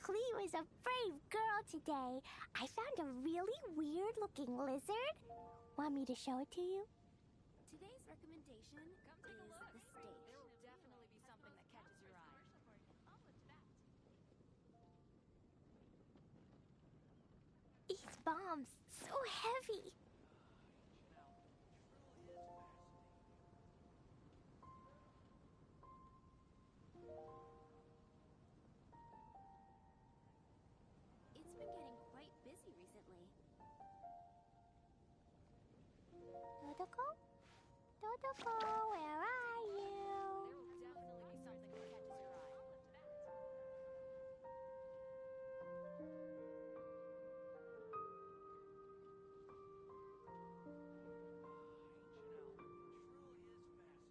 Cleo is a brave girl today. I found a really weird-looking lizard. Want me to show it to you? Today's recommendation is the steak. There will definitely be something that catches your eye. These bombs, so heavy. It's been getting quite busy recently. Dodoko? Dodoko, where are you? There will definitely be something that catches your eye.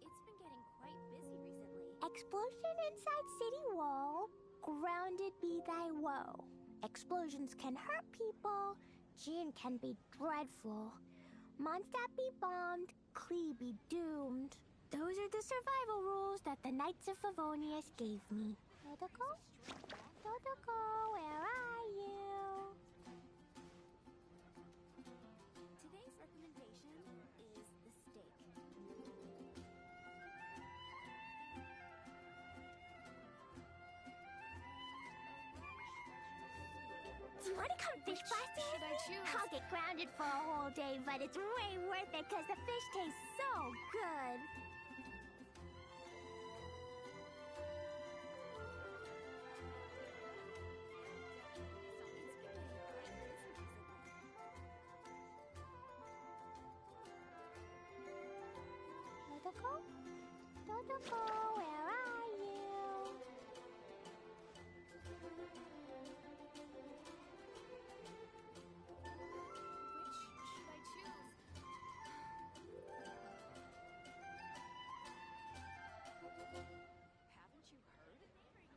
It's been getting quite busy recently. Explosion inside city wall. Grounded be thy woe. Explosions can hurt people. Gin can be dreadful. Mondstadt be bombed. Klee be doomed. Those are the survival rules that the Knights of Favonius gave me. Dodoko? Dodoko, where are you? Today's recommendation is the steak. Do you want to come fish blasting with me? I'll get grounded for a whole day, but it's way worth it because the fish tastes so good. Dodoko? Dodoko, where are you? Which should I choose? Haven't you heard?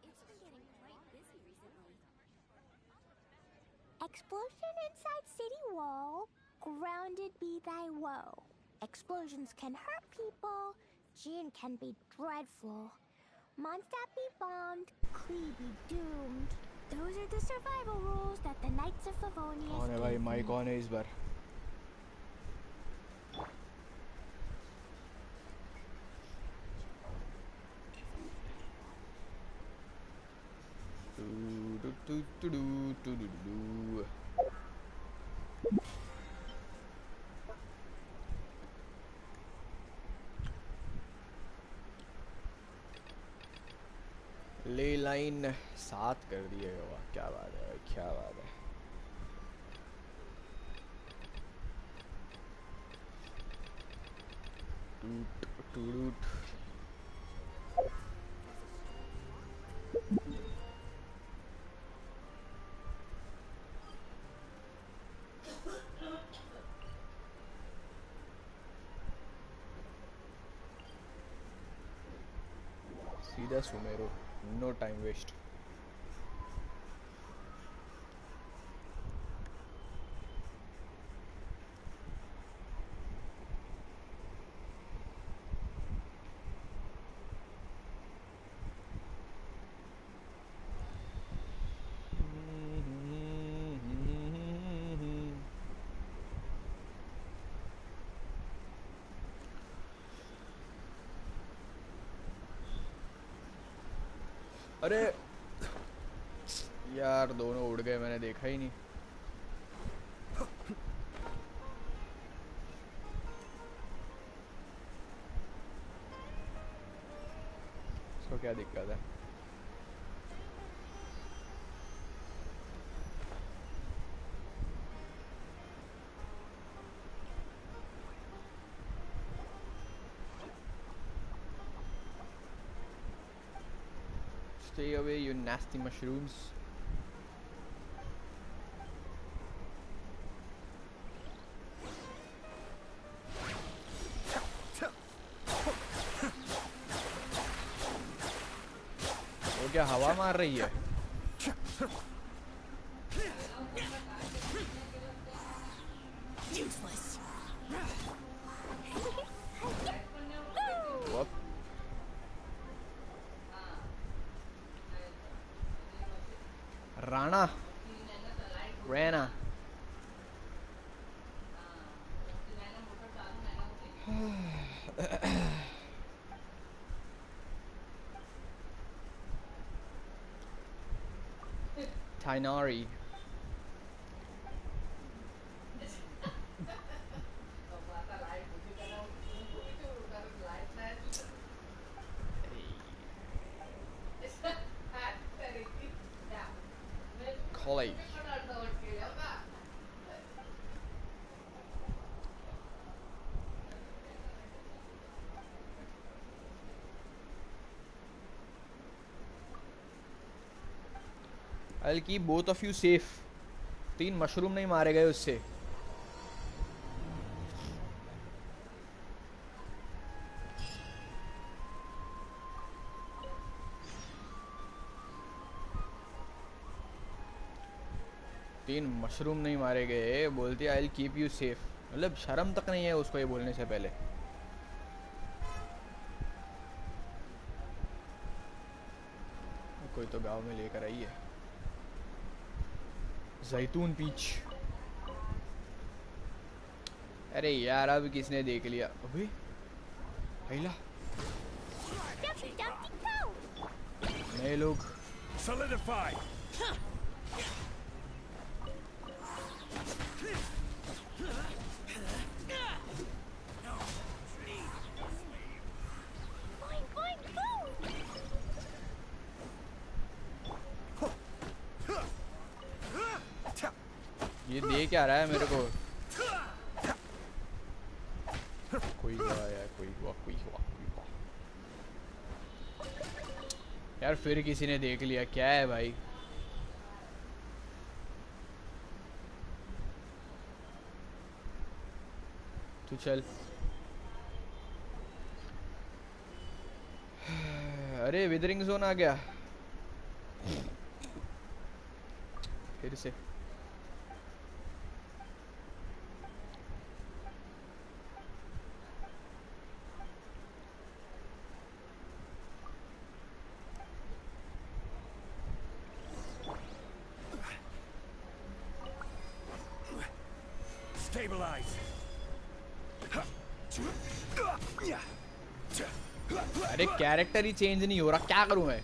It's been getting quite busy recently. Explosion inside city wall. Grounded be thy woe. Explosions can hurt people. Gin can be dreadful. Mondstadt be bombed. Klee be doomed. Those are the survival rules that the Knights of Favonius कौन है भाई gave माई me. कौन है इस बार ले line 7 कर दिए वाह क्या बात है भाई क्या बात है टूट टूट सीधा सुमेरु नो टाइम वेस्ट अरे यार दोनों उड़ गए मैंने देखा ही नहीं इसको क्या दिक्कत है Stay away, you nasty mushrooms. वो क्या हवा मार रही है Useless. Whoop. Rana. Rana. Tainari. College. I'll keep both of you safe. 3 mushroom नहीं मारे गए उससे. तीन मशरूम नहीं मारे गए, बोलती I will keep you safe. मतलब शर्म तक नहीं है उसको ये बोलने से पहले. कोई तो गांव में लेकर आई है जैतून पीच. अरे यार अब किसने देख लिया. अबे हैला नए लोग. Solidify. ये दे क्या रहा है मेरे को. कोई हुआ यार, कोई हुआ. यार फिर किसी ने देख लिया. क्या है भाई. तू चल. अरे विदरिंग जोन आ गया फिर से. Stabilize. अरे कैरेक्टर ही चेंज नहीं हो रहा, क्या करूं मैं.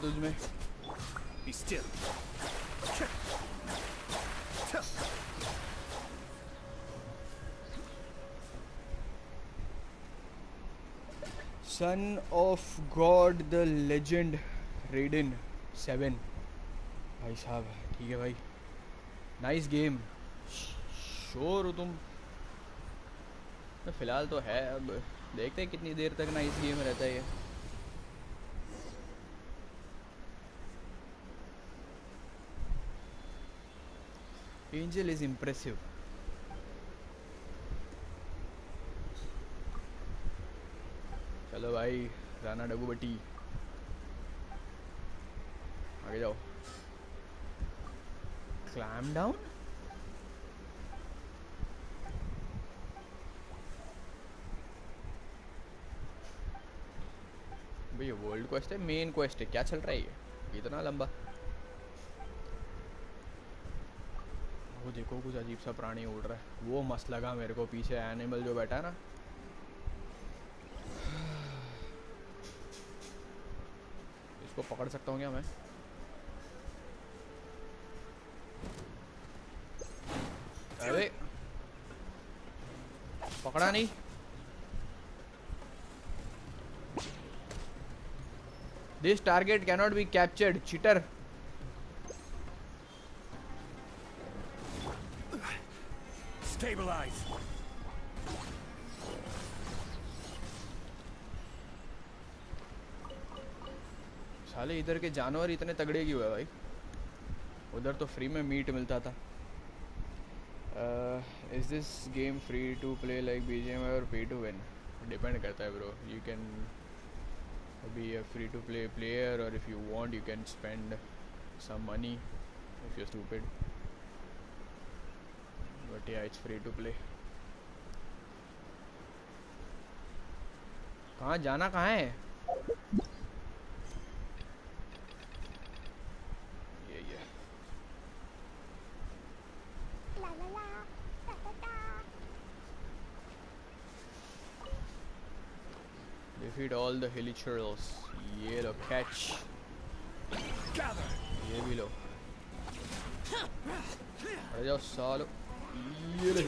तुझ में? Be still. Son of God, the legend, Raiden 7. भाई साहब ठीक है भाई, नाइस गेम। श्योर हो तुम? तो फिलहाल तो है, अब देखते हैं कितनी देर तक नाइस गेम रहता है ये। Angel is impressive. चलो भाई राना डगू बटी, आगे जाओ। Calm down? भाई ये वर्ल्ड क्वेस्ट है, मेन क्वेस्ट है, क्या चल रहा है ये इतना लंबा? वो देखो कुछ अजीब सा प्राणी उड़ रहा है, वो मस्त लगा मेरे को, पीछे एनिमल जो बैठा है ना। इसको पकड़ सकता हूँ क्या मैं? अरे पकड़ा नहीं। This target cannot be captured, cheater. Stabilize. साले इधर के जानवर इतने तगड़े क्यों है भाई? उधर तो फ्री में मीट मिलता था। Is this game free to play like BGM और पे टू विन? डिपेंड करता है bro, you can be a free to play player और if you want you can spend some money if you are stupid, but yeah it's free to play. कहाँ जाना, कहाँ है? ये La la la, da da da. defeat all the hilichurls। ये लो catch, Gather. ये भी लो। अरे जाओ सालो, ये ले।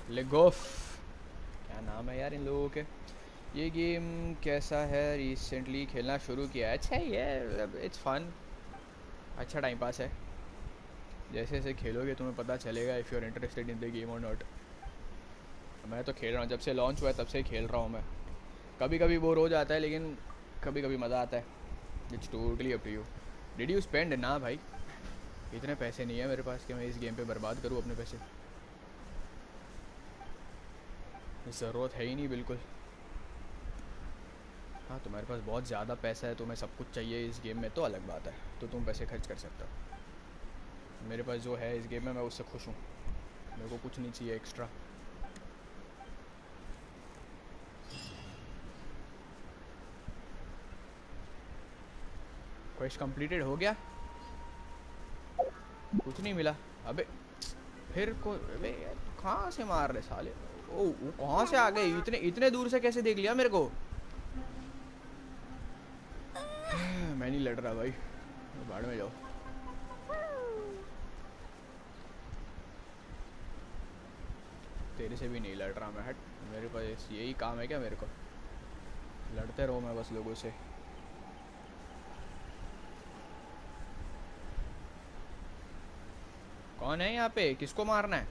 लेगोफ, क्या नाम है यार इन लोगों के। ये गेम कैसा है? रिसेंटली खेलना शुरू किया है। अच्छा ही है, इट्स फन, अच्छा टाइम पास है। जैसे जैसे खेलोगे तुम्हें पता चलेगा if you are interested in the game और नॉट। मैं तो खेल रहा हूँ, जब से लॉन्च हुआ है तब से ही खेल रहा हूँ मैं। कभी कभी बोर हो जाता है लेकिन कभी कभी मज़ा आता है। It's totally up to you. Did you spend? ना भाई, इतने पैसे नहीं है मेरे पास कि मैं इस गेम पे बर्बाद करूँ अपने पैसे, ज़रूरत है ही नहीं बिल्कुल। हाँ तुम्हारे पास बहुत ज़्यादा पैसा है, तुम्हें सब कुछ चाहिए इस गेम में तो अलग बात है, तो तुम पैसे खर्च कर सकते हो। मेरे पास जो है इस गेम में मैं उससे खुश हूँ, मेरे को कुछ नहीं चाहिए एक्स्ट्रा। क्वेस्ट कंप्लीटेड हो गया, कुछ नहीं मिला। अबे फिर को, अबे कहाँ से मार रहे साले? ओ वो कहाँ से आ गए? इतने इतने दूर से कैसे देख लिया मेरे को? मैं नहीं लड़ रहा भाई, बाढ़ में जाओ। तेरे से भी नहीं लड़ रहा मैं, हट। मेरे पास यही काम है क्या मेरे को? लड़ते रहो मैं बस लोगों से। कौन है यहाँ पे? किसको मारना है?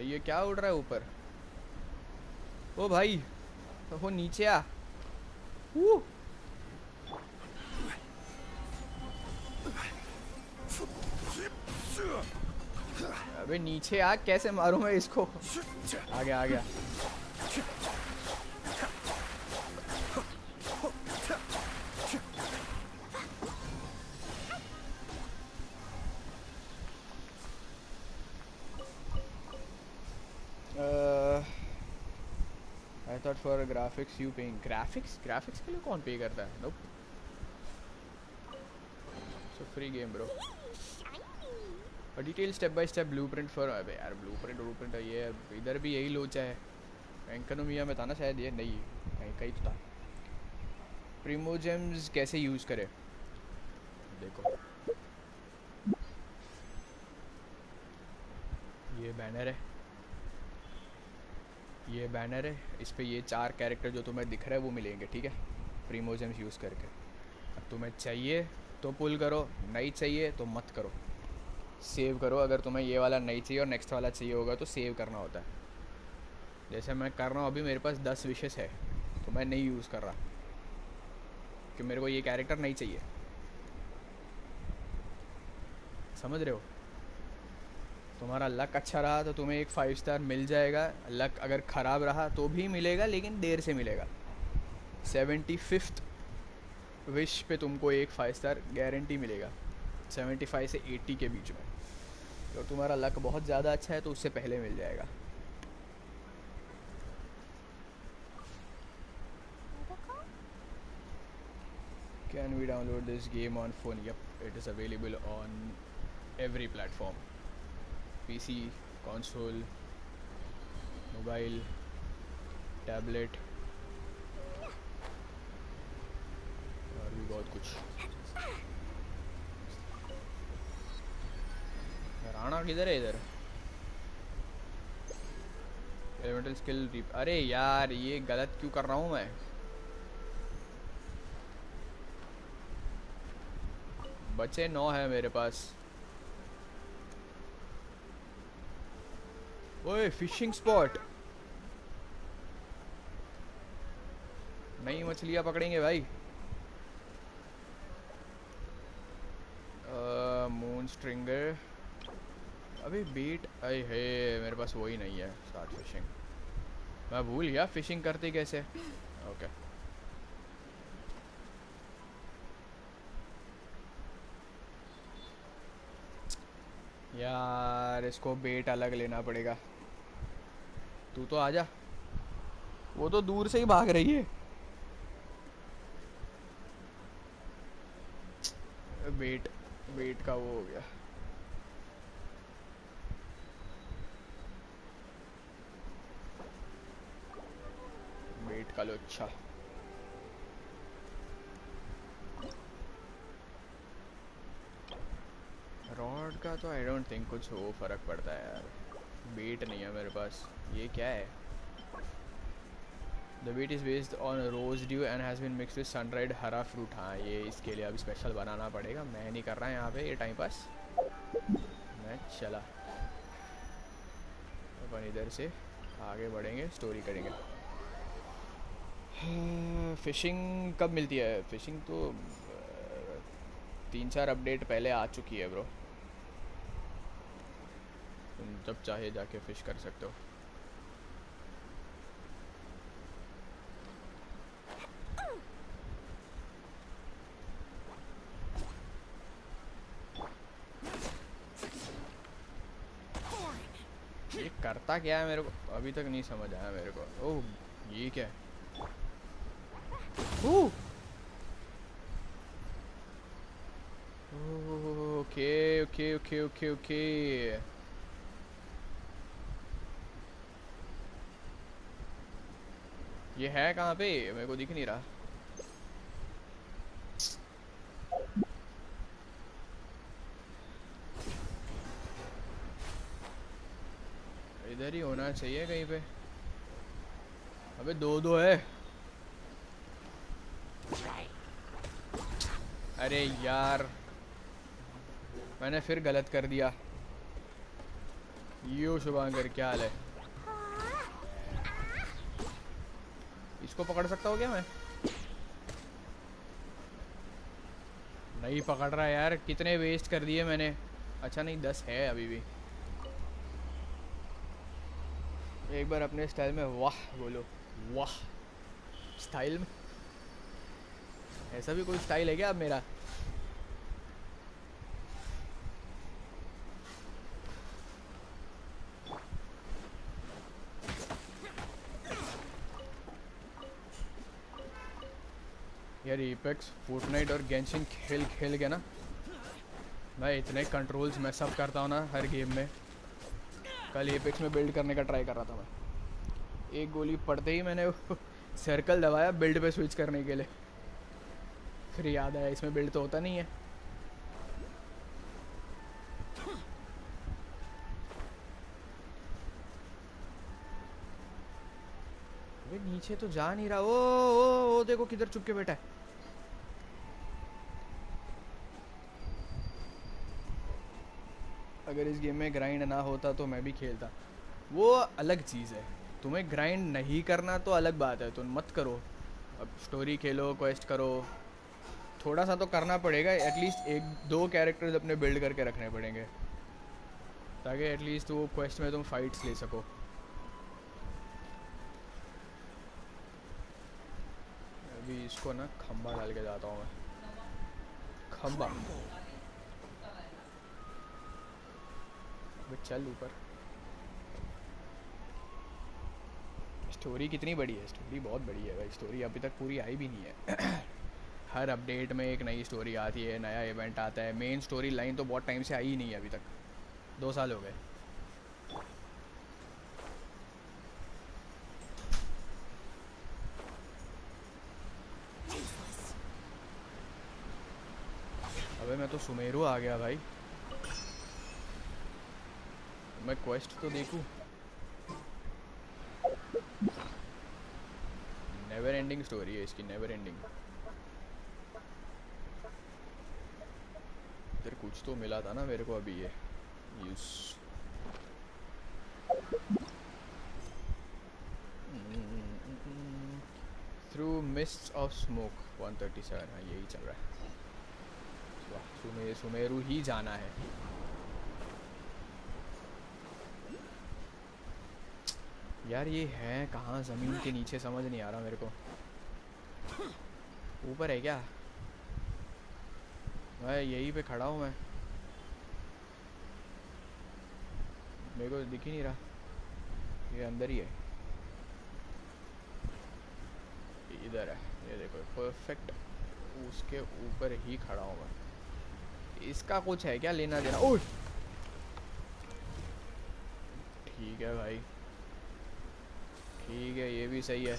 ये क्या उड़ रहा है ऊपर? ओ भाई वो नीचे आ। अबे नीचे आ, कैसे मारूं मैं इसको? आ गया आ गया। I thought for graphics you paying। Graphics के लिए कौन पे करता है? Nope. So free game bro। Shiny. Detail step by step blueprint for, अबे यार ब्लूप्रिंट ये इधर भी यही लोचा है। एंकनोमिया में था ना शायद, ये नहीं कहीं कहीं तो था। प्रीमोजेम्स कैसे यूज़ करें, देखो ये बैनर है, ये बैनर है, इस पे ये 4 कैरेक्टर जो तुम्हें दिख रहा है वो मिलेंगे, ठीक है, प्रीमोजेम्स यूज़ करके। अब तुम्हें चाहिए तो पुल करो, नहीं चाहिए तो मत करो, सेव करो। अगर तुम्हें ये वाला नहीं चाहिए और नेक्स्ट वाला चाहिए होगा तो सेव करना होता है। जैसे मैं कर रहा हूँ अभी, मेरे पास 10 विशेस है तो मैं नहीं यूज़ कर रहा कि मेरे को ये कैरेक्टर नहीं चाहिए, समझ रहे हो। तुम्हारा लक अच्छा रहा तो तुम्हें एक 5 स्टार मिल जाएगा, लक अगर ख़राब रहा तो भी मिलेगा लेकिन देर से मिलेगा। 75th विश पे तुमको एक 5 स्टार गारंटी मिलेगा, 75 से 80 के बीच में। तो तुम्हारा लक बहुत ज़्यादा अच्छा है तो उससे पहले मिल जाएगा। Can we download this game on phone? Yep, it is available on every platform. PC, console, mobile, tablet और भी बहुत कुछ। राणा किधर है इधर? एलिमेंटल स्किल रीप, अरे यार ये गलत क्यों कर रहा हूँ मैं? बचे 9 है मेरे पास। ओए फिशिंग स्पॉट, नई मछलियाँ पकड़ेंगे भाई। मून स्ट्रिंगर, अभी बीट, अरे है मेरे पास वही नहीं है। स्टार्ट फिशिंग, मैं भूल गया फिशिंग करते कैसे। ओके यार, इसको बेट अलग लेना पड़ेगा। तू तो आजा, वो तो दूर से ही भाग रही है। बेट बेट का वो हो गया। बेट का लो, अच्छा रॉड का तो आई डोंट थिंक कुछ वो फर्क पड़ता है यार। बेट नहीं है मेरे पास। ये क्या है? The beat is based on rose dew and has been mix with sunride हरा फ्रूट। हाँ ये इसके लिए अभी स्पेशल बनाना पड़ेगा, मैं नहीं कर रहा यहाँ पे ये टाइम पास। मैं चला, अपन इधर से आगे बढ़ेंगे, स्टोरी करेंगे। फ़िशिंग कब मिलती है? फ़िशिंग तो 3-4 अपडेट पहले आ चुकी है ब्रो, तुम जब चाहे जाके फ़िश कर सकते हो। ये करता क्या है मेरे को अभी तक नहीं समझ आया मेरे को। ओह ये क्या है? Okay okay okay okay okay, ये है कहाँ पे? मेरे को दिख नहीं रहा। इधर ही होना चाहिए कहीं पे। अबे दो है। अरे यार मैंने फिर गलत कर दिया। यो शुभांकर क्या हाल है? इसको पकड़ सकता हूँ क्या मैं? नहीं पकड़ रहा यार, कितने वेस्ट कर दिए मैंने। अच्छा नहीं 10 है अभी भी। एक बार अपने स्टाइल में वाह बोलो, वाह स्टाइल में। ऐसा भी कोई स्टाइल है क्या अब मेरा? यार एपेक्स फोर्टनाइट और गेंशिन खेल के ना मैं इतने कंट्रोल्स मैं सब करता हूँ ना हर गेम में। कल एपेक्स में बिल्ड करने का ट्राई कर रहा था मैं, एक गोली पड़ते ही मैंने सर्कल दबाया बिल्ड पे स्विच करने के लिए, फिर याद आया इसमें बिल्ड तो होता नहीं है। अबे नीचे तो जा नहीं रहा। ओ देखो किधर चुप के बैठा है। अगर इस गेम में ग्राइंड ना होता तो मैं भी खेलता, वो अलग चीज़ है। तुम्हें ग्राइंड नहीं करना तो अलग बात है, तुम मत करो। अब स्टोरी खेलो, क्वेस्ट करो, थोड़ा सा तो करना पड़ेगा। एटलीस्ट एक दो कैरेक्टर्स अपने बिल्ड करके रखने पड़ेंगे ताकि एटलीस्ट वो क्वेस्ट में तुम फाइट्स ले सको। अभी इसको ना खंबा डाल के जाता हूँ मैं, खंबा। चल ऊपर। स्टोरी कितनी बड़ी है? स्टोरी बहुत बड़ी है भाई, स्टोरी अभी तक पूरी आई भी नहीं है। हर अपडेट में एक नई स्टोरी आती है, नया इवेंट आता है। मेन स्टोरी लाइन तो बहुत टाइम से आई ही नहीं है अभी तक, 2 साल हो गए। अबे मैं तो सुमेरु आ गया भाई, मैं क्वेस्ट तो देखूं। नेवर एंडिंग स्टोरी है इसकी, नेवर एंडिंग। इधर कुछ तो मिला था ना मेरे को अभी, ये use through mist of smoke 137। हाँ यही चल रहा है। सुमेरु ही जाना है। यार ये है कहाँ? ज़मीन के नीचे समझ नहीं आ रहा मेरे को। ऊपर है क्या? मैं यहीं पे खड़ा हूँ मैं, मेरे को दिख ही नहीं रहा। ये अंदर ही है, इधर है, ये देखो परफेक्ट उसके ऊपर ही खड़ा हूँ मैं। इसका कुछ है क्या लेना देना? ओह ठीक है भाई, ठीक है, ये भी सही है।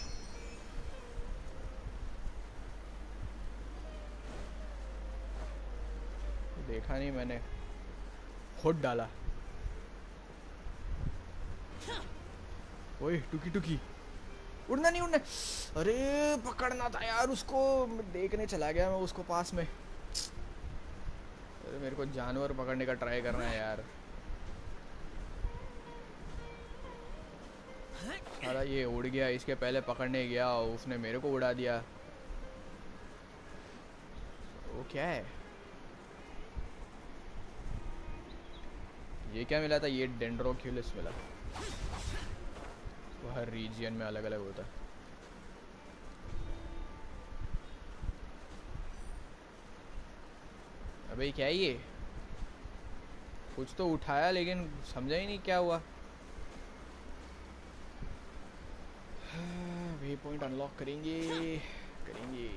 देखा नहीं मैंने, खुद डाला। ओए टुकी टुकी, उड़ना नहीं, उड़ना। अरे पकड़ना था यार उसको, देखने चला गया मैं उसको पास में। अरे मेरे को जानवर पकड़ने का ट्राई करना है यार। साला ये उड़ गया, इसके पहले पकड़ने गया उसने मेरे को उड़ा दिया। वो क्या है? ये क्या मिला था? ये डेंड्रोक्यूलिस मिला। वो हर रीजियन में अलग अलग होता है। अबे क्या है ये? कुछ तो उठाया लेकिन समझा ही नहीं क्या हुआ। वे पॉइंट अनलॉक करेंगे करेंगे।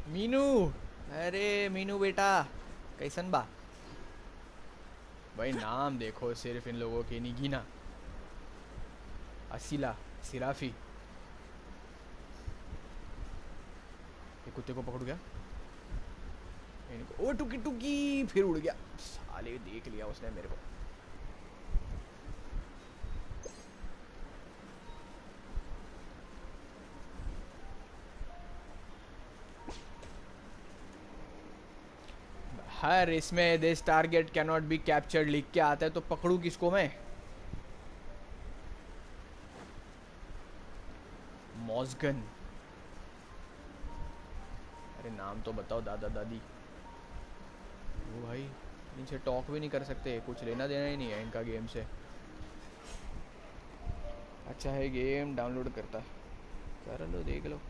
मीनू, अरे मीनू बेटा कैसन बा? भाई नाम देखो सिर्फ इन लोगों के, निगीना, असीला, सिराफी। ये कुत्ते को पकड़ गया। ओ टुकी टुकी, फिर उड़ गया साले, देख लिया उसने मेरे को। हर इसमें this target can not be captured लिख के आता है, तो पकड़ू किसको मैं? मॉस्गन। अरे नाम तो बताओ दादा दादी। वो भाई इनसे टॉक भी नहीं कर सकते, कुछ लेना देना ही नहीं है इनका गेम से। अच्छा है गेम डाउनलोड करता, कर लो देख लो।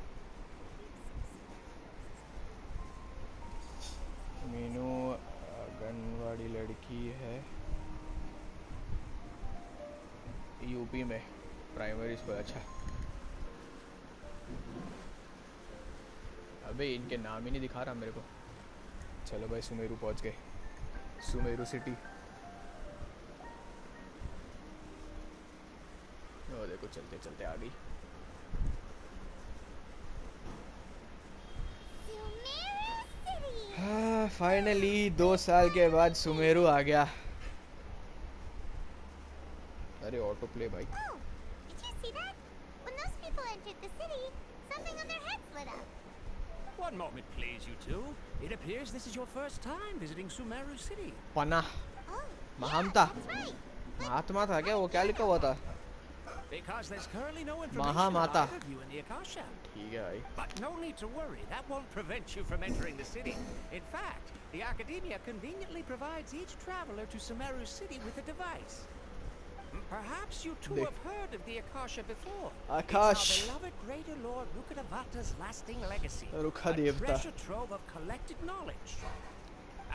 मीनू आंगनवाड़ी लड़की है यूपी में, प्राइमरी स्कूल। अच्छा अबे इनके नाम ही नहीं दिखा रहा मेरे को। चलो भाई सुमेरु पहुंच गए, सुमेरु सिटी। ओ देखो चलते चलते आ गई। हाँ फाइनली 2 साल के बाद सुमेरु आ गया। अरे ऑटो प्ले भाई। Oh, did you see that? When those people entered the city, something on their heads lit up. One moment, please, you two. It appears this is your first time visiting Sumeru City. पना Oh, महामता that's right. महात्मा था क्या वो, क्या लिखा हुआ था? Because there's currently no information Mahamata. about either of you in the Akasha. ठीक है भाई। But no need to worry, that won't prevent you from entering the city. In fact, the Academia conveniently provides each traveler to Sumeru City with a device. Perhaps you two have heard of the Akasha before. Akash. It's our beloved greater lord Rukkhadevata's lasting legacy. Rukkadevata. A treasure trove of collected knowledge.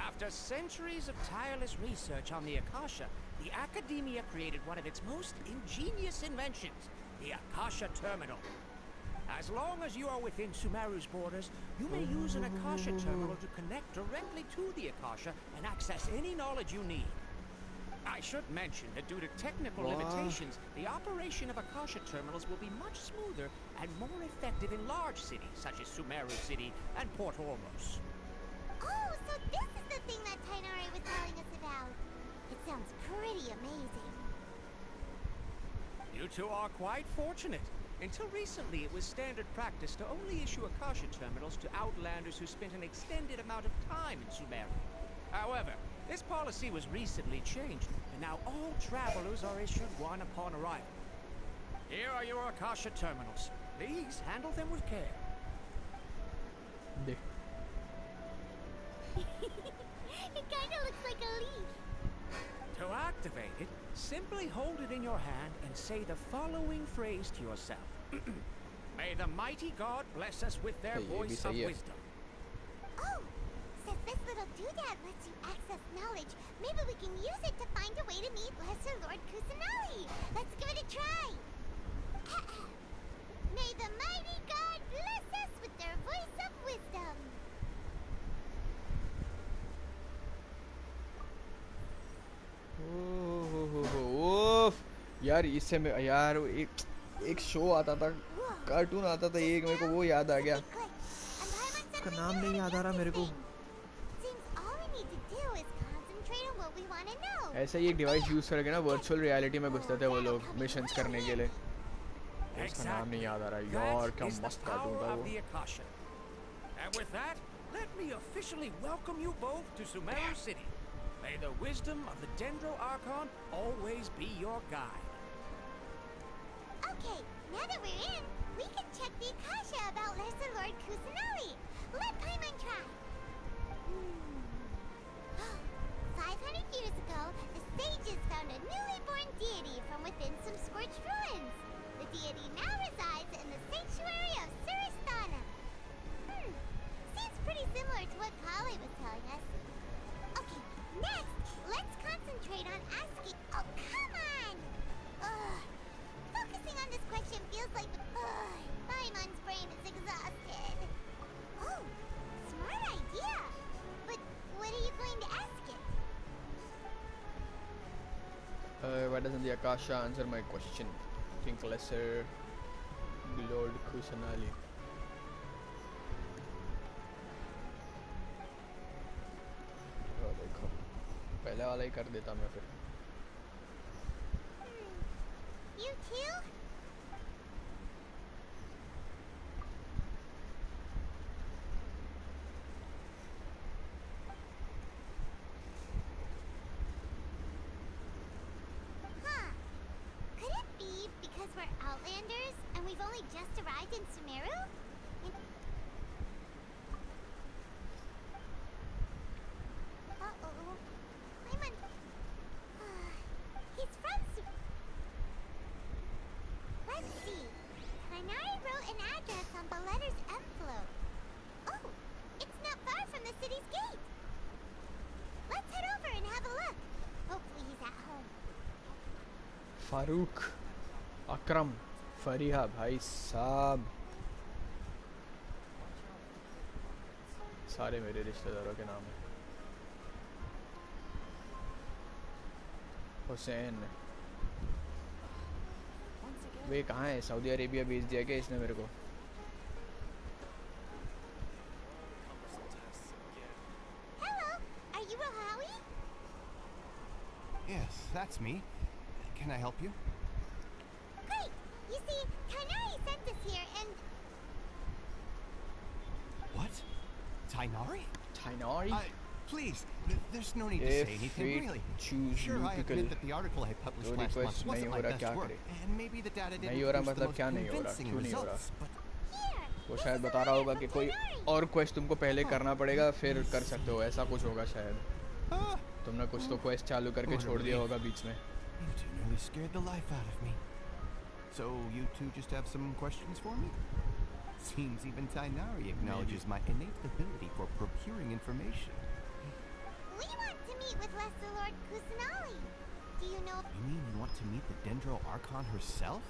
After centuries of tireless research on the Akasha, the Academia created one of its most ingenious inventions, the Akasha Terminal. As long as you are within Sumeru's borders, you may use an Akasha Terminal to connect directly to the Akasha and access any knowledge you need. I should mention that due to technical limitations, the operation of Akasha Terminals will be much smoother and more effective in large cities such as Sumeru City and Port Ormos. Oh, so this is the thing that Tainari was telling us about. It sounds pretty amazing. You two are quite fortunate. Until recently, it was standard practice to only issue Akasha Terminals to outlanders who spent an extended amount of time in Sumeru. However, this policy was recently changed, and now all travelers are issued one upon arrival. Here are your Akasha Terminals. Please handle them with care. देख It kind of looks like a leaf. To activate it, simply hold it in your hand and say the following phrase to yourself. May the mighty God bless us with their Hey, ये भी voice of सही है। wisdom. Oh, since this little doodad lets you access knowledge, maybe we can use it to find a way to meet Lesser Lord Kusanali. Let's give it a try. May the mighty God bless us with their voice of wisdom. ओह यार इससे मैं यार एक show आता था, cartoon आता था एक, मेरे को वो याद आ गया, उसका नाम नहीं याद आ रहा मेरे को। ऐसा ही एक डिवाइस यूज करके ना वर्चुअल रियलिटी में घुसते थे वो लोग मिशंस करने के लिए, उसका नाम नहीं याद आ रहा यार, क्या मस्त कार्टून था वो। And with that, let me officially welcome you both to Sumeru City. May the wisdom of the Dendro Archon always be your guide. Okay, now that we're in, we can check the Akasha about Lesser Lord Kusanali. Let Paimon try. 500 years ago, the sages found a newly born deity from within some scorched ruins. The deity now resides in the sanctuary of Suristana. Seems pretty similar to what Kali was telling us. Okay, next, let's concentrate on asking... Oh, come on! Focusing on this question feels like... Paimon's brain is exhausted. Oh, smart idea! But what are you going to ask it? Why doesn't the Akasha answer my question? Think Lesser Lord Kusanali. देखो पहले वाला ही कर देता मैं फिर। You too? Huh. Could it be because we're outlanders and we've only just arrived in Sumeru? Uh-oh. Paimon... he's from Let's see. Kainari wrote an address on the letter's envelope. Oh, it's not far from the city's gate. Let's head over and have a look. Hopefully he's at home. Farooq, अकरम, फरीहा भाई साहब। सारे मेरे रिश्तेदारों के नाम है। हुसैन। वे कहाँ है? सऊदी अरेबिया भेज दिया क्या इसने मेरे को? Hello, are you Rahawi? Yes, that's me. Can I help you? Great. You see, Kanari sent us here, and What? Tainari? Tainari? Please, there's no need to If say anything, we really. choose Sure, I Lupical, admit that the article I published जो last request month नहीं wasn't हो my रहा, best क्या work, करे? and maybe the data didn't नहीं हो रहा produce the मतलब most क्या नहीं हो रहा? convincing क्यों नहीं हो रहा? results, but here. वो This शायद is a बता रहा होगा letter कि from कोई Kanari. और क्वेस्ट तुमको पहले करना पड़ेगा फिर कर सकते हो, ऐसा कुछ होगा शायद। ah, तुमने कुछ तो क्वेस्ट चालू करके What a छोड़ दिया relief. होगा बीच में। you two nearly scared the life out of me. So you two just have some questions for me? Seems even Tainari acknowledges my innate ability for procuring information. We want to meet with Lesser Lord Kusanali. Do you know? You mean you want to meet the Dendro Archon herself?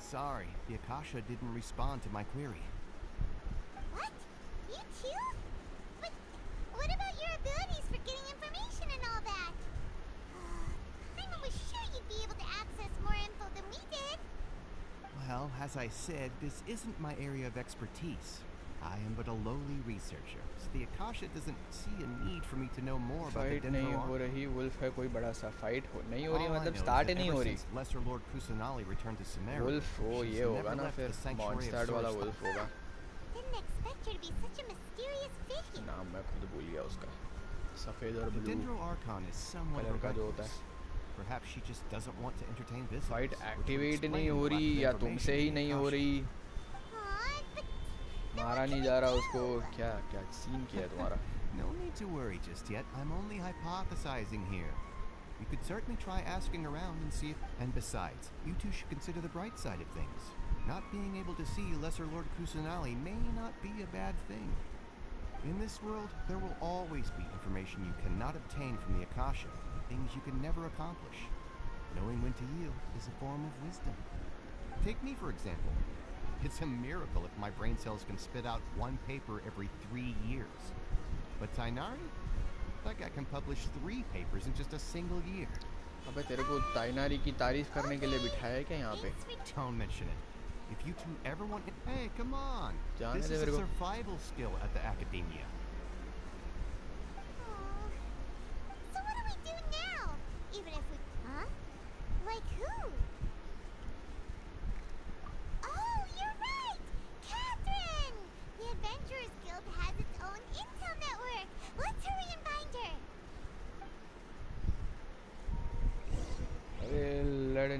Sorry, the Akasha didn't respond to my query. What? You too? But what about your abilities for getting information and all that? Paimon was sure you'd be able to access more info than we did. Well, as I said, this isn't my area of expertise. I am but a lowly researcher, so the Akasha doesn't see a need for me to know more about the fight Dendro नहीं हो Archon. रही, wolf है कोई बड़ा सा fight हो नहीं हो रही, All I मतलब know is स्टार्ट that ही नहीं ever हो रही। since Lesser Lord Kusanali returned to Sumeru, wolf वो she's ये होगा never ना left फिर the sanctuary of मॉन्स्टार्ड वाला Source. वुल्फ होगा। Didn't expect her to be such a mysterious figure. नाम मैं खुद भूल गया उसका, सफेद और The blue Dendro Archon is somewhat colour का जो होता recluse. है। Perhaps she just doesn't want to entertain visitors. Fight which would activate explain नहीं हो the lack रही of या information तुमसे ही in the नहीं हो Akasha. रही? Aw, but then मारा what नहीं can जा we रहा do? उसको, क्या क्या सीन किया है तुम्हारा? No need to worry just yet. I'm only hypothesizing here. You could certainly try asking around and see if... And besides, you two should consider the bright side of things. Not being able to see Lesser Lord Kusanali may not be a bad thing. In this world, there will always be information you cannot obtain from the Akasha, things you can never accomplish. Knowing when to yield is a form of wisdom. Take me, for example. It's a miracle if my brain cells can spit out one paper every 3 years. But Tainari? That guy can publish 3 papers in just a single year. अबे तेरे को ताइनारी की तारीफ करने के लिए बिठाया है क्या यहाँ पे? Don't mention it. If you two ever want... Hey, come on! जाने This दे is मेरे a को। survival skill at the Academia. Aw. So what do we do now? Even if we... Huh? Like who? Oh, you're right! Catherine! The Adventurers Guild has its own intel network. Let's hurry and find her. अरे लड़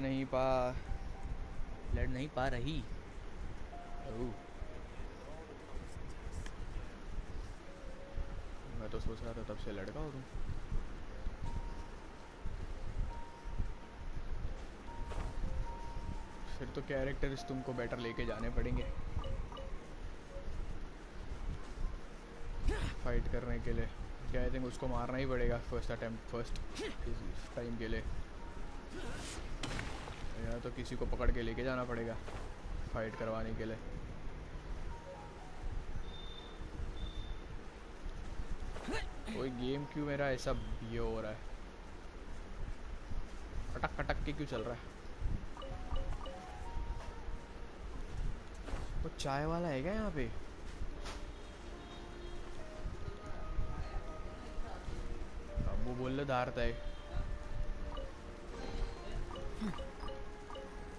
नहीं पा रही। ओह, मैं तो सोच रहा था तब से लड़का हो तुम। फिर तो कैरेक्टर्स तुमको बेटर लेके जाने पड़ेंगे फाइट करने के लिए। क्या आई थिंक उसको मारना ही पड़ेगा फर्स्ट टाइम के लिए, या तो किसी को पकड़ के लेके जाना पड़ेगा फाइट करवाने के लिए। कोई गेम क्यों मेरा ऐसा ये हो रहा है, अटक अटक के क्यों चल रहा है? वो चाय वाला है क्या यहाँ पे? अब वो बोल धारता है।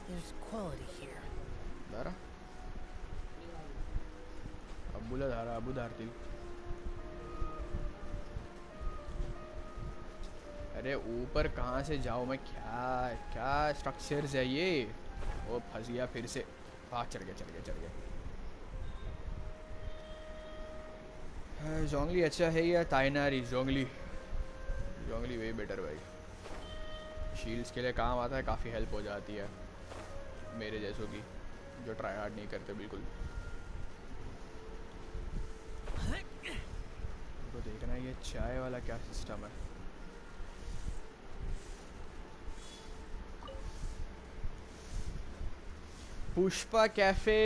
There's quality here. धारा अबूला धारा अबू धारती। अरे ऊपर कहाँ से जाऊँ मैं? क्या क्या स्ट्रक्चर्स है ये? वो फंस गया फिर से। हाँ चढ़ गया। जोंगली अच्छा है या ताइनारी? जोंगली वे बेटर भाई। शील्ड्स के लिए काम आता है, काफ़ी हेल्प हो जाती है मेरे जैसों की जो ट्राई हार्ड नहीं करते बिल्कुल। तो देखना ये चाय वाला क्या सिस्टम है। पुष्पा कैफे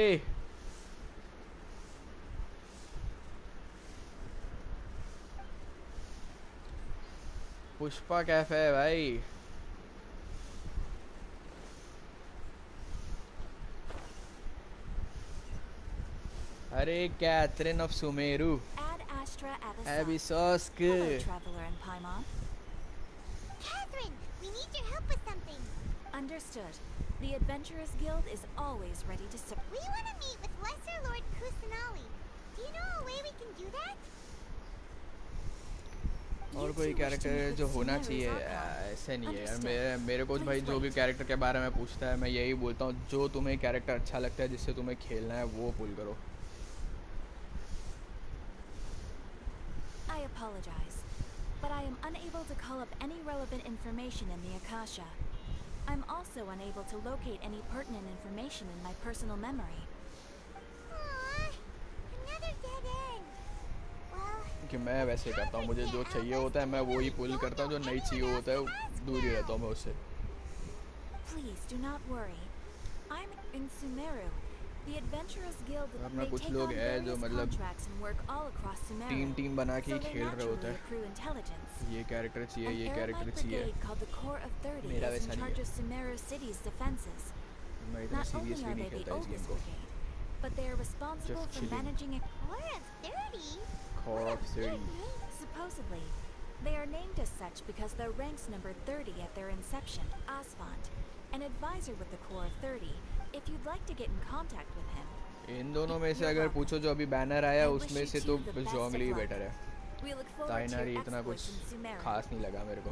पुष्पा कैफे भाई अरे Katheryne of Sumeru Ad Astra Abyssosque. Hello, traveler in Paimon. Catherine, we need your help with something. Understood. The Adventurers Guild is always ready to serve. We want to meet with Lesser Lord Kusanali. Do you know a way we can do that? और कोई character जो होना चाहिए ऐसे नहीं है यार मेरे को भाई जो भी कैरेक्टर के बारे में पूछता है मैं यही बोलता हूँ जो तुम्हें कैरेक्टर अच्छा लगता है जिससे तुम्हें खेलना है वो पुल करो I apologize, but I am unable to call up any relevant information in the Akasha. I'm also unable to locate any pertinent information in my personal memory. Aww, another dead end. Well, कि मैं वैसे करता हूँ मुझे जो चाहिए होता है मैं वही पुल करता हूँ जो नहीं चाहिए होता है दूर ही रहता हूँ मैं उससे Please do not worry. I'm in Sumeru. The Adventurers Guild अपना they कुछ take लोग on हैं जो various मतलब contracts and work all across Sumeru. Team बना के So ही they खेल रहे होते naturally हैं accrue intelligence. ये कैरेक्टर चाहिए An ये airlight कैरेक्टर चाहिए brigade called the Corps of 30 मेरा is वैसा in नहीं charge है of Sumeru City's defenses. मैं इतना Not only सीरियसली are नहीं they the खेलता इस गेम oldest को brigade, but they are responsible Just for chilling. managing a Core of 30? Core What of a weird 30. name. Supposedly, they are named as such because their ranks numbered 30 at their inception. Asfant, an advisor with the Corps of 30, if you'd like to get in contact with him. इन दोनों में से अगर पूछो जो अभी banner आया उसमें से तो जोंगली ही बेटर है We look forward to ताइनारी your इतना कुछ exploits in Sumeru. खास नहीं लगा मेरे को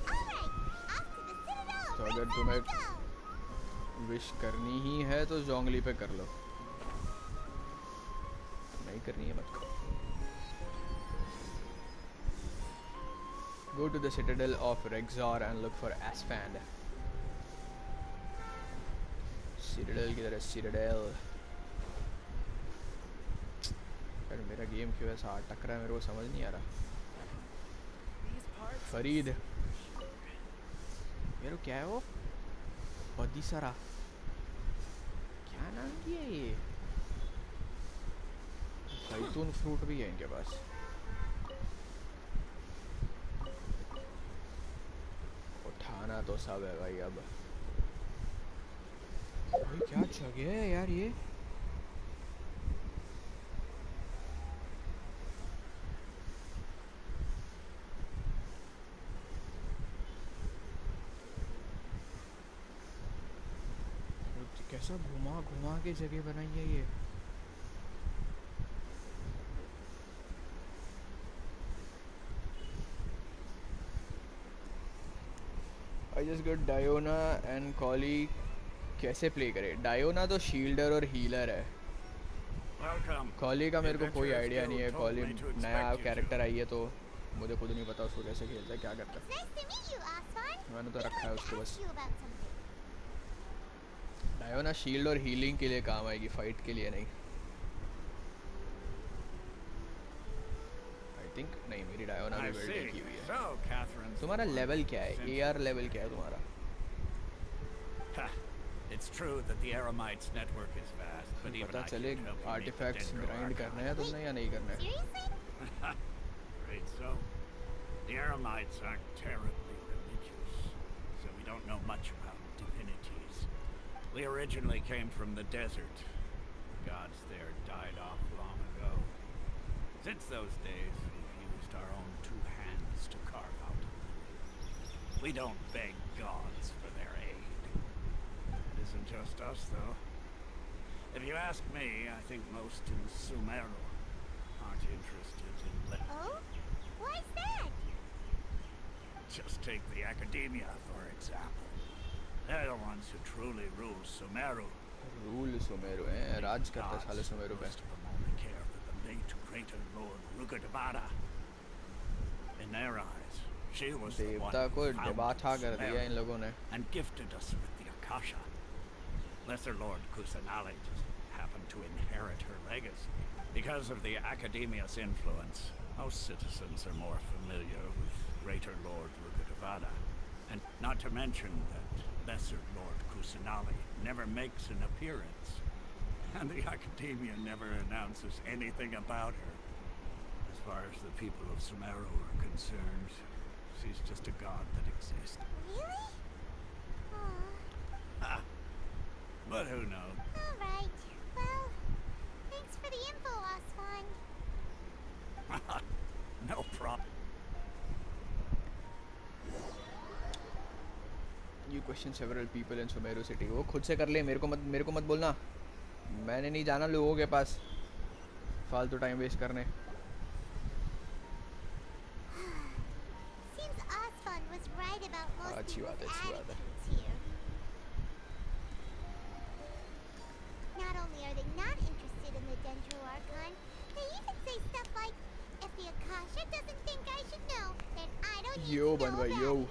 Alright, off to the Citadel of तो अगर Red तुम्हें we go. विश करनी ही है तो जोंगली पे कर लो नहीं करनी है मत करो Go to the Citadel of Rexor and look for Asfand. Citadel किधर है Citadel? यार मेरा गेम क्यों ऐसा अटक रहा है मेरे को समझ नहीं आ रहा फरीद यार क्या है वो बदीसरा क्या नाम दिया ये जैतून फ्रूट भी है इनके पास उठाना तो सब है भाई अब भाई क्या जगह है यार ये कैसा घुमा घुमा के जगह बनाई है ये I just got Diona and Collie कैसे प्ले करे डायोना तो शील्डर और हीलर है कॉली का मेरे को कोई आइडिया नहीं है कॉली नया कैरेक्टर आई है तो मुझे खुद नहीं पता उसको कैसे खेलता है क्या करता है Nice to meet you, Asfan. मैंने तो रखा है उसको बस Ask you about something. Diona shield और हीलिंग के लिए काम आएगी फाइट के लिए नहीं आई थिंक नहीं मेरी डायोना भी बिल्ड की हुई है तुम्हारा लेवल क्या है एआर लेवल क्या है तुम्हारा It's true that the Eremites network is vast, but even पता I चले can't help you meet the artifacts Dendro grind करना है तुमने या नहीं करना है Seriously? Right, so the Eremites aren't terribly religious, so we don't know much about divinities. We originally came from the desert. The gods there died off long ago. Since those days, we've used our own two hands to carve out. We don't beg gods for their aid. It isn't just us, though. If you ask me, I think most in Sumeru aren't interested in Oh? Why's that? Just take the Academia, for example. They're the ones who truly rule Sumeru. Rule Sumeru है राज करता है साले सुमेरु पे Most of them only care for the late greater Lord Rugadavada. In their eyes, she was the one देवता who को founded डिबाथा कर दिया इन Sumeru लोगों ने and gifted us with the Akasha. Lesser Lord Kusanali just happened to inherit her legacy. Because of the Academia's influence, most citizens are more familiar with Greater Lord Rugadavada. And not to mention that Lesser Lord Kusanali never makes an appearance. And the Academia never announces anything about her. As far as the people of Sumeru are concerned, she's just a god that exists. Really? Aw. Ha! But who knows? Alright. Well, thanks for the info, Osfon. No problem. You question several people in Sumeru city. वो खुद से कर ले, मेरे को मत बोलना. मैंने नहीं जाना लोगों के पास फालतू टाइम वेस्ट करने. Seems Osfon was right about most अच्छी बात है, people's अच्छी बात है. attitudes here. Not only are they not interested in the Dendro Archon, they even say stuff like, if the Akasha doesn't think I should know, then I don't need Yo, to know Banva, about yo. it.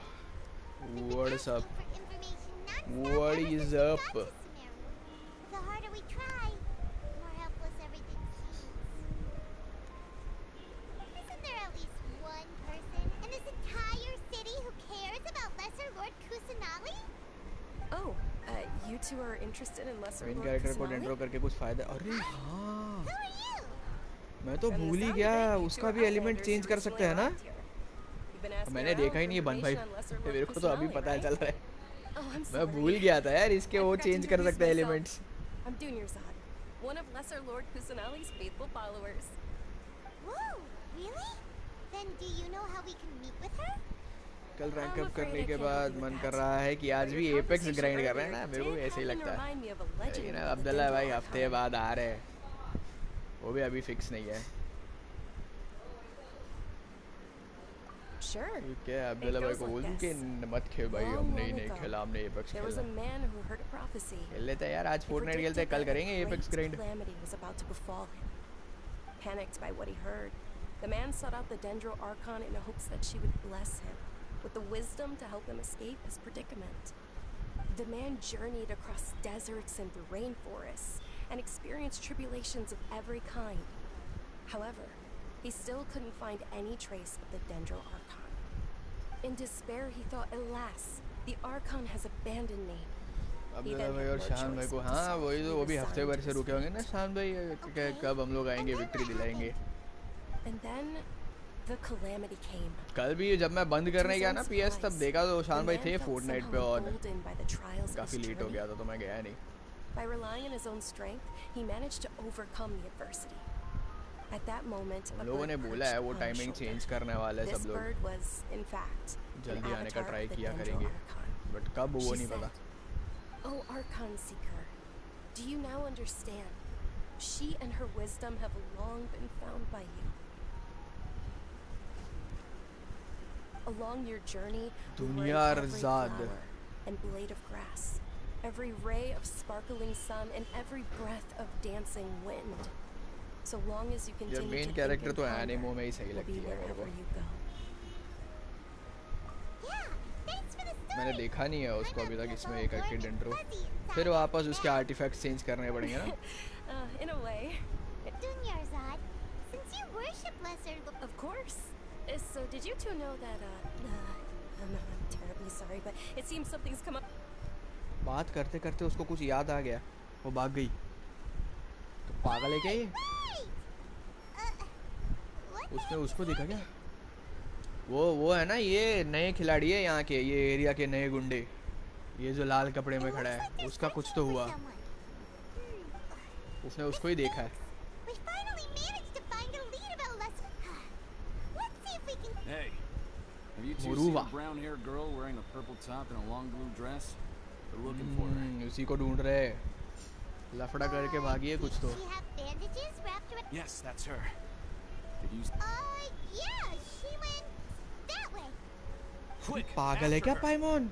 We've been What is up? asking for information nonstop What ever is since we up? got to Sumeru. The harder we try, the more helpless everything seems. Isn't there at least one person in this entire city who cares about Lesser Lord Kusanali? Oh, you two are interested in Lesser main Lord character को Kusanali? Dendro करके कुछ फायदा. अरे हाँ, Who are you? मैं तो भूल ही गया. उसका भी एलिमेंट चेंज कर सकते हैं ना. मैंने देखा ही नहीं बन भाई. मेरे को तो अभी पता चल रहा है. मैं भूल गया था यार इसके वो चेंज कर सकते हैं elements. I'm Junior Zod, one of Lesser Lord Kusanali's faithful followers. Whoa, really? Then do you know how we can meet with her? कल रैंक अप करने के बाद मन कर रहा है कि आज भी एपेक्स ग्राइंड कर रहे हैं ना. मेरे को भी ऐसे ही लगता है. लेकिन अब्दुल्ला भाई हफ्ते बाद आ रहे हैं, वो भी अभी फिक्स नहीं है. Sure. क्या अब्दुल्ला भाई को बोल दूं कि मत खेल भाई, हमने ही नहीं खेला, हमने एपेक्स There was a खेला. man who heard a prophecy. खेल लेते हैं यार, आज He फोर्टनाइट खेलते हैं, predicted कल that a करेंगे apex great grind. calamity was about to befall him. Panicked by what he heard, the man sought out the Dendro Archon in hopes that she would bless him with the wisdom to help him escape his predicament. The man journeyed across deserts and through rainforests and experienced tribulations of every kind. However, he still couldn't find any trace of the Dendro Archon. In despair, he thought, alas, the Archon has abandoned me. Abdullah भाई और शान भाई को, हाँ वही तो, वो भी हफ्ते भर से रुके होंगे ना शान भाई. कब हम लोग आएंगे, विक्ट्री दिलाएंगे. And then the calamity came. कल भी जब मैं बंद करने गया ना PS, तब देखा तो शान भाई थे फोर्टनाइट पे और काफी लेट हो गया था तो मैं गया नहीं. By relying on his own strength, he managed to overcome the adversity. At that moment, a लोगों ने bird बोला है perched वो on his timing shoulder. Change करने वाले हैं This सब लोग. bird was, in fact, an जल्दी आने का avatar ट्राई of the किया Dendro करेंगे, Archon. बट कब वो She नहीं पता. said, "Oh, Archon Seeker, do you now understand? She and her wisdom have long been found by you. Along your journey, you were दुनिया in every ज़ाद. flower and blade of grass, every ray of sparkling sun, and every breath of dancing wind. So long as you यार continue main to think character and तो ponder, एनिमो में ही सही will लगती be है मेरे wherever को. you go." Yeah, thanks for the story. मैंने देखा नहीं है उसको I'm अभी a तक इसमें little एक warm and dendro. fuzzy inside फिर वापस like उसके that. आर्टिफैक्ट्स चेंज करने पड़ेंगे ना. In a way. Junior Zod, since you worship Lesser Lord, Of course. So did you two know that, I'm terribly sorry, but it seems something's come up. बात करते करते उसको कुछ याद आ गया, वो भाग गई. तो पागल है क्या ये? wait! What उसने उसको देखा क्या? वो है ना, ये नए खिलाड़ी है यहाँ के, ये एरिया के नए गुंडे. ये जो लाल कपड़े में It खड़ा looks है, like they're उसका कुछ searching तो for हुआ. someone. उसने उसको ही देखा है. We finally managed to find a lead about Lesser. Let's see if we can. Hey, have you two seen Moruva. a brown-haired girl wearing a purple top and a long blue dress? They're looking for her. उसी को ढूंढ रहे हैं. लफड़ा करके भागी है कुछ तो. She have bandages wrapped around. Yes, that's her. Did you? Yeah, she went that way. Quick! पागल है after क्या her. पाइमोन?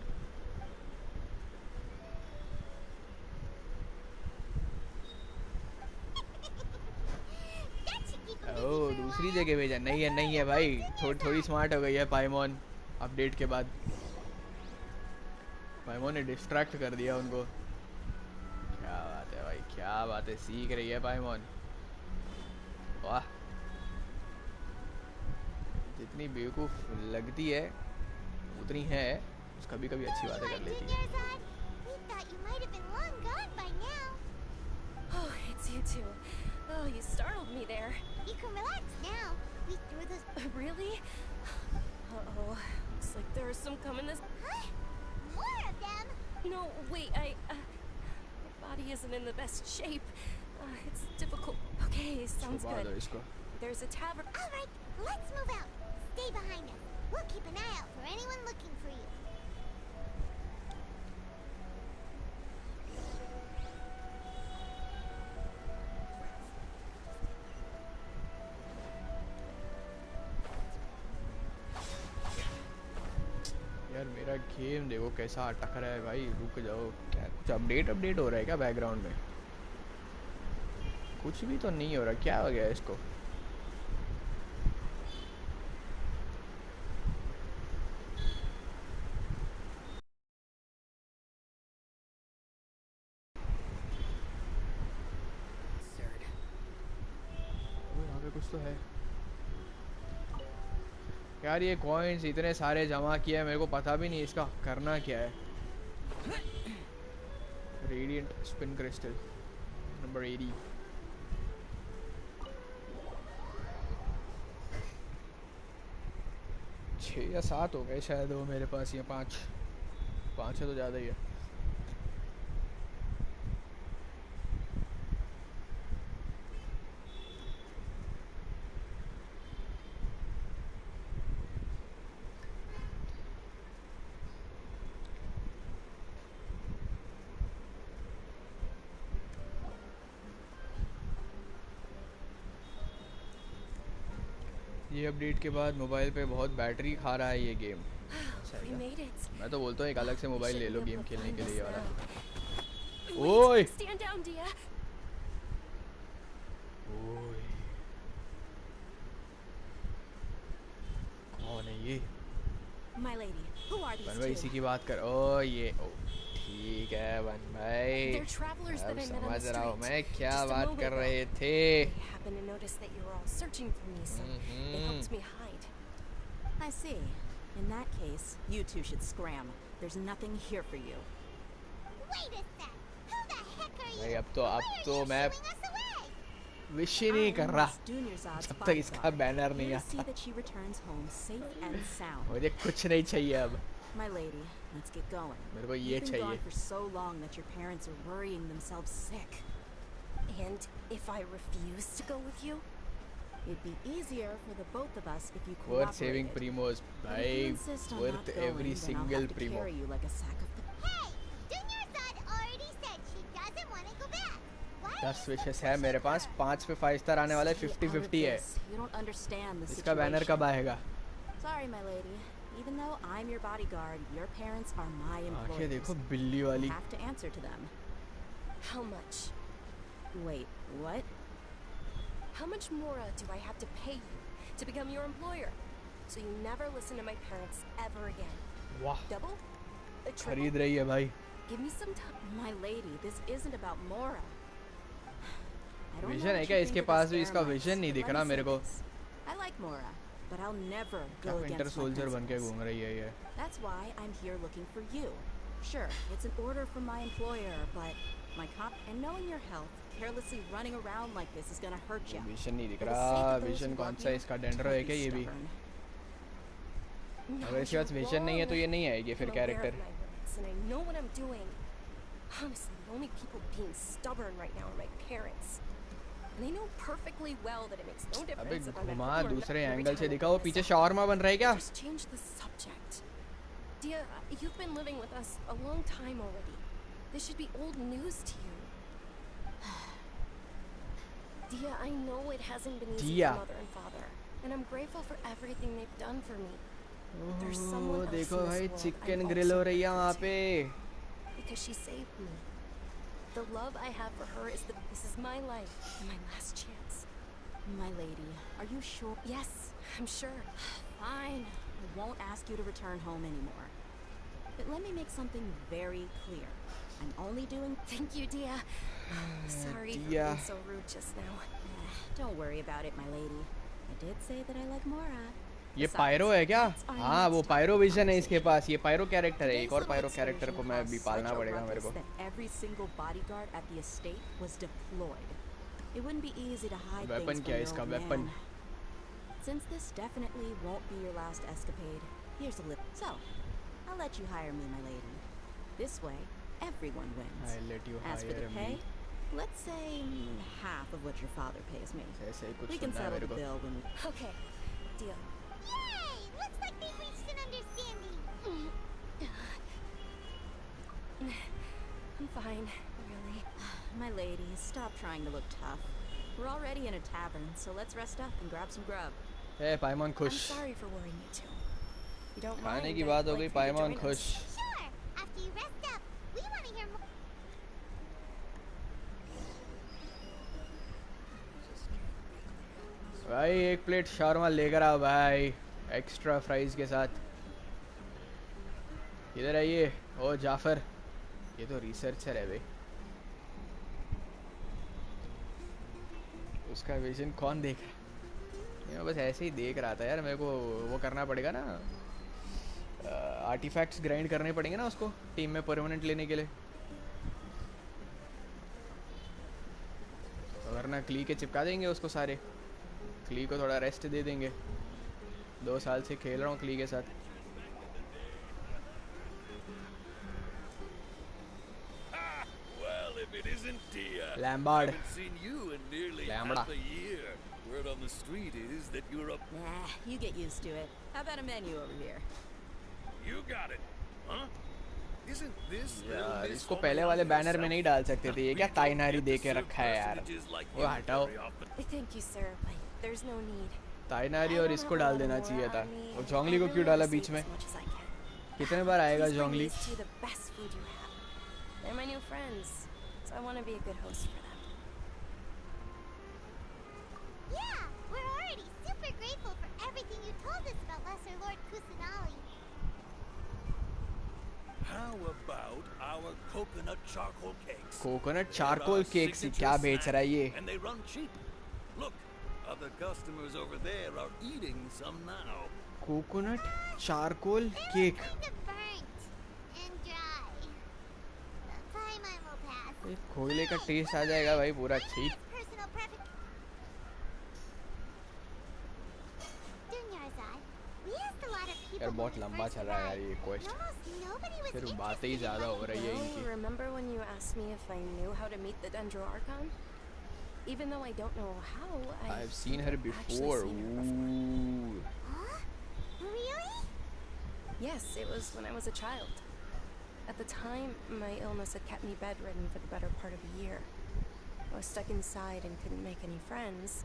That should keep him busy O for a दूसरी while. जगह भेजा. नहीं है भाई, थोड़ी स्मार्ट हो गई है पाइमोन अपडेट के बाद. पाइमोन ने डिस्ट्रैक्ट कर दिया उनको. क्या बात है भाई, क्या बात है, सीख रही है पाइमोन. वाह, जितनी बेवकूफ़ लगती है उतनी है कभी कभी अच्छी बातें कर लेती है. We thought you might have been long gone by now. Oh, it's you two. Oh, you startled me there. You can relax now. We threw this. Really? Uh-oh. Looks like there are some coming this... Huh? More of them? No, wait, my body isn't in the best shape. It's difficult. Okay, sounds छुपा दो good. इसको. There's a tavern... All right, let's move out. Stay behind us. We'll keep an eye out for anyone looking for you. यार मेरा game देखो कैसा अटक रहा है भाई. रुक जाओ. क्या कुछ अपडेट हो रहा है क्या बैकग्राउंड में? कुछ भी तो नहीं हो रहा. क्या हो गया इसको? यहाँ पे कुछ तो है यार. ये कॉइन्स इतने सारे जमा किए हैं, मेरे को पता भी नहीं इसका करना क्या है. Radiant spin crystal number 80. 6 या 7 हो गए शायद वो मेरे पास, या 5 है तो ज़्यादा ही है. ये अपडेट के बाद मोबाइल पे बहुत बैटरी खा रहा है ये गेम. We made it. मैं तो बोलता हूँ एक अलग से मोबाइल ले लो गेम खेलने के लिए वाला. Wait, ओए stand down, Dia. ओए कौन है ये? My lady, who are one these भाई two? इसी की बात कर. ओ ये ओ ठीक है वन भाई. They're travelers that अब I met on the समझ रहा हूँ street. मैं क्या Just a बात moment कर ago. रहे थे. They happened to notice that you were all searching for me, so they helped me hide. I see. In that case, you two should scram. There's nothing here for you. Wait a sec. Who the heck are you? भाई अब Why are तो you मैं shooing us away? Wish ही नहीं कर रहा Dunyarzad's जब तक इसका bodyguard. बैनर नहीं Here to see आता. that she returns home safe and sound. मुझे कुछ नहीं चाहिए अब. My lady, let's get going. मेरे को ये You've been चाहिए. gone for so long that your parents are worrying themselves sick. And if I refuse to go with you? It'd be easier for the both of us if you Worth saving cooperated. Primos But if भाई. you insist on Worth not going, every then I'll single have to Primo. carry you like a sack of... Hey, Dunyarzad already said she doesn't want to go back. Why 10 विशेष है मेरे पास. 5 पे 5 star आने वाला है. Stay out of 50-50 है. this. You don't understand the इसका banner situation. कब आएगा? Sorry, my lady. Even though I'm your bodyguard, your parents are my आंखें employees. देखो बिल्ली You वाली. have to answer to them. How much? Wait, what? How much more do I have to pay you to become your employer? So you never listen to my parents ever again. वाह Double? A triple? खरीद रही है भाई. Give me some time. My lady, this isn't about Mora. I don't know vision है what क्या? you इसके think of पास भी this इसका Airmax, विजन नहीं but दिख let रहा me मेरे say को. this. I like Mora, but I'll never क्या go winter against my soldier बन के principles. घूम रही है ये. That's why I'm here looking for you. Sure, it's an order from my employer, but my and knowing your health, carelessly running around like this is gonna hurt you. Vision नहीं दिख For the रहा. sake of those vision who कौन love सा you, इसका dander don't है be क्या ये भी? stubborn. No, अगर इसके पास you're विजन नहीं है तो ये नहीं आएगी फिर I'm aware of character. my limits, and I know what I'm doing. Honestly, the only people being stubborn right now are my parents. And they know perfectly well that it makes no अबे difference if I'm at घुमा home or दूसरे not every angle time से I दिखा. bring वो this पीछे up. Shawarma बन रहा है क्या? Just change the subject. Dia, you've been living with us a long time already. This should be old news to you. Dia, I know it hasn't been easy Dia. for mother and father, and I'm grateful for everything they've done for me. There's oh, someone else देखो in this भाई world chicken I'm grill हो also रही है वहाँ grateful पे. to, because she saved me. The love I have for her is this is my life and my last chance. My lady, are you sure? Yes, I'm sure. Fine. I won't ask you to return home anymore. But let me make something very clear. I'm only doing... Thank you, Dia. Sorry for Dia. being so rude just now. Don't worry about it, my lady. I did say that I like Mora. ये Besides, Pyro है क्या? pets are हाँ वो next Pyro topic of vision है इसके conversation. पास. ये pyro character है. एक Today's और पायरो little कैरेक्टर को excursion मैं भी caused पालना such a पड़ेगा मेरे ruckus को. that every single bodyguard at the estate was deployed. It wouldn't be easy to hide Weapon things क्या from है your इसका? old Weapon. man. Since this definitely won't be your last escapade, here's a little. So, I'll let you hire me, my lady. This way, everyone wins. I'll let you As for hire the pay, me. let's say half of what your father pays me. ऐसे ही कुछ We can सुनना है settle मेरे the को. bill when we. Okay, deal. Yay! Looks like they've reached an understanding. I'm fine, really. My lady, stop trying to look tough. We're already in a tavern, so let's rest up and grab some grub. Hey पाइमन I'm खुश. sorry for worrying you too. You don't खाने mind, की I'd बात हो like गई. for you to पाइमन join खुश. us. Sure. After you rest up, we want to hear more. भाई एक plate shawarma लेकर आ भाई. एक्स्ट्रा फ्राइज के साथ. इधर आइए. ओ जाफर. ये तो रिसर्चर है भाई. उसका विजन कौन देख रहा है? मैं बस ऐसे ही देख रहा था यार. मेरे को वो करना पड़ेगा ना. आर्टिफैक्ट्स ग्राइंड करने पड़ेंगे ना उसको टीम में परमानेंट लेने के लिए. वरना क्ली के चिपका देंगे उसको सारे. क्ली को थोड़ा रेस्ट दे देंगे. 2 साल से खेल रहा हूँ क्ली के साथ. Well, if it isn't Tia. Lambard. Haven't seen you in nearly Lambda. half a year. Word on the street is that you're up. Nah, you get used to it. How about a menu over here? You got it, huh? Isn't this यार इसको पहले वाले banner में नहीं डाल सकते थे. ये क्या ताइनारी दे के रखा है यार. वो हटाओ. Thank you, sir, but there's no need. ताइनारी और इसको डाल देना चाहिए था. वो जोंगली को क्यों डाला बीच में? कितने बार आएगा जोंगली? The best food you have. They're my new friends, so I want to be a good host for them. Yeah, we're already super grateful for everything you told us about Lesser Lord Kusanali. How about our coconut charcoal cakes? Coconut They're charcoal our cakes signature क्या बेच snack, रहा है ये? And they run cheap. Look, other customers over there are eating some now. Coconut charcoal cake. Kind of burnt and dry. The Paimon will pass. ये कोयले का test आ जाएगा भाई पूरा. छी. Personal preference. Dunyarzad, we asked a lot of people यार when बहुत we लंबा first चल रहा है यार arrived, ये and quest. almost nobody was फिर बातें ही interested in ज़्यादा what हो रही है Oh, इनकी. remember when you asked me if I knew how to meet the Dendro Archon? Even though I don't know how, I've seen her actually before. seen her before. Ooh. Huh? Really? Yes, it was when I was a child. At the time, my illness had kept me bedridden for the better part of a year. I was stuck inside and couldn't make any friends,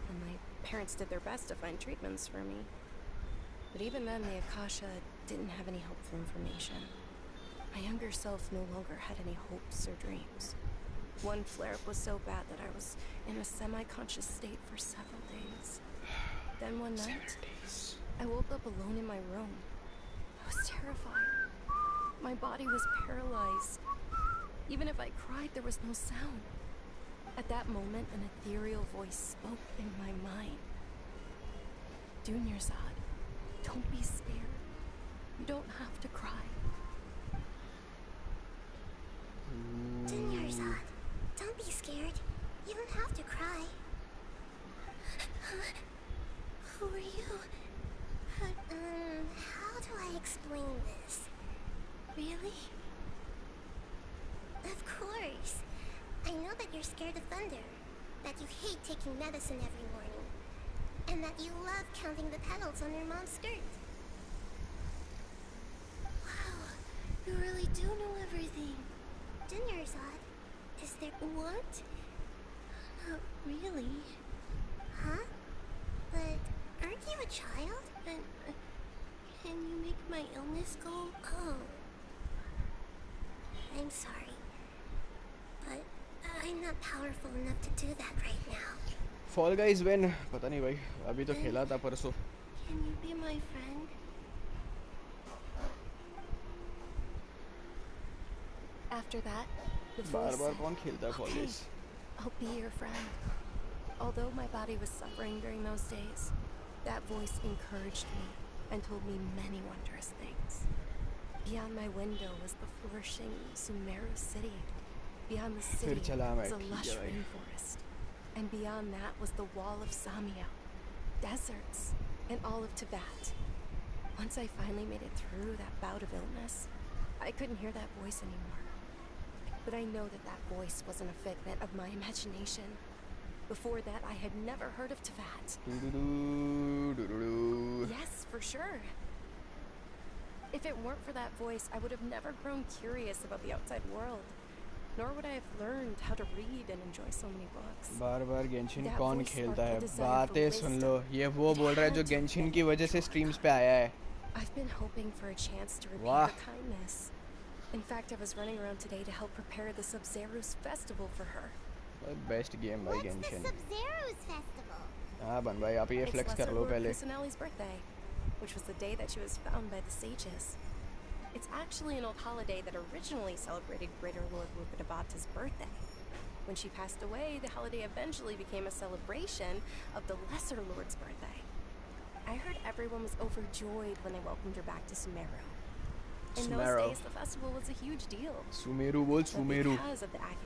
and my parents did their best to find treatments for me. But even then, the Akasha didn't have any helpful information. My younger self no longer had any hopes or dreams. One flare-up was so bad that I was in a semi-conscious state for several days. Then one night, I woke up alone in my room. I was terrified. My body was paralyzed. Even if I cried, there was no sound. At that moment, an ethereal voice spoke in my mind. Dunyarzad, don't be scared. You don't have to cry. Dunyarzad, don't be scared. You don't have to cry. Who are you? How do I explain this? Really? Of course. I know that you're scared of thunder, that you hate taking medicine every morning, and that you love counting the petals on your mom's skirt. Wow, you really do know everything. Dunyarzad, is there what? Not really. Huh? But aren't you a child? And can you make my illness go? Oh. I'm sorry. But I'm not powerful enough to do that right now. Fall Guys win. पता नहीं भाई. अभी तो खेला था परसों. Can you be my friend? After that, the bar voice bar said, कौन खेलता है Fall "Okay, Guys? I'll be your friend." Although my body was suffering during those days, That voice encouraged me and told me many wondrous things. Beyond my window was the flourishing Sumeru city. Beyond the city was a lush rainforest. And beyond that was the wall of Samio, deserts, and all of Tibet. Once I finally made it through that bout of illness, I couldn't hear that voice anymore. But I know that that voice wasn't a figment of my imagination. Before that, I had never heard of Tibet. Yes, for sure. If it weren't for that voice, I would have never grown curious about the outside world. Nor would I have learned how to read and enjoy so many books. बार-बार Genshin कौन खेलता है? बातें सुन लो. ये वो बोल रहा है जो गेंशिन की वजह से streams पे आया है. I've been hoping for a chance to repay her kindness. In fact, I was running around today to help prepare the Sub-Zero's festival for her. Best game by Genshin. What's the Sub-Zero's festival? हाँ बन भाई आप ये flex कर लो पहले. It's Kusanali's birthday, which was the day that she was found by the sages. It's actually an old holiday that originally celebrated Greater Lord Rukadabata's birthday. When she passed away, the holiday eventually became a celebration of the Lesser Lord's birthday. I heard everyone was overjoyed when they welcomed her back to Sumeru. In those days, the festival was a huge deal. Sumeru बोल Sumeru.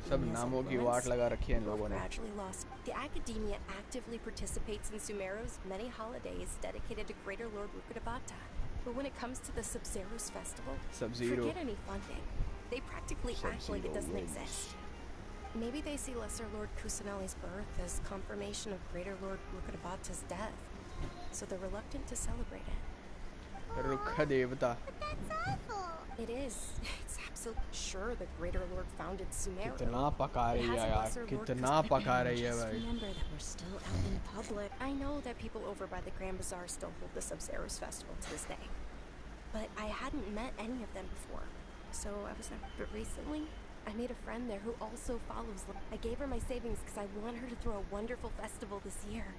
सब नामों की वाट लगा रखी है इन लोगों ने. Gradually lost. The academia actively participates in Sumeru's many holidays dedicated to Greater Lord Rukadabata. But when it comes to the Sub-Zero's festival, forget any funding. They practically act like it doesn't exist. Maybe they see Lesser Lord Kusanali's birth as confirmation of Greater Lord Rukadabata's death, so they're reluctant to celebrate it. Rukadevata. But that's awful. It is. It's absolutely sure the Greater Lord founded Sumeru. कितना पका रही है यार, कितना पका रही है भाई. Remember that we're still out in public. I know that people over by the Grand Bazaar still hold the Sub-Zero's festival to this day. But I hadn't met any of them before. So but recently, I made a friend there who also follows. I gave her my savings because I want her to throw a wonderful festival this year.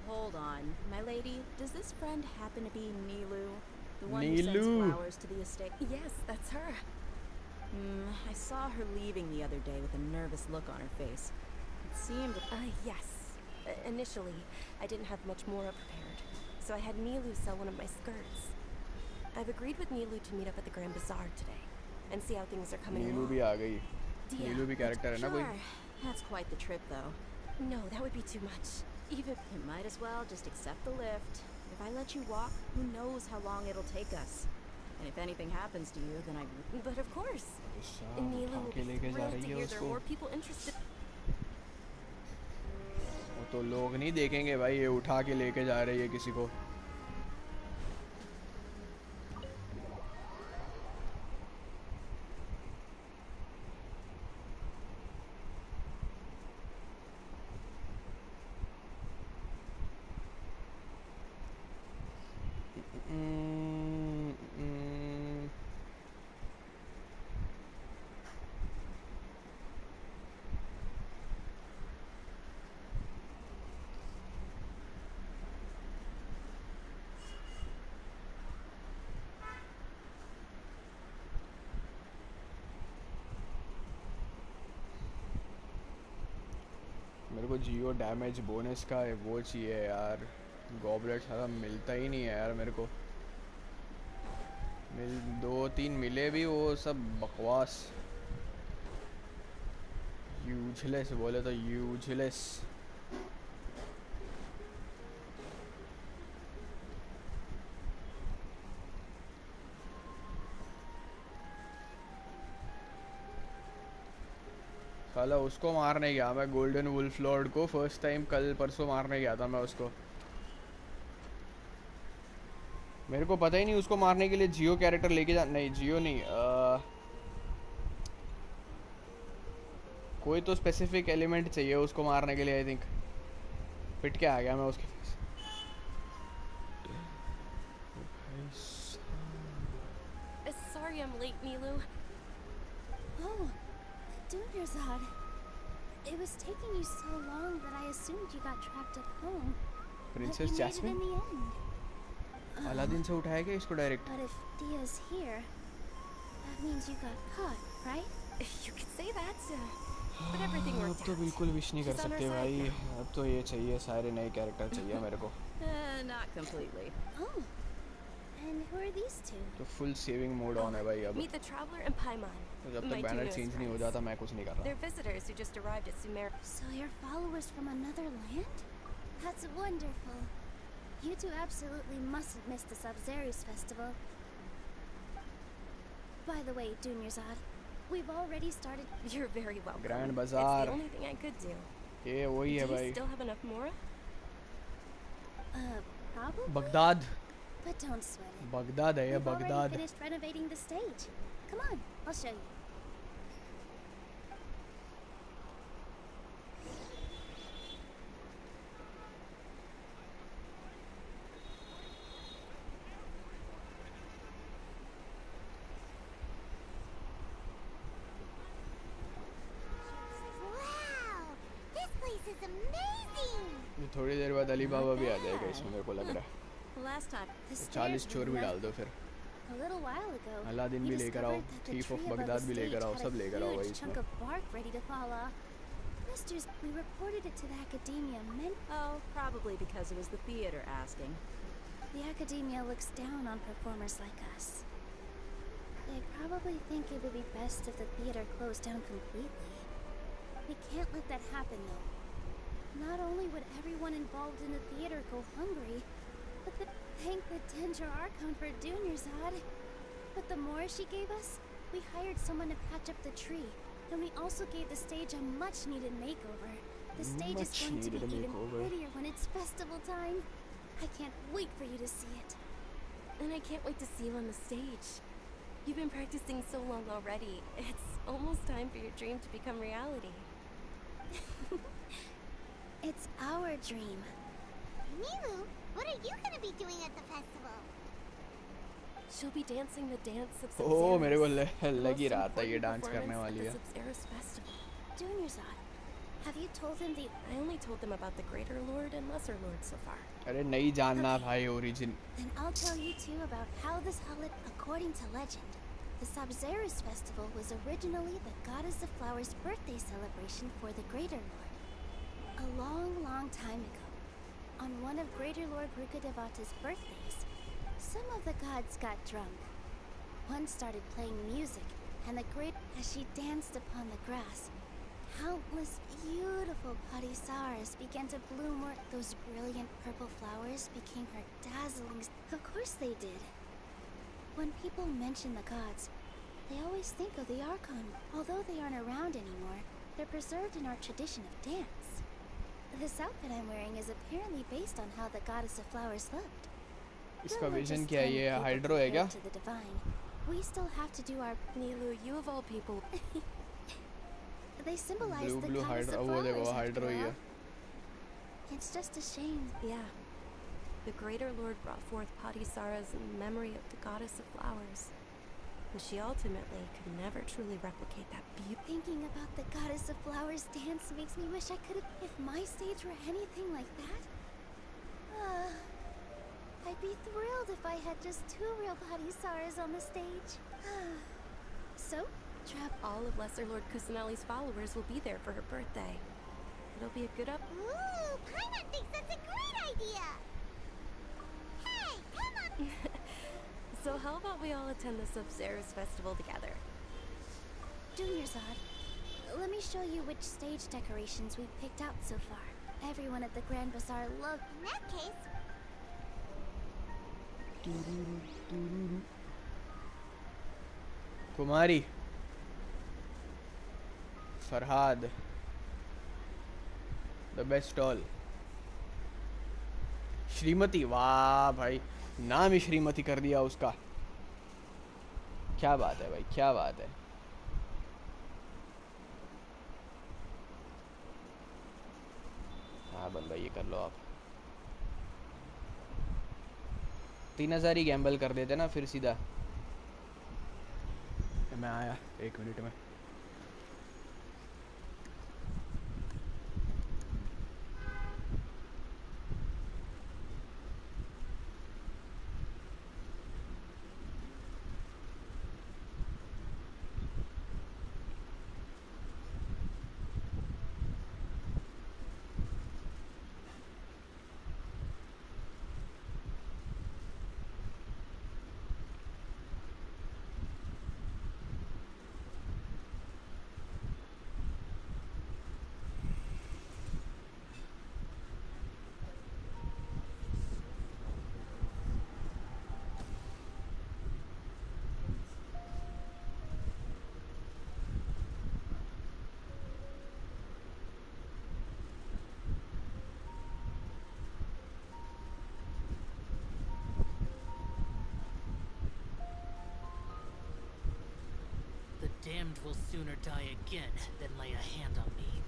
Hold on, my lady. Does this friend happen to be Nilu? The one who sends flowers to the estate? Yes, that's her. I saw her leaving the other day with a nervous look on her face. It seemed... yes. Initially, I didn't have much more prepared. So I had Nilu sell one of my skirts. I've agreed with Nilu to meet up at the Grand Bazaar today and see how things are coming along. Nilu भी आ गई. Nilu भी character है ना कोई? That's quite the trip, though. No, that would be too much. Even you might as well just accept the lift. If I let you walk, who knows how long it'll take us? And if anything happens to you, then I... But of course. Nilu will be thrilled to hear there are more people interested. तो लोग नहीं देखेंगे भाई ये उठा के लेके जा रही है किसी को. मेरे को जियो डैमेज बोनस का वो चाहिए यार. गॉबलेट सारा मिलता ही नहीं है यार मेरे को. 2-3 मिले भी वो सब बकवास. यूजलेस बोले तो यूजलेस. साला उसको मारने गया मैं गोल्डन वुल्फ लॉर्ड को फर्स्ट टाइम कल परसों मारने गया था मैं उसको. मेरे को पता ही नहीं उसको मारने के लिए जियो कैरेक्टर लेके जा. नहीं जियो नहीं कोई तो स्पेसिफिक एलिमेंट चाहिए उसको मारने के लिए. आई थिंक पिट के आ गया मैं उसके पास. Sorry I'm late, Nilu. Oh, Dunyarzad. It was taking you so long that I assumed you got trapped at home. Princess but you Jasmine? made it in the end. Aladdin से उठाया क्या इसको direct? But if Dia's here, that means you got caught, right? You could say that. But everything worked out. अब तो बिल्कुल wish नहीं कर सकते भाई. अब तो ये चाहिए सारे नए कैरेक्टर चाहिए मेरे को. Not completely. Oh. And who are these two? तो full saving mode on है भाई अब. Meet the traveler and Paimon. तो जब My तक two banner newest change नहीं हो friends. जाता मैं कुछ नहीं कर रहा. They're visitors who just arrived at Sumeru. So you're followers from another land? That's wonderful. You two absolutely mustn't miss the Sub-Zerus festival. By the way, Junior Zod, we've already started. You're very welcome. Grand It's Bazaar. the only thing I could do. ये वही है Do you भाई. still have enough Mora? Probably? Baghdad. But don't sweat it. Baghdad है ये We've already Baghdad. finished renovating the stage. Come on, I'll show you. Wow! This place is amazing! थोड़ी देर बाद अली बाबा भी आ जाएगा इसमें मेरे को लग रहा है. Last time. The 40 stairs चोर we भी डाल left दो फिर. a little while ago. Aladdin we भी लेकर आओ. discovered that the Thief of tree above Baghdad the भी लेकर stage आओ. had सब a लेकर आओ भाई huge chunk इसमें. of bark ready to fall off. Misters, we reported it to the Academia. Oh, probably because it was the theater asking. The Academia looks down on performers like us. They probably think it would be best if the theater closed down completely. We can't let that happen, though. Not only would everyone involved in the theater go hungry, but thank the Dendra Archon for Junior Zod. But the more she gave us, we hired someone to patch up the tree. And we also gave the stage a much-needed makeover. The stage is going to be even prettier when it's festival time. I can't wait for you to see it. And I can't wait to see you on the stage. You've been practicing so long already. It's almost time for your dream to become reality. It's our dream. Milu, what are you gonna be doing at the festival? She'll be dancing the dance of ओह मेरे को Sub-Zerus. लग ही Most रहा था ये important dance करने performance वाली at है. the Sub-Zerus festival. Junior Zod, have you told him the... I only told them about the Greater Lord and Lesser Lord so far. अरे नहीं जानना भाई origin. Then I'll tell you too about how this holiday... According to legend, the Sub-Zerus festival was originally the Goddess of Flowers' birthday celebration for the Greater Lord. A long, long time ago, on one of Greater Lord Rukadevata's birthdays, some of the gods got drunk. One started playing music, and the great... As she danced upon the grass, countless beautiful parisaras began to bloom where those brilliant purple flowers became her dazzling... Of course they did. When people mention the gods, they always think of the Archon. Although they aren't around anymore, they're preserved in our tradition of dance. This outfit I'm wearing is apparently based on how the Goddess of Flowers looked. इसका We're vision just क्या है? 10 ये people hydro है क्या? compared to the divine. We still have to do our... Nilu, you of all people. They symbolize Blue the blue Goddess hydro of वो देखो Flowers, hydro after ही all. है. It's just a shame. Yeah. The Greater Lord brought forth Padisaras in memory of the Goddess of Flowers. And she ultimately could never truly replicate that beauty. Thinking about the Goddess of Flowers dance makes me wish I could have... If my stage were anything like that... I'd be thrilled if I had just 2 real Padisaras on the stage. So, All of Lesser Lord Kusanali's followers will be there for her birthday. It'll be a good Ooh, Paimon thinks that's a great idea! Hey, come on! So how about we all attend the Sub-Zerus festival together? Junior Zod, let me show you which stage decorations we've picked out so far. Everyone at the Grand Bazaar loved... In that case, Kumari Farhad the best all Shrimati वाह भाई नाम ही श्रीमती कर दिया उसका क्या बात है भाई क्या बात है हाँ बंदा ये कर लो आप 3000 ही गैम्बल कर देते ना फिर सीधा मैं आया 1 मिनट में damned will sooner die again than lay a hand on me.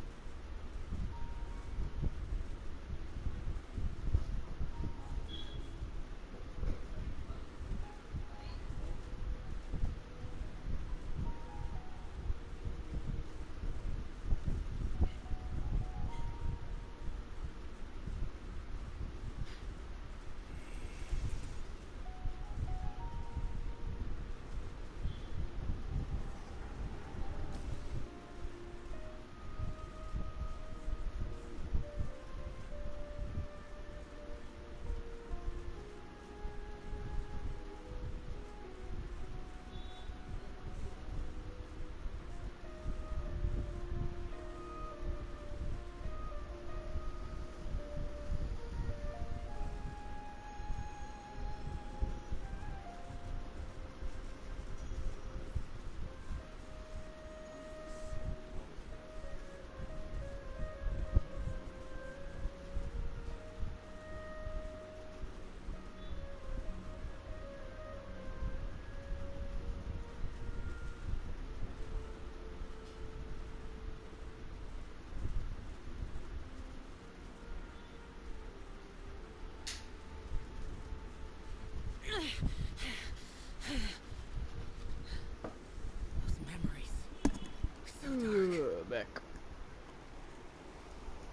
Back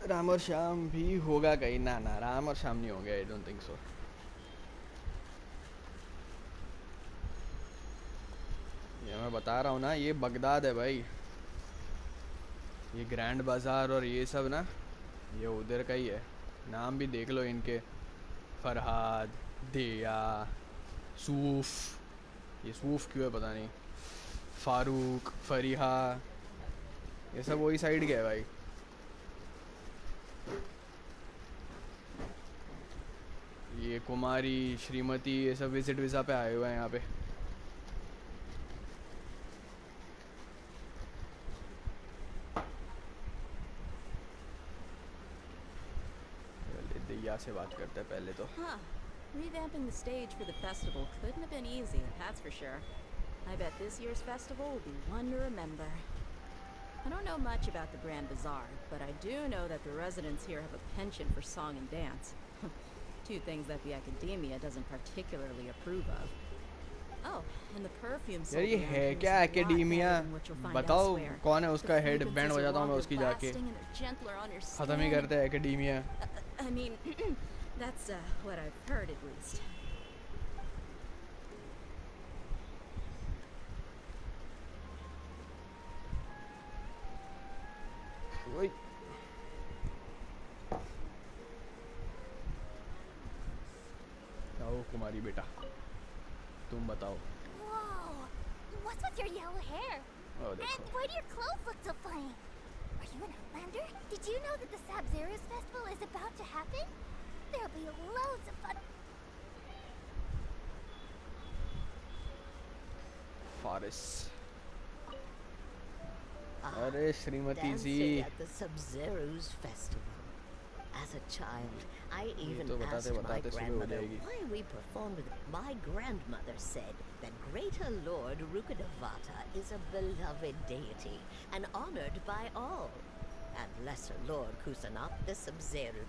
Ram और श्याम भी होगा कहीं ना ना राम और श्याम नहीं होंगे आई डोंट थिंक सो ये मैं बता रहा हूँ ना ये बगदाद है भाई ये ग्रैंड बाजार और ये सब ना ये उधर का ही है नाम भी देख लो इनके फरहाद दिया सूफ ये सूफ क्यों है पता नहीं फारूक फरीहा ये सब वही साइड गया भाई ये कुमारी श्रीमती ये सब विजिट वीज़ा पे आए हुए हैं यहाँ पे दिया से बात करते हैं पहले तो Revamping the stage for the festival couldn't have been easy, that's for sure. I bet this year's festival will be one to remember. I don't know much about the Grand Bazaar, but I do know that the residents here have a penchant for song and dance. Two things that the academia doesn't particularly approve of. Oh, and the perfume यार ये है क्या academia बताओ कौन है उसका head band बजाता हूँ मैं उसकी जाके खत्म ही करते हैं academia I mean that's what I've heard at least. वही आओ कुमारी बेटा तुम बताओ Whoa! What's with your yellow hair? Oh, and why do your clothes look so funny? Are you an Outlander? Did you know that the Sabzeruz festival is about to happen? There'll be loads of fun. Faris. अरे श्रीमती जी at the Sabzeruz festival. As a child, I even asked my grandmother why we performed with it. My grandmother said that Greater Lord Rukkhadevata is a beloved deity and honored by all. And Lesser Lord Kusanop, the Sabzeru.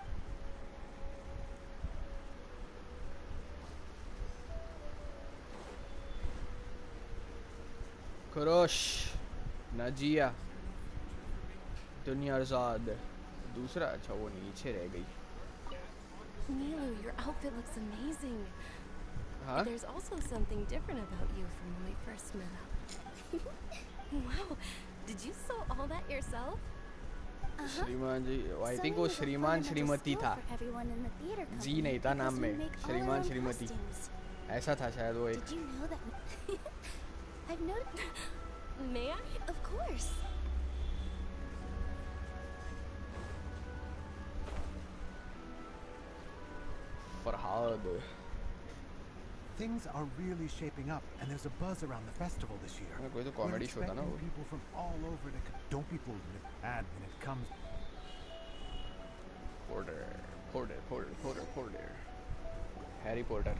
Kurosh, Najia, Dunyarzad. दूसरा अच्छा वो नीचे रह गई Nilu, your outfit looks amazing. Huh? There's also something different about you from when we first met up. Wow, did you sew all that yourself? श्रीमान जी I think वो श्रीमान श्रीमती था जी नहीं था नाम में श्रीमान श्रीमती ऐसा था शायद वो एक Did you know that? I've noticed. May I? Of course. Farhad Things are really shaping up, and there's a buzz around the festival this year. कोई तो कॉमेडी शो था ना वो People from all over to don't people add when it comes. Porter. Harry Potter.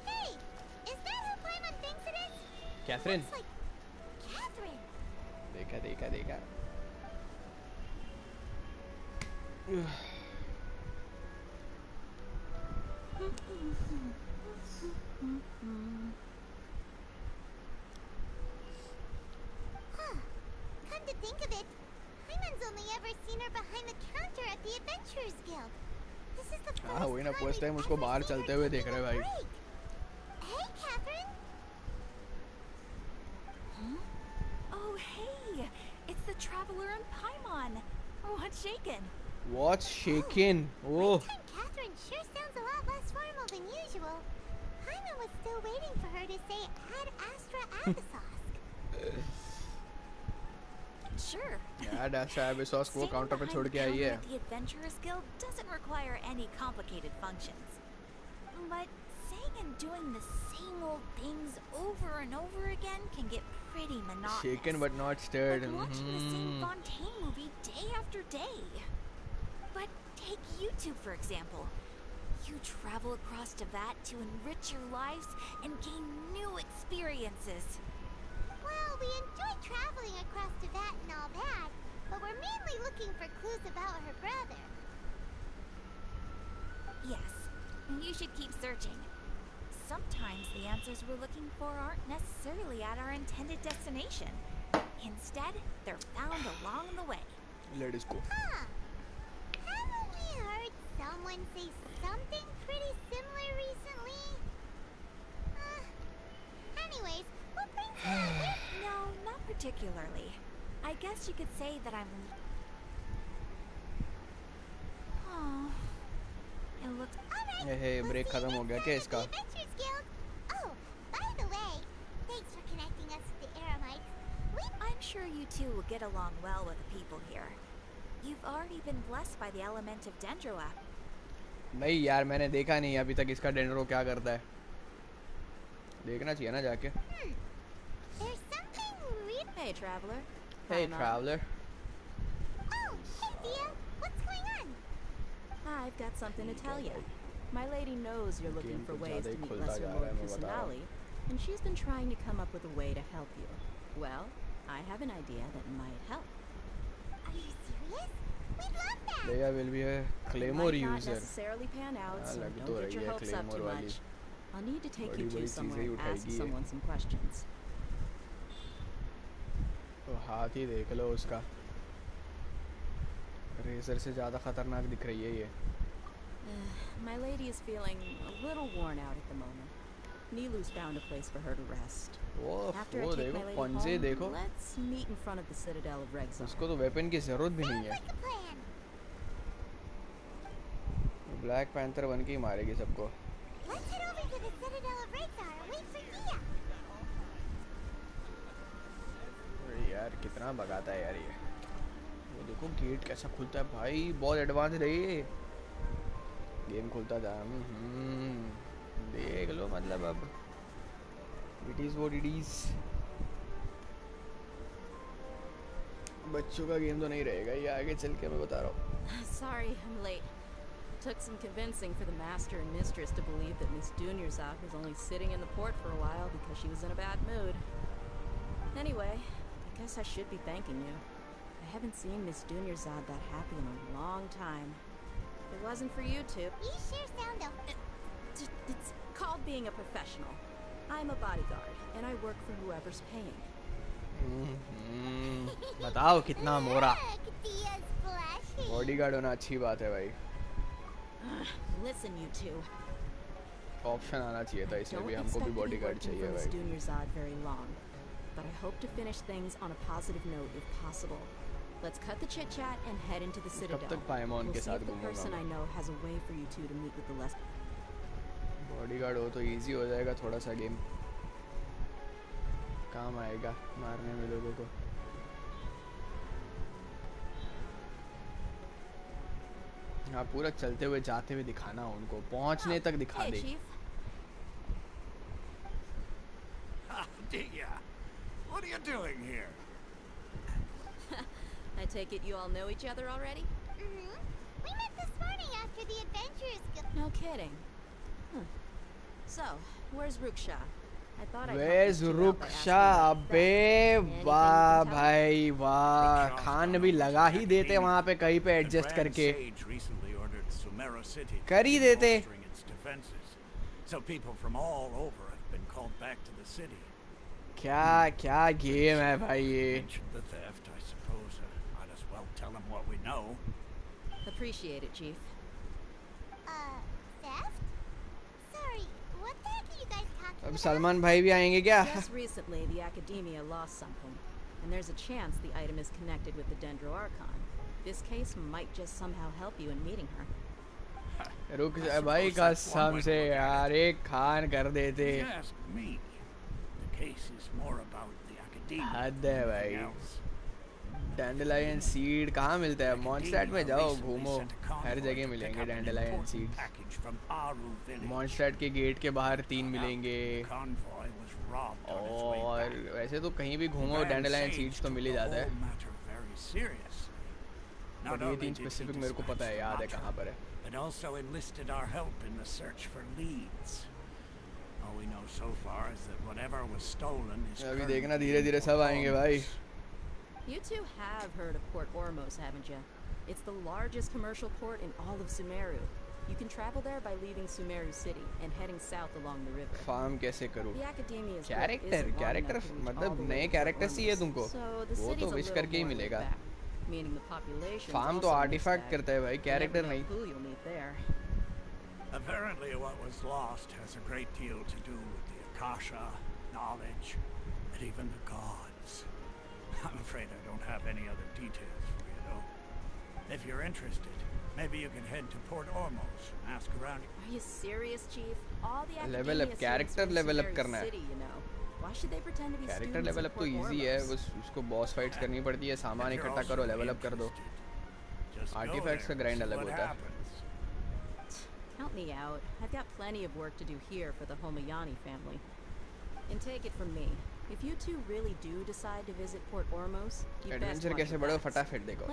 Hey, is that who Paimon thinks it is? Catherine. Looks like देखा Come to think of it, Hyman's only ever seen her behind the counter at the Adventurers Guild. This is the first वही ना time first time we've उसको ever बाहर seen her चलते हुए देख taking रहे a भाई break. Hey, Catherine. Oh, hey! It's the Traveler and Paimon. What's shaken? What's shaken? Oh. Time Catherine sure sounds a lot less formal than usual. Hyman was still waiting for her to say Ad Astra Abyssosque. Sure. Ad Astra Abyssosque वो counter पे छोड़ के आई है. The Adventurers Guild doesn't require any complicated functions. But saying and doing the same old things over and over again can get pretty monotonous. Shaken but not stirred. Like watching the same Fontaine movie day after day. But take YouTube for example. You travel across to that to enrich your lives and gain new experiences. Well, we enjoy traveling across to that and all that, but we're mainly looking for clues about her brother. Yes, you should keep searching. Sometimes the answers we're looking for aren't necessarily at our intended destination. Instead, they're found along the way. Let us go. Huh. Haven't we heard someone say something pretty similar recently? Anyways, what brings you out here? No, not particularly. I guess you could say that I'm... Oh, it looks... Hey, break खत्म हो गया क्या इसका? Adventurers Guild. Oh, by the way, thanks for connecting us with the Eremites. I'm sure you two will get along well with the people here. You've already been blessed by the element of Dendroap. नहीं यार मैंने देखा नहीं अभी तक इसका dendro क्या करता है. देखना चाहिए ना जाके. There's something really... Hey, Traveler. Hey, Traveler. Oh, hey, Dia. What's going on? I've got something to tell you. My lady knows you're looking for ways to meet Lesser Lord Kusanali, and she's been trying to come up with a way to help you. Well, I have an idea that might help. Are you serious? We'd love that! Leia will be a Claymore Might not user. necessarily pan out, so लग तो don't get रही your है hopes up Claymore too वाली. much. I'll need to take you बड़ी-बड़ी to somewhere चीजें and ask उठाएगी ये. someone some questions. तो हाथ ही देख लो उसका. रेजर से ज़्यादा खतरनाक दिख रही है ये. My lady is feeling a little worn out at the moment. Nilu's found a place for her to rest. After I take my lady home, let's meet in front of the Citadel of Rexar. उसको तो weapon की ज़रूरत भी नहीं है. Black panther बन के ही मारेगी सबको. Let's head over to the Citadel of Rexar and wait for Dia. यार कितना भगाता है यार ये. वो देखो गेट कैसा खुलता है भाई. बहुत एडवांस है ये. गेम खुलता था. देख लो मतलब अब it is what it is. बच्चों का गेम तो नहीं रहेगा ये आगे चल के. मैं बता रहा हूँ. Sorry, I'm late. Took some convincing for the master and mistress to believe that Miss Dunyarzad was only sitting in the port for a while because she was in a bad mood. Anyway, I guess I should be thanking you. I haven't seen Miss Dunyarzad that happy in a long time. If it wasn't for you two... You sure sound It's called being a professional. I'm a bodyguard, and I work for whoever's paying. बताओ कितना मोरा. Dia's flashy. Bodyguard होना अच्छी बात है भाई. Listen, you two. Option आना चाहिए था इसमें भी. हमको भी बॉडीगार्ड चाहिए भाई. Miss Dunyarzad very long, but I hope to finish things on a positive note if possible. Let's cut the chit-chat and head into the Citadel. कब तक पाइमॉन के साथ the person I know has a way for you two to meet with the less... bodyguard हो तो easy हो जाएगा थोड़ा सा गेम. काम आएगा मारने में लोगों को. हाँ पूरा चलते हुए जाते हुए दिखाना उनको. पहुंचने तक दिखा दे. Dia, what are you doing here? I take it you all know each other already? Mm-hmm. We met this morning after the Adventurers Guild. No kidding. So, where's Ruksha? Where's रुक्षा? अबे वाह भाई वाह, खान भी लगा ही देते वहाँ पे कहीं पे एडजस्ट करके, कर ही देते. So people from all over have been called back to the city. क्या क्या गेम है भाई ये. The theft, I suppose. Might as well tell them what we know. Appreciate it, Chief. Theft? Sorry, what the heck are you guys talking अब about? Salman भाई भी आएंगे क्या? Just recently, the Academia lost something, and there's a chance the item is connected with the Dendro Archon. This case might just somehow help you in meeting her. रुक जा भाई, कसम से यार एक खान कर देते. हद है भाई. डैंडलाइन सीड कहाँ मिलता है? मॉन्स्टैट में जाओ, घूमो, हर जगह मिलेंगे डैंडलाइन सीड. मॉन्स्टैट के गेट के बाहर 3 मिलेंगे, और वैसे तो कहीं भी घूमो डैंडलाइन सीड्स तो मिल ही जाता है. बट ये 3 स्पेसिफिक मेरे को पता है, याद है कहाँ पर है. It also enlisted our help in the search for leads. All we know so far is that whatever was stolen is. अभी देखना धीरे धीरे सब आएंगे भाई. You two have heard of Port Ormos, haven't you? It's the largest commercial port in all of Sumeru. You can travel there by leaving Sumeru City and heading south along the river. Farm कैसे करूँ? The Academia's character मतलब नए characters ही है तुमको, वो तो wish करके ही मिलेगा. फार्म तो आर्टिफैक्ट करता है भाई, कैरेक्टर नहीं. Apparently what was lost has a great deal to do with the Akasha, knowledge, and even the gods. I'm afraid I don't have any other details for you though. If you're interested, maybe you can head to Port Ormos and ask around. Are you serious, Chief? All the level up, character level up करना है. Why should they pretend to be character level up तो easy है, बस उसको boss fights करनी पड़ती है, सामान इकट्ठा करो, लेवल अप कर दो. आर्टिफैक्ट्स का ग्राइंड अलग होता है. Count me out. I've got plenty of work to do here for the Homayani family. And take it from me, if you two really do decide to visit Port Ormos, you best adventure कैसे बढ़ो फटाफट देखो.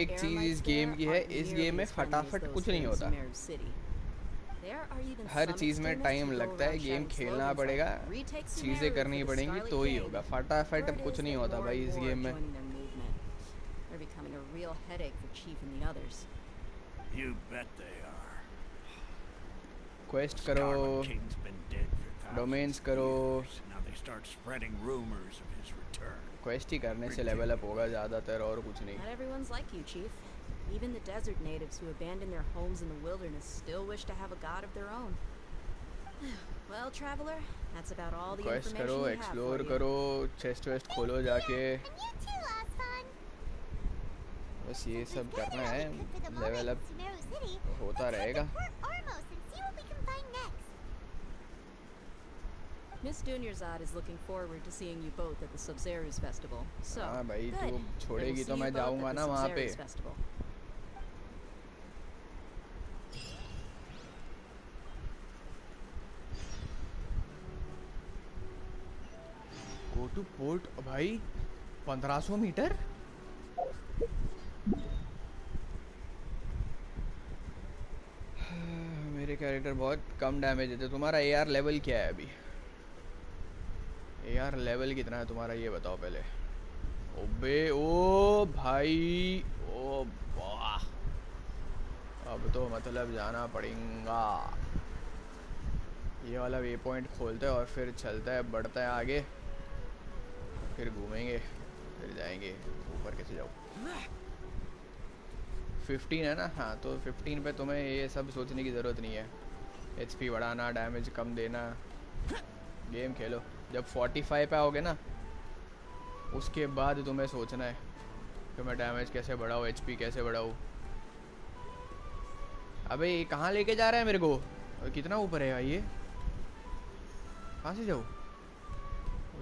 एक चीज इस game की है, इस गेम में फटाफट कुछ नहीं होता. हर चीज में टाइम लगता है, गेम खेलना पड़ेगा, चीजें करनी पड़ेंगी तो ही होगा. फटाफट अब कुछ नहीं होता भाई इस गेम में. क्वेस्ट करो, डोमेन्स करो, क्वेस्ट ही करने से लेवल अप होगा ज्यादातर, और कुछ नहीं. Even the desert natives who abandon their homes in the wilderness still wish to have a god of their own. Well, traveler, that's about all the information करो, we have explore for you. करो, chest waste खोलो जाके. बस ये सब करना है, level up होता रहेगा. Miss Dunyarzad is looking forward to seeing you both at the Sub-Zerus festival. So, हाँ भाई, good. तू छोड़ेगी Then तो we'll मैं see you both जाऊँगा at the ना वहाँ पे. Sub-Zerus festival. Go to port भाई, 1500 मीटर. मेरे कैरेक्टर बहुत कम डैमेज देते. तुम्हारा AR लेवल क्या है अभी? AR लेवल कितना है तुम्हारा ये बताओ पहले. ओबे ओ भाई, ओ वाह, अब तो मतलब जाना पड़ेगा. ये वाला वे पॉइंट खोलता है और फिर चलता है, बढ़ता है आगे, फिर घूमेंगे, फिर जाएंगे ऊपर. कैसे जाओ? 15 है ना? हाँ, तो 15 पे तुम्हें ये सब सोचने की ज़रूरत नहीं है. HP बढ़ाना, डैमेज कम देना, गेम खेलो. जब 45 पे आओगे ना, उसके बाद तुम्हें सोचना है कि मैं डैमेज कैसे बढ़ाऊँ, HP कैसे बढ़ाऊँ. अबे ये कहाँ लेके जा रहा है मेरे को? कितना ऊपर है भाई ये? कहाँ से जाऊँ?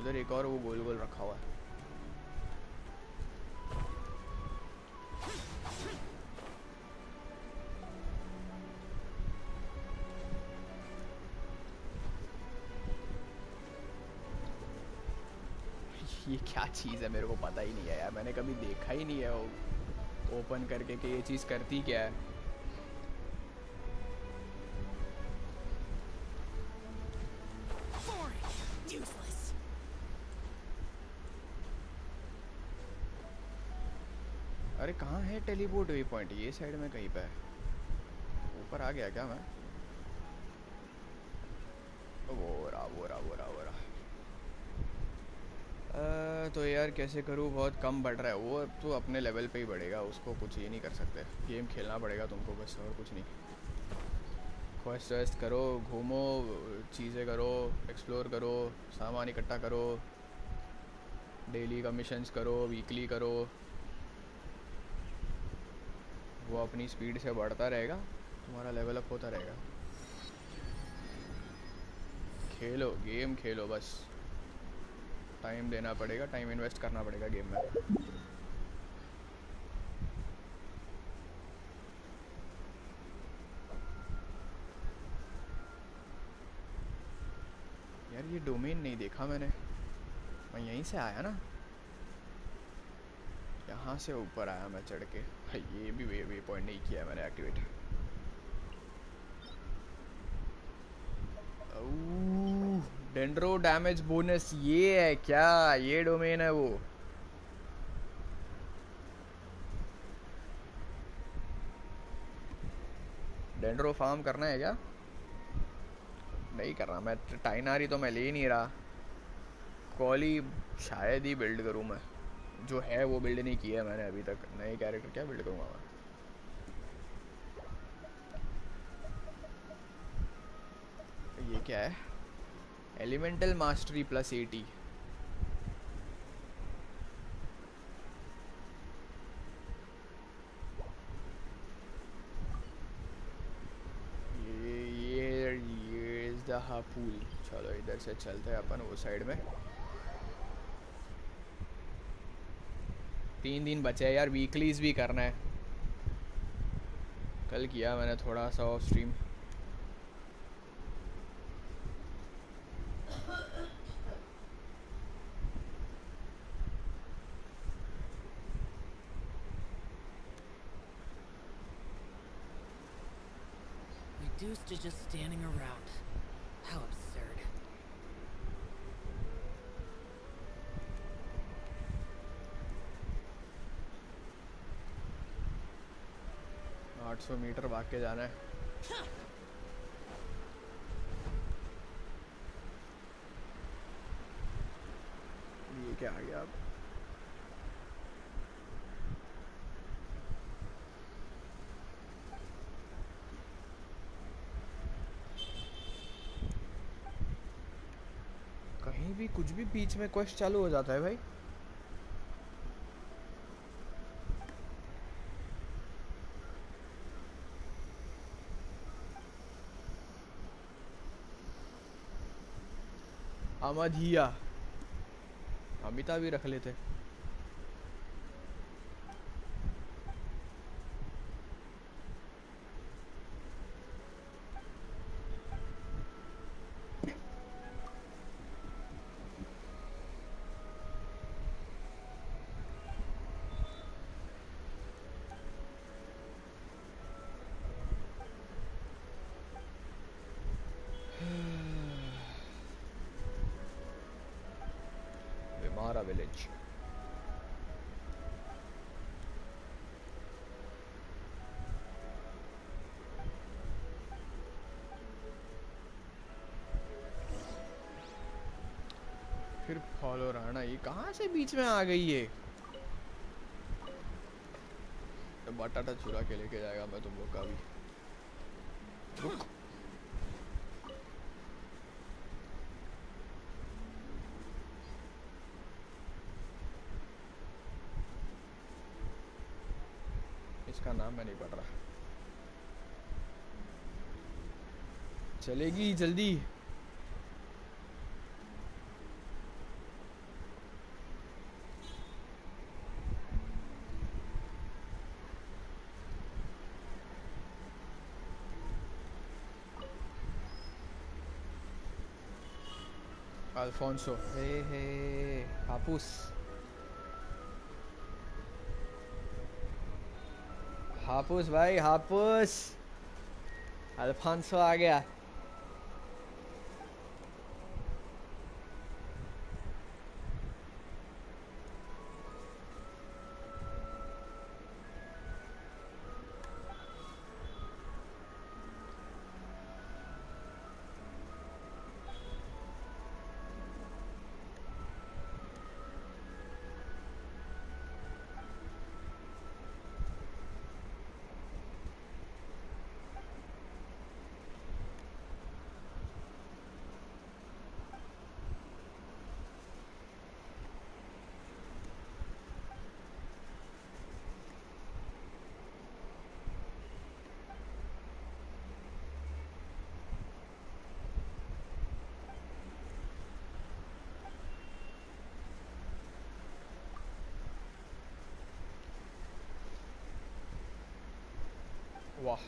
उधर एक और वो गोल गोल रखा हुआ है. ये क्या चीज़ है मेरे को पता ही नहीं है यार, मैंने कभी देखा ही नहीं है वो ओपन करके कि ये चीज़ करती क्या है. अरे कहाँ है टेलीपोर्ट वे पॉइंट? ये साइड में कहीं पे है। ऊपर आ गया क्या मैं? वो रहा। तो यार कैसे करूँ? बहुत कम बढ़ रहा है वो। तो अपने लेवल पे ही बढ़ेगा, उसको कुछ ये नहीं कर सकते। गेम खेलना पड़ेगा तुमको बस, और कुछ नहीं। क्वेस्ट वेस्ट करो, घूमो, चीज़ें करो, एक्सप्लोर करो, सामान इकट्ठा करो, डेली का मिशंस करो, वीकली करो। वो अपनी स्पीड से बढ़ता रहेगा, तुम्हारा लेवल अप होता रहेगा। खेलो, गेम खेलो बस। टाइम देना पड़ेगा, टाइम इन्वेस्ट करना पड़ेगा गेम में। यार ये डोमेन नहीं देखा मैंने, मैं यहीं से आया ना, यहाँ से ऊपर आया मैं चढ़ के। ये भी वे पॉइंट नहीं किया मैंने एक्टिवेट। डेंड्रो डैमेज बोनस ये है क्या? ये डोमेन है वो? डेंड्रो फार्म करना है क्या? नहीं कर रहा मैं। टाइनारी तो मैं ले नहीं रहा। कॉली शायद ही बिल्ड करूँ मैं, जो है वो बिल्ड नहीं किया मैंने अभी तक। नए कैरेक्टर क्या बिल्ड करूँगा मैं? ये क्या है? Elemental mastery plus 80। ये इज द हापूल। चलो इधर से चलते हैं अपन वो साइड में। 3 दिन बचे हैं यार, वीकलीज भी करना है। कल किया मैंने थोड़ा सा of stream. Reduced to just standing around. How absurd. आठ 800 मीटर भाग के जाना है। ये क्या आ गया अब? कहीं भी कुछ भी बीच में क्वेश्चन चालू हो जाता है भाई। अमधिया अमिता भी रख लेते। विमारा विलेज। फिर फॉलो रहना। ये कहाँ से बीच में आ गई है? तो बटाटा चुरा के लेके जाएगा मैं तुम लोग का भी। रुक। इसका नाम मैं नहीं पढ़ रहा। चलेगी जल्दी। अल्फोंसो हे हापुस। हापुस भाई हापुस। अल्फोंसो आ गया। वाह,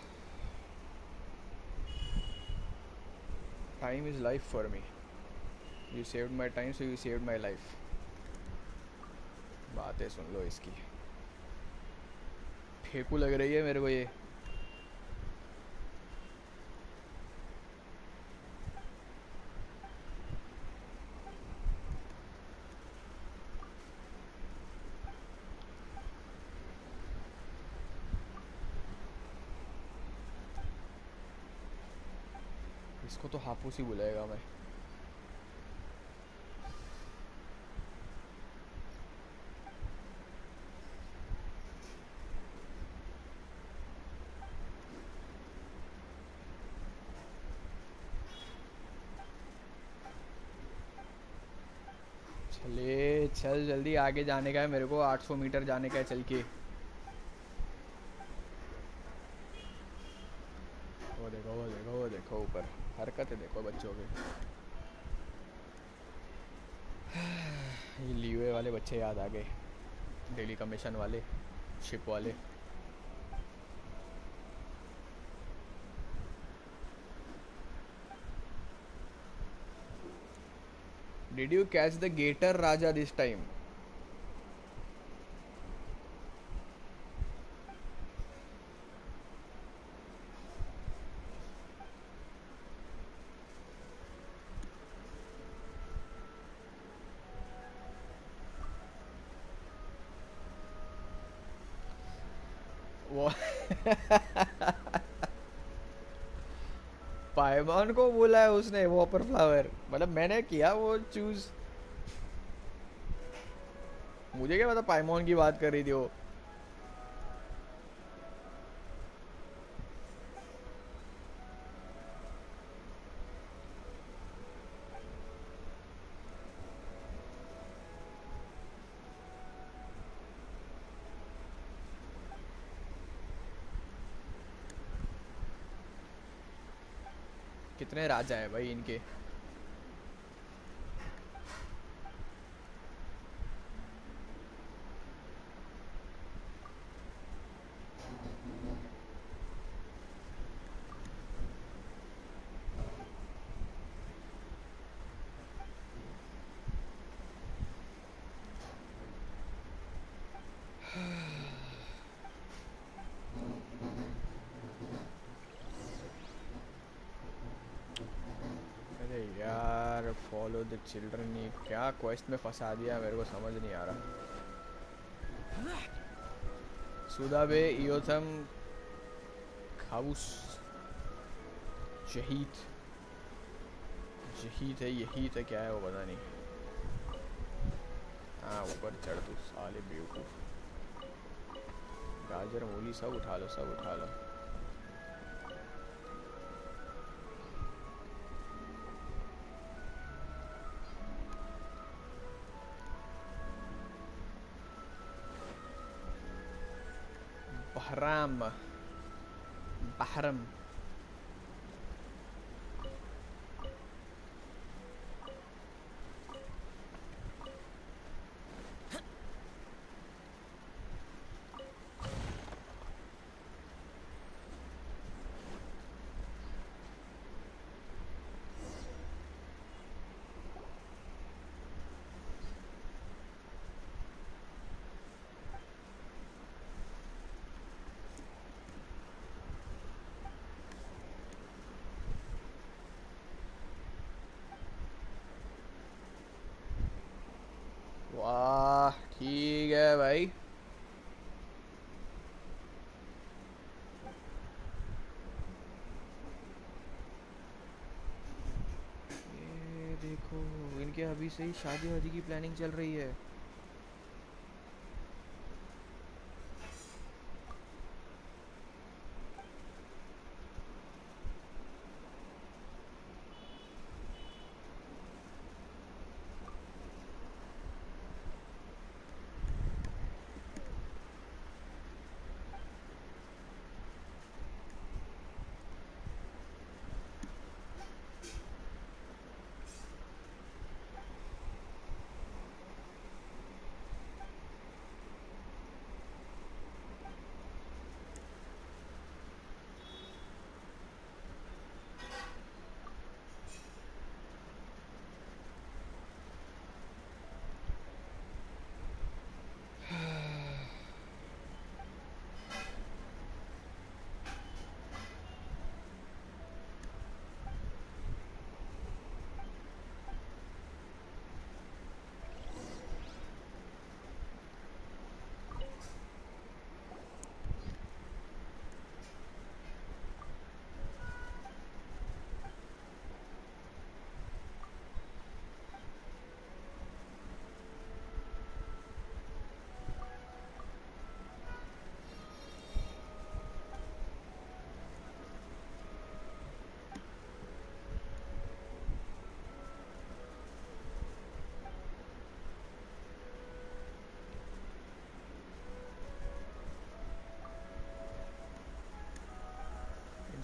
time is life for me, you saved my time so you saved my life. बातें सुन लो इसकी, फेंकू लग रही है मेरे को ये। इसको तो हापूस ही बुलाएगा मैं। चले चल, जल्दी आगे जाने का है मेरे को, 800 मीटर जाने का है चल के। वो देखो वो देखो वो देखो, ऊपर हरकतें देखो बच्चों के। ये लीवे वाले बच्चे याद आ गए, डेली कमीशन वाले, शिप वाले। Did you catch the gator Raja this time? वो पाइमॉन को बोला है उसने वॉपर फ्लावर, मतलब मैंने किया वो चूज, मुझे क्या पता पाइमॉन की बात कर रही थी वो। कितने राजा हैं भाई इनके। अरे यार फॉलो द चिल्ड्रन, ये क्या क्वेस्ट में फंसा दिया मेरे को समझ नहीं आ रहा। सुदाबे इयोथम खाउस शहीद, शहीद है यही तो क्या है वो पता नहीं। हाँ ऊपर चढ़ तू साले बेवकूफ, गाजर मूली सब उठा लो सब उठा लो। बहराम बहरम, वाह ठीक है भाई। ये देखो इनके अभी से ही शादी वादी की प्लानिंग चल रही है।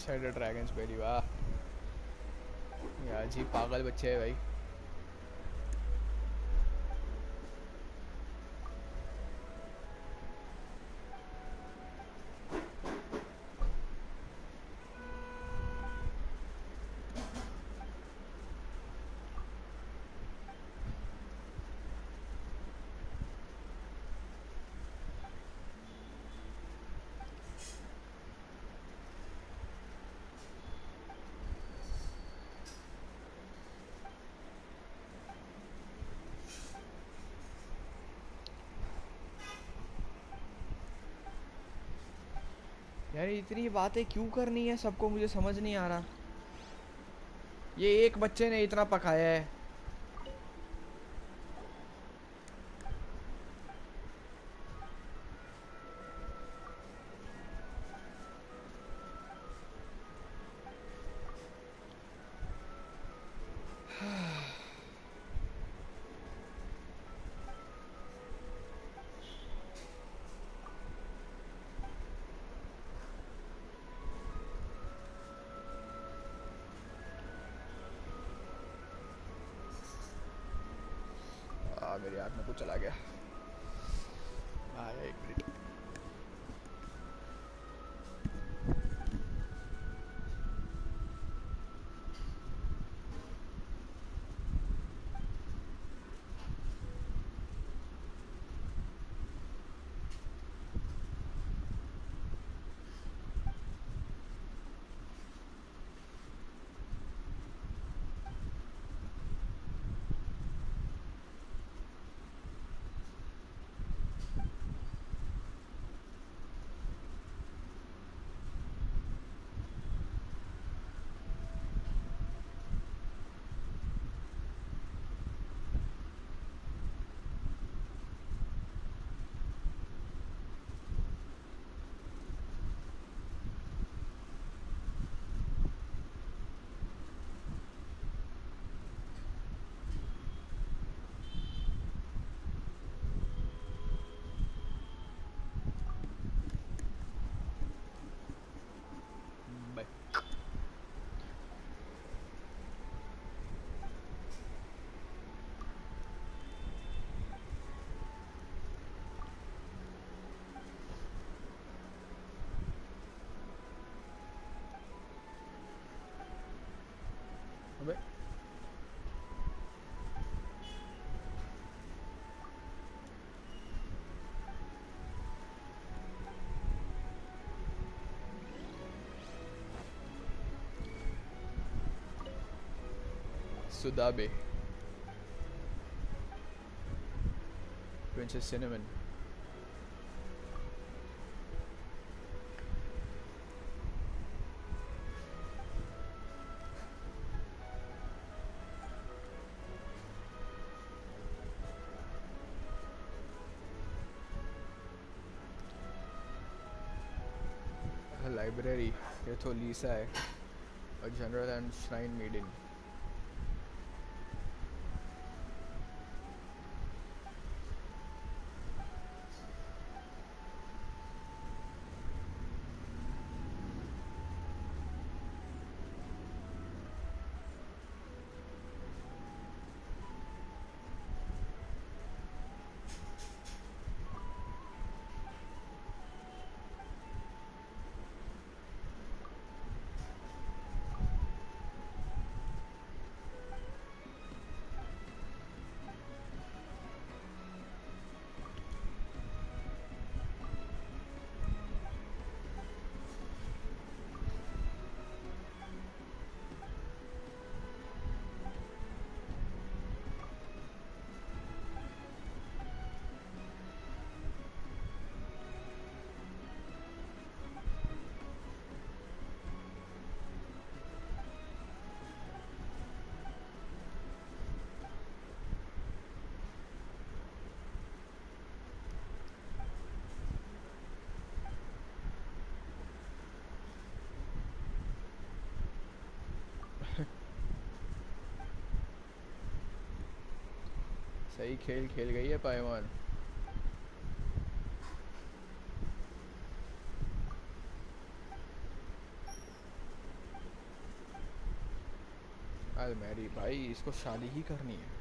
Enchanted Dragons पहली वाह यार जी पागल बच्चे है भाई यार इतनी बातें क्यों करनी है सबको मुझे समझ नहीं आ रहा ये एक बच्चे ने इतना पकाया है मेरी आँख में कुछ चला गया आया 1 मिनट अबे Sudabe Princess Cinnamon library ये तो लीसा है a general and shrine maiden सही खेल खेल गई है पायवान अभी भाई इसको शादी ही करनी है।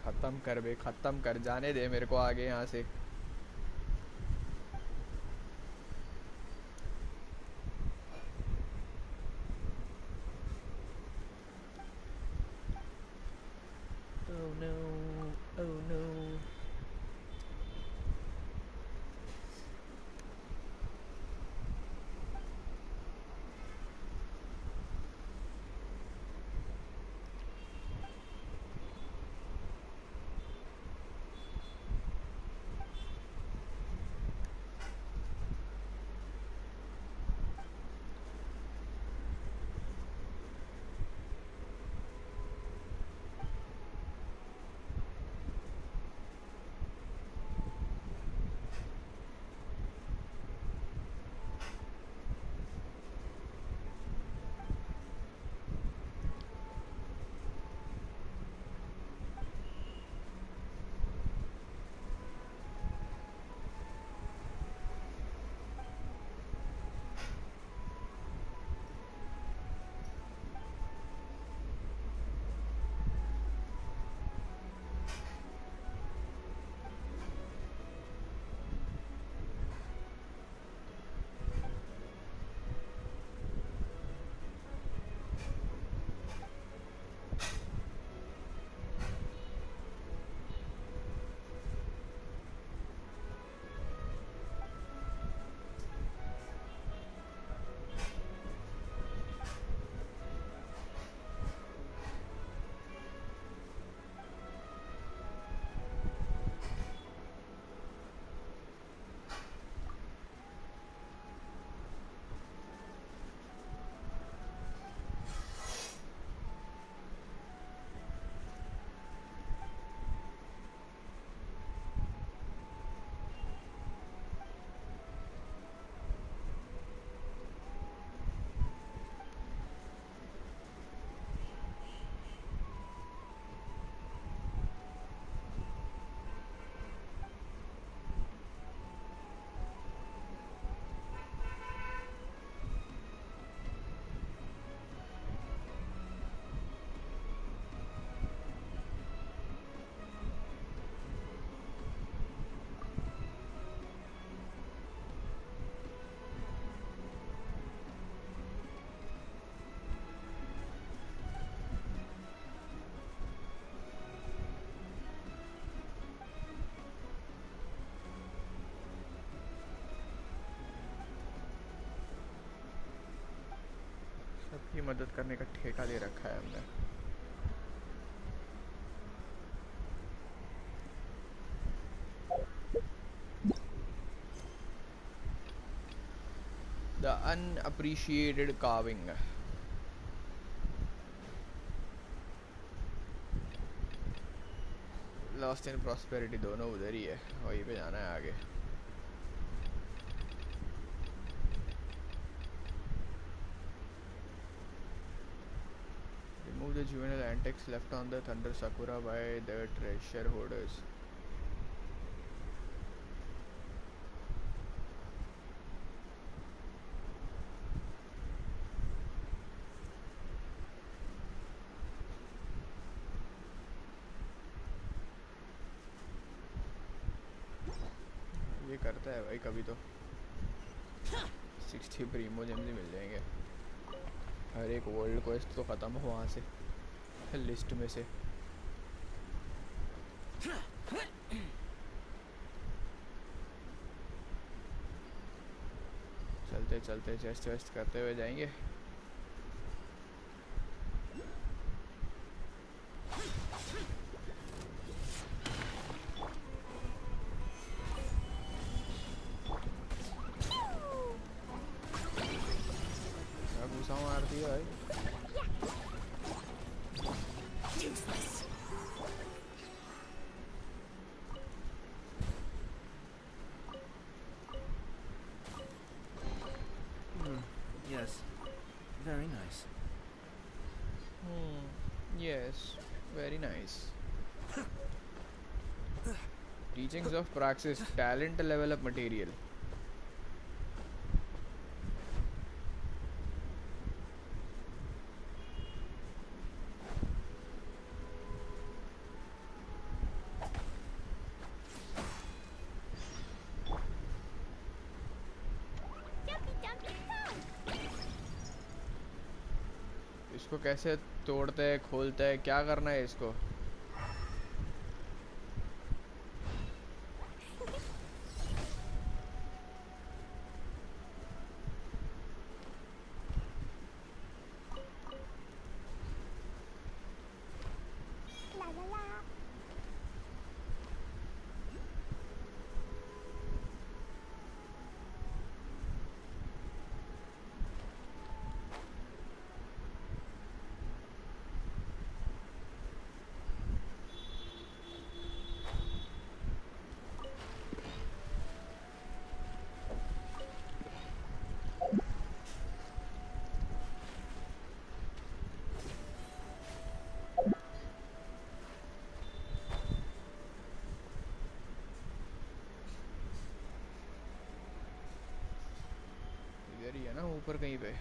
खत्म कर बे, खत्म कर, जाने दे मेरे को आगे यहाँ से। Oh no, oh no. सबकी मदद करने का ठेका ले रखा है हमने। The unappreciated carving. Lost in prosperity दोनों उधर ही है, वहीं पे जाना है आगे। Remove the juvenile antics left on the Thunder Sakura by the treasure hoarders. ये करता है भाई कभी तो 60 प्रीमो जेम्स मिल जाएंगे। हर एक वर्ल्ड क्वेस्ट तो ख़त्म हो वहाँ से लिस्ट में से। चलते चलते चेस्ट वेस्ट करते हुए जाएंगे। Yes, very nice. Yes, very nice. Teachings of praxis, talent level up material. इसको कैसे तोड़ते हैं, खोलते हैं, क्या करना है इसको? इधर ही है ना, ऊपर कहीं पे।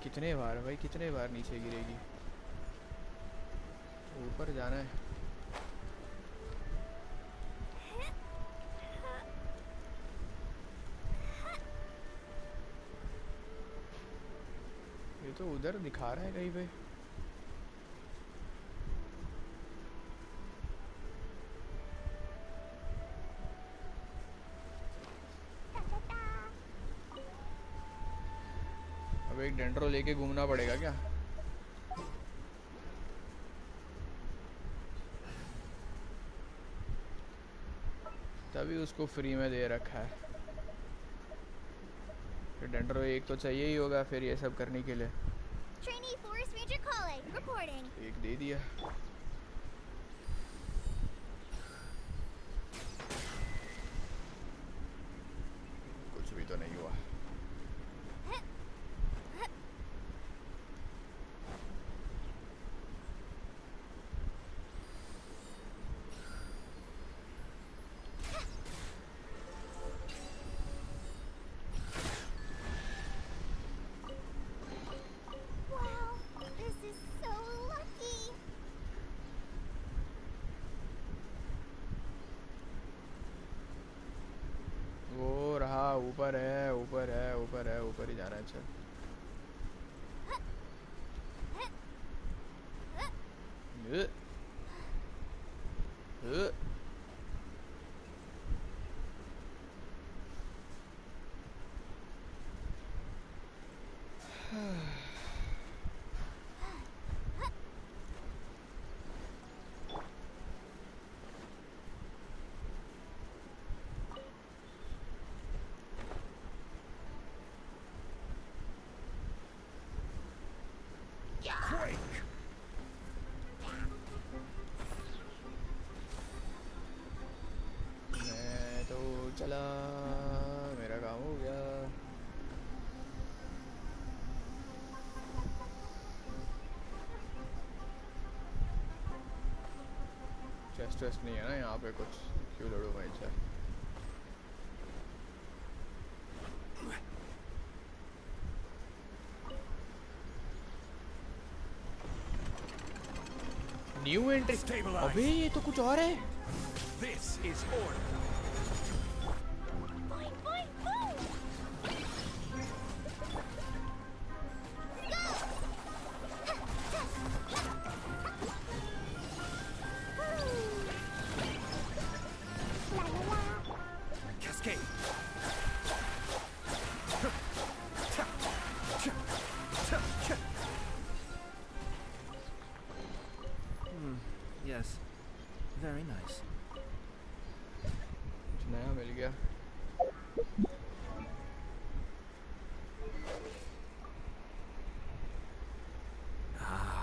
कितने बार भाई, कितने बार नीचे गिरेगी? ऊपर जाना है। ये तो उधर दिखा रहा है कहीं पे। अब एक डेंड्रो लेके घूमना पड़ेगा क्या? तभी उसको फ्री में दे रखा है। फिर डेंड्रो एक तो चाहिए ही होगा फिर ये सब करने के लिए। Trainee Forest Ranger calling. Reporting. एक दे दिया। कुछ भी तो नहीं हुआ। ऊपर है, ऊपर है, ऊपर है, ऊपर ही जाना है। चल मैं तो चला, मेरा काम हो गया। चेस्ट वेस्ट नहीं है ना यहाँ पे कुछ, क्यों लड़ो भाई? चल न्यू एंट्री। अबे ये तो कुछ और है। This is order. Cascade. Yes. Very nice. कुछ नया मिल गया। Ah,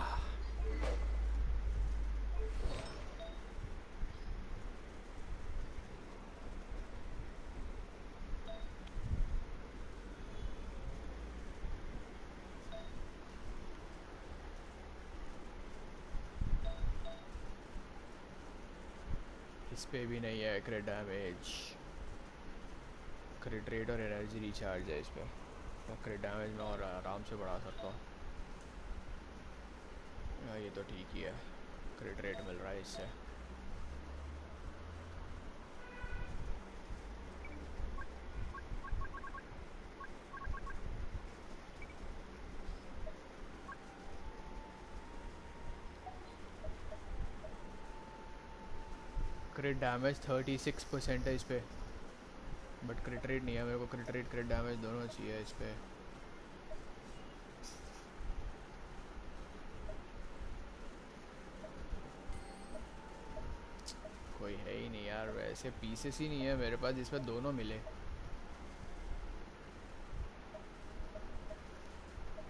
इस पे भी नहीं है क्रिट डैमेज, क्रिट रेट और एनर्जी रिचार्ज है इस पे, तो क्रिट डैमेज में और आराम से बढ़ा सकता हूँ। ये तो ठीक ही है, क्रिट रेट मिल रहा है इससे। क्रिट डैमेज 36% है इस पे, बट क्रिट रेट नहीं है। मेरे को क्रिट रेट क्रिट डैमेज दोनों चाहिए इस पे। कोई है ही नहीं यार, वैसे पीसेस ही नहीं है मेरे पास जिसमें दोनों मिले।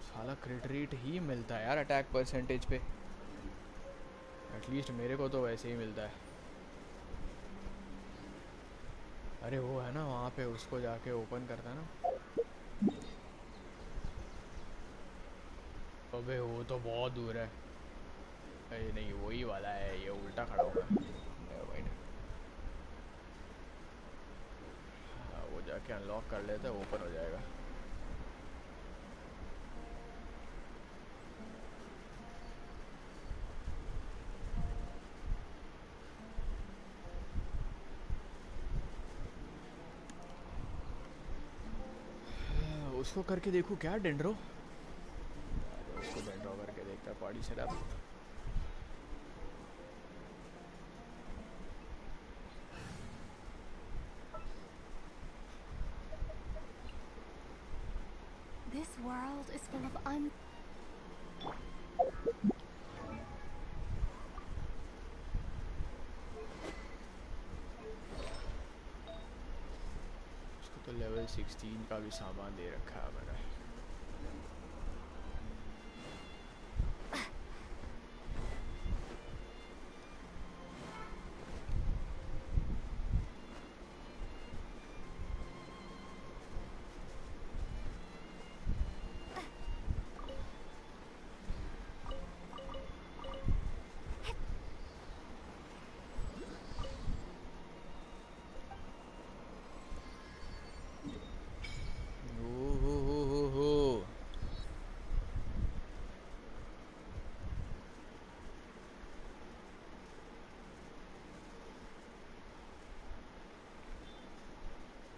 साला क्रिट रेट ही मिलता है यार अटैक परसेंटेज पे, एटलीस्ट मेरे को तो वैसे ही मिलता है। अरे वो है ना वहाँ पे, उसको जाके ओपन करता है ना। अबे वो तो बहुत दूर है। अरे नहीं वही वाला है, ये उल्टा खड़ा हुआ है। वो जाके अनलॉक कर लेते हैं, ओपन हो जाएगा। उसको करके देखूं क्या डेंड्रो, उसको डेंड्रो करके देखता है पॉडी से अब। This world is full of उसको तो लेवल 16 का भी सामान दे रखा है मैंने।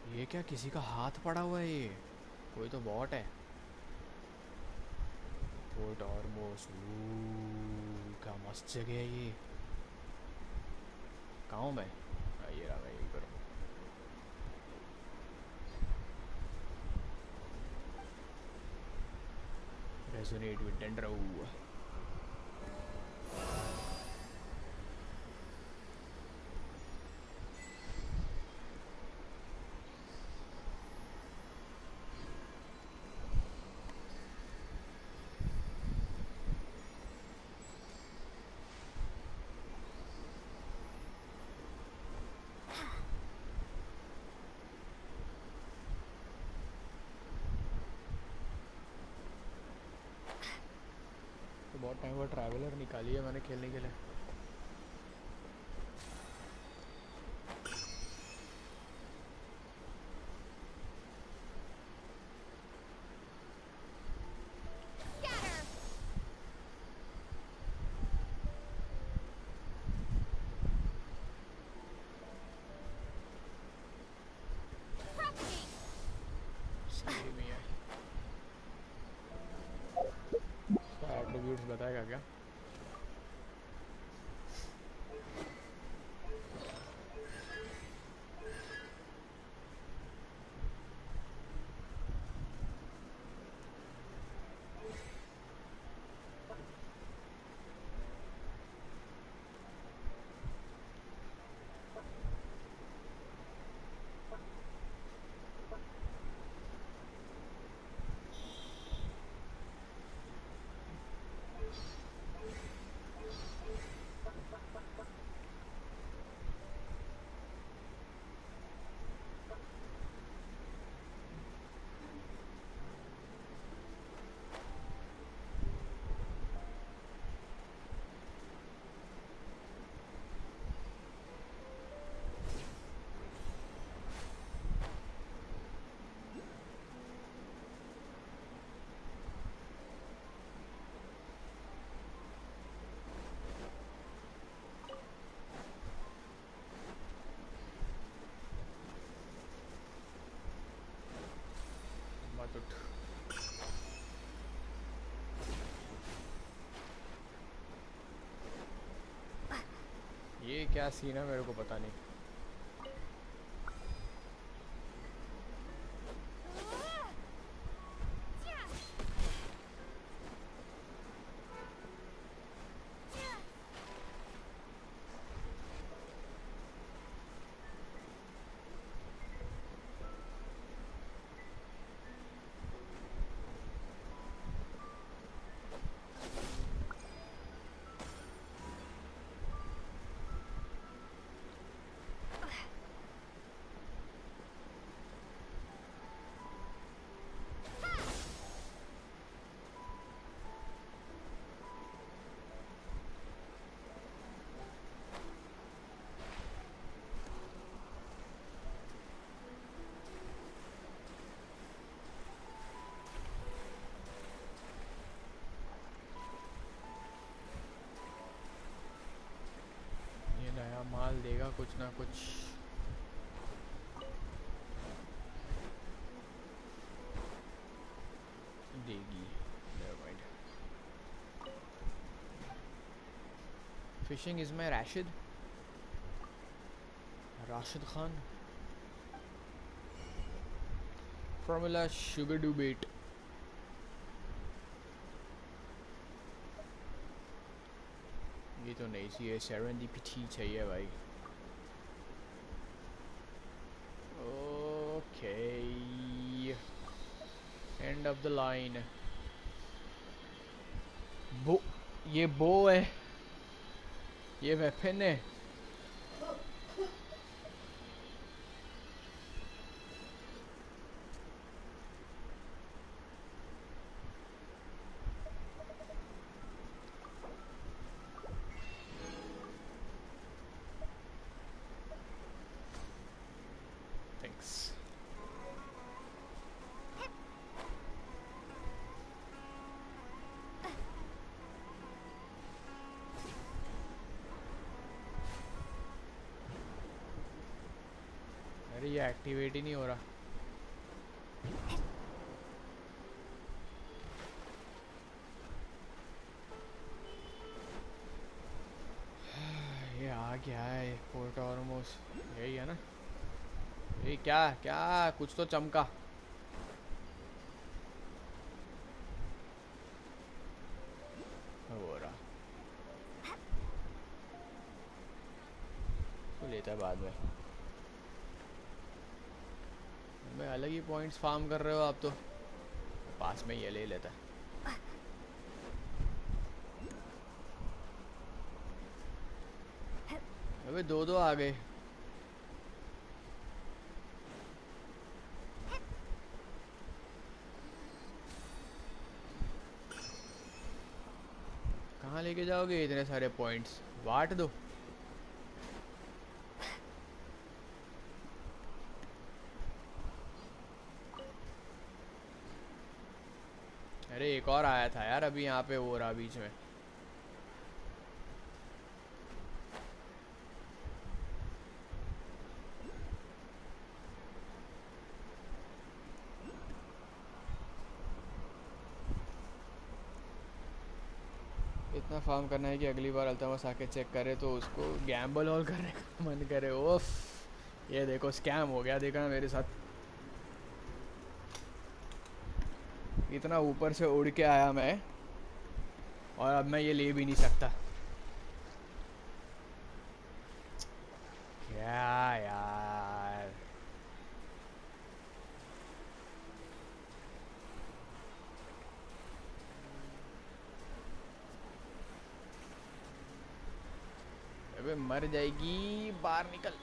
ये क्या किसी का हाथ पड़ा हुआ है? ये कोई तो बॉट है। फोर्ट ऑर्मोस, क्या मस्त जगह है ये। कहाँ हूँ मैं? ये रहा मैं, यहीं पर हूँ। Resonate with dendro. बहुत टाइम बाद ट्रैवलर निकाली है मैंने खेलने के लिए। एट्रीब्यूट्स बताएगा क्या? क्या सीन है मेरे को पता नहीं। माल देगा कुछ ना कुछ। देगी। Never mind. Fishing is my Rashid Khan. Formula sugar do bait. ये तो नहीं सी है, serendipity चाहिए भाई। Okay, end of the line. ये बो है, ये वेपन है। अरे ये एक्टिवेट ही नहीं हो रहा। ये आ गया है पोर्ट ऑलमोस्ट, यही है ना। ये क्या क्या कुछ तो चमका। हो रहा तो लेता है बाद में। मैं अलग ही पॉइंट्स फार्म कर रहे हो आप तो, पास में ये ले लेता है। अबे दो आ गए। कहाँ लेके जाओगे इतने सारे पॉइंट्स, बांट दो। अरे एक और आया था यार अभी यहाँ पे, वो रहा बीच में। इतना फार्म करना है कि अगली बार अल्तमस आके चेक करे तो उसको गैम्बल ऑल करने का मन करे। ओफ, ये देखो स्कैम हो गया, देखा ना मेरे साथ। इतना ऊपर से उड़ के आया मैं, और अब मैं ये ले भी नहीं सकता। क्या यार, अबे मर जाएगी, बाहर निकल।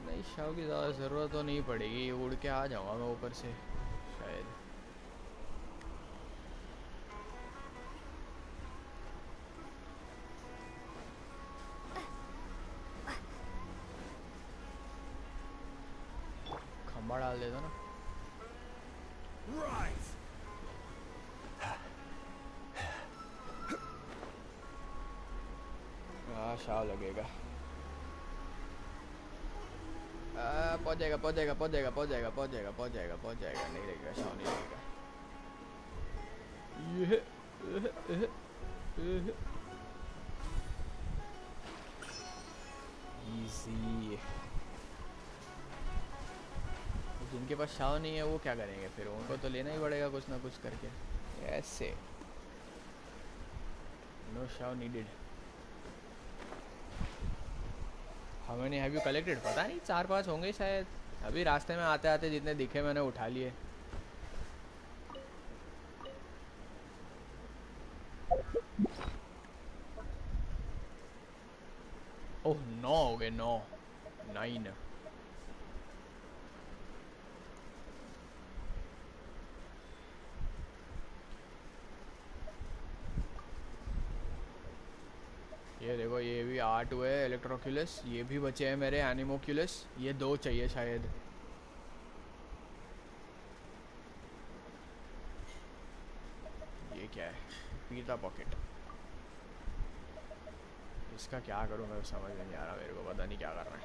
नहीं, शाव की ज़्यादा ज़रूरत तो नहीं पड़ेगी, उड़ के आ जाऊंगा मैं ऊपर से शायद। खंबा डाल देता ना। शाव लगेगा। पहुंच जाएगा पहुंच जाएगा पहुंच जाएगा पहुंच जाएगा पहुंच जाएगा पहुंच जाएगा पहुंच जाएगा। नहीं लगेगा, शाव नहीं लगेगा। इजी। जिनके पास शाव नहीं है वो क्या करेंगे फिर? उनको तो लेना ही पड़ेगा कुछ ना कुछ करके। ऐसे no shave needed. How many have you collected? पता नहीं, 4-5 होंगे शायद। अभी रास्ते में आते आते जितने दिखे मैंने उठा लिए। ओह 9 हो गए, 9 9। ये देखो, ये भी 8 हुए इलेक्ट्रोक्यूलस। ये भी बचे हैं मेरे एनिमोक्यूलस। ये 2 चाहिए शायद। ये क्या है? पीता पॉकेट। इसका क्या करूँ मैं समझ में नहीं आ रहा मेरे को। पता नहीं क्या करना है।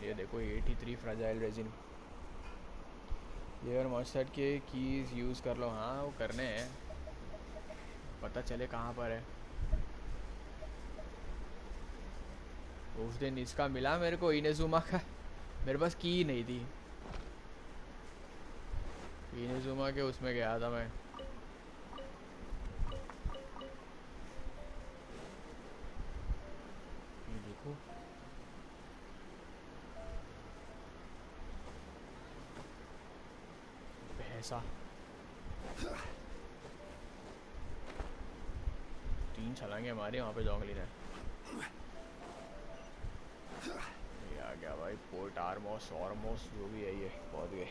ये देखो 83 फ्रेजाइल रेजिन। ये और मॉन्स्टर के कीज़ यूज़ कर लो। हाँ वो करने हैं, पता चले कहाँ पर है। उस दिन इसका मिला मेरे को, इनेजुमा का। मेरे पास की नहीं थी। इनेजुमा के उसमें गया था मैं। ये देखो भैंसा। 3 छलांगे हमारे वहाँ पे जोंगली ने। ये आ गया भाई पोर्ट आर्मोस ऑर्मोस जो भी है, ये पहुँच गए।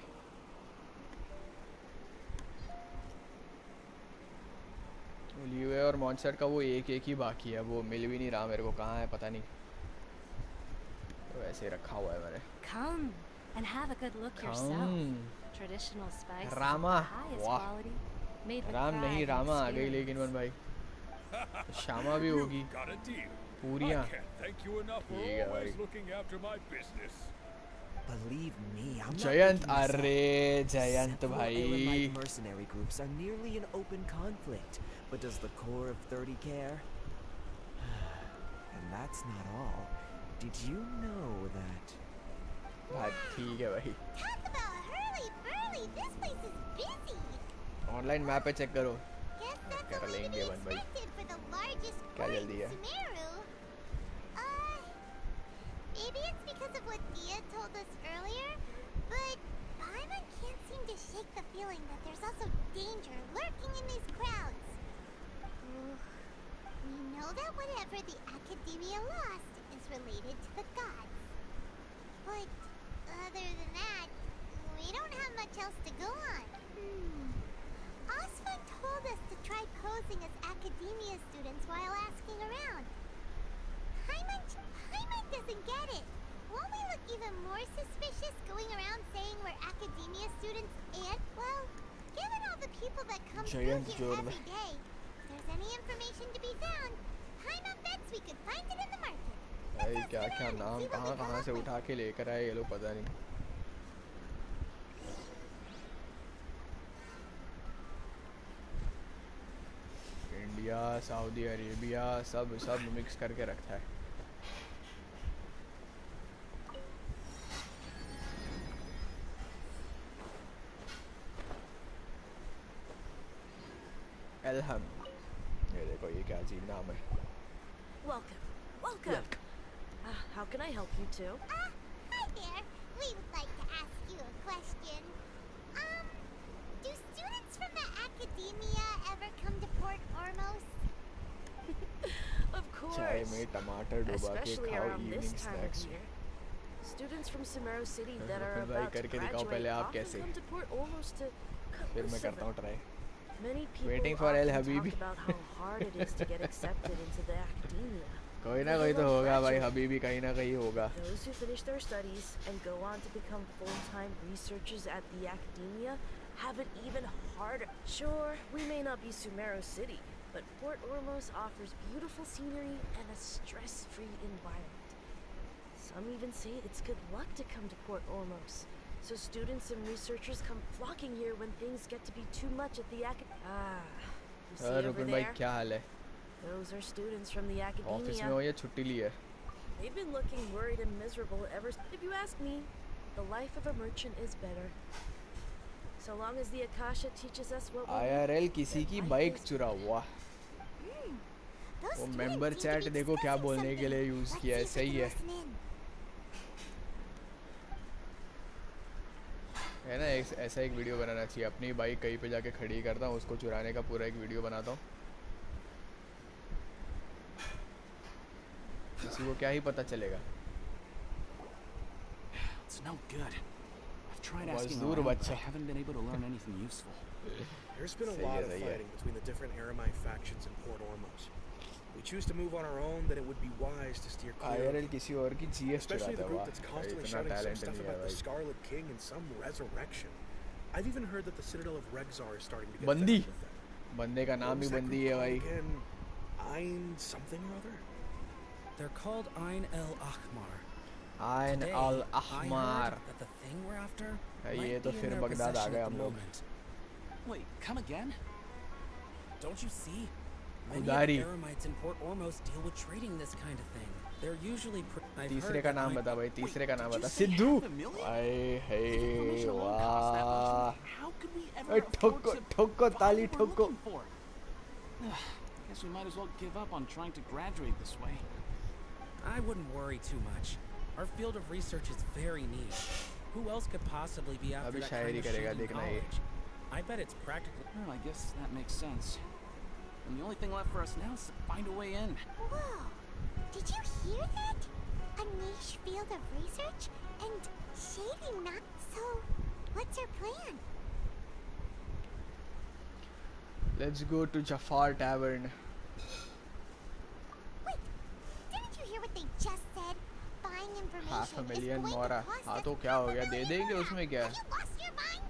लीवे और मॉन्स्टर का वो एक ही बाकी है। वो मिल भी नहीं रहा मेरे को, कहाँ है पता नहीं। तो ऐसे रखा हुआ है मैंने। Come and have a good look yourself. Traditional spices Rama, of the highest वाह। quality, made with राम नहीं pride and रामा आ गई लेकिन experience. वन भाई। शामा भी होगी। पूरियाँ। ठीक है भाई। Believe me, I'm not Jayant, making this अरे up. जयंत Several भाई। Elamite mercenary groups are nearly in open conflict, but does the core of 30 care? And that's not all. Did you know that? बात ठीक है भाई। Talk about hurly-burly. This place is busy. Online map पे check करो। Guess that's कर only to लेंगे be one भाई। expected for the largest क्या port जल्दी in है? Sumeru. Maybe it's because of what Dia told us earlier, but Paimon can't seem to shake the feeling that there's also danger lurking in these crowds. We know that whatever the Academia lost is related to the gods. But other than that, we don't have much else to go on. Osman told us to try posing as Academia students while asking around. Paimon doesn't get it. Won't we look even more suspicious going around saying we're Academia students and, well, given all the people that come through here every day, if there's any information to be found, Paimon bets we could find it in the market. भाई क्या क्या नाम कहाँ से उठा के लेकर आए ये लोग, पता नहीं। इंडिया, सऊदी अरेबिया, सब मिक्स करके रखा है। एल्हम। ये देखो ये क्या अजीब नाम है। Welcome. How can I help you two? Hi there. We would like to ask you a question. Do students from the Academia ever come to Port Ormos? Of course. चाय में टमाटर डुबा के Especially खाओ around this evening time of snacks. year. Students from Sumeru City that are फिर भाई about to करके दिखाओ पहले graduate आप often कैसे। come to Port Ormos to फिर मैं करता हूँ try. Many people Waiting for El often Habibi. talk about how hard it is to get accepted into the academia. कोई ना कोई तो होगा भाई, हबीबी कहीं ना कहीं होगा। Those who finish their studies and go on to become full-time researchers at the academia have it even harder. Sure, we may not be Sumeru City, but Port Ormos offers beautiful scenery and a stress-free environment. Some even say it's good luck to come to Port Ormos. So students and researchers come flocking here when things get to be too much at the You see over रुकन भाई there? क्या हाल है? Those are students from the office academia. में हो या छुट्टी ली है? They've been looking worried and miserable ever since. If you ask me, the life of a merchant is better. So long as the Akasha teaches us what we IRL किसी की bike चुरा हुआ. वो मेंबर चैट देखो क्या बोलने के लिए यूज किया है. सही है ना. ऐसा एक वीडियो बनाना चाहिए. अपनी बाइक कहीं पे जाके खड़ी करता हूँ, उसको चुराने का पूरा एक वीडियो बनाता हूँ. किसी को क्या ही पता चलेगा. It's no good. I've tried asking around, but I haven't been able to learn anything useful. There's been a lot of fighting between the different Aramite factions in Port Ormos. We choose to move on our own, then it would be wise to steer clear. IRL किसी और की GS Especially the चुराता group हुआ. that's constantly shouting some stuff about the Scarlet King and some resurrection. I've even heard that the Citadel of Regzar is starting to get बंदी. fed with them. बंदे का नाम ही बंदी है भाई. Ein something or other? They're called Ein el Ahmar. Ein al Ahmar. That the thing we're after ये तो फिर बगदाद आ गए हम लोग. Wait, come again? Don't you see? Many of उदारी. the Aramites in Port Ormos deal with trading this kind of thing. They're usually तीसरे का नाम बता भाई. तीसरे का नाम बता. सिद्धू. आए हे वाह. ठोको ठोको ताली ठोको. Guess we might as well give up on trying to graduate this way. I wouldn't worry too much. Our field of research is very niche. Who else could possibly be after that kind of shit in college? I bet it's practical. Well, I guess that makes sense. And the only thing left for us now is to find a way in. Whoa! Did you hear that? A niche field of research and shady not. So, what's our plan? Let's go to Jafar Tavern. Wait! Didn't you hear what they just said? Buying information $500,000 is more. going to cost हाँ us तो क्या हो गया? दे देंगे उसमें क्या? Have you lost your mind?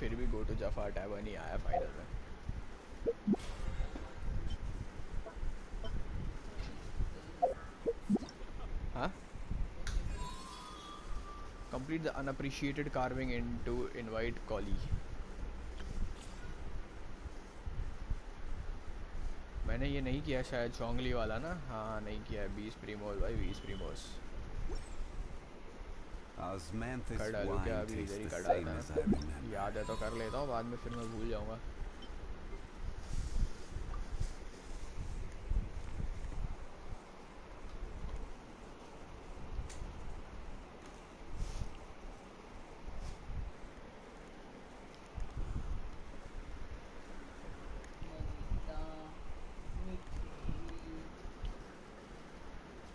फिर भी गो टू जफार टैवर्न ही आया फाइनल में. हाँ. Complete the unappreciated carving into invite collie. मैंने ये नहीं किया शायद चोंगली वाला ना. हाँ नहीं किया है. 20 प्रीमोस भाई 20 प्रीमोस. कर डालूँ क्या अभी इधर ही कर डालता है. याद है तो कर लेता हूँ. बाद में फिर मैं भूल जाऊँगा.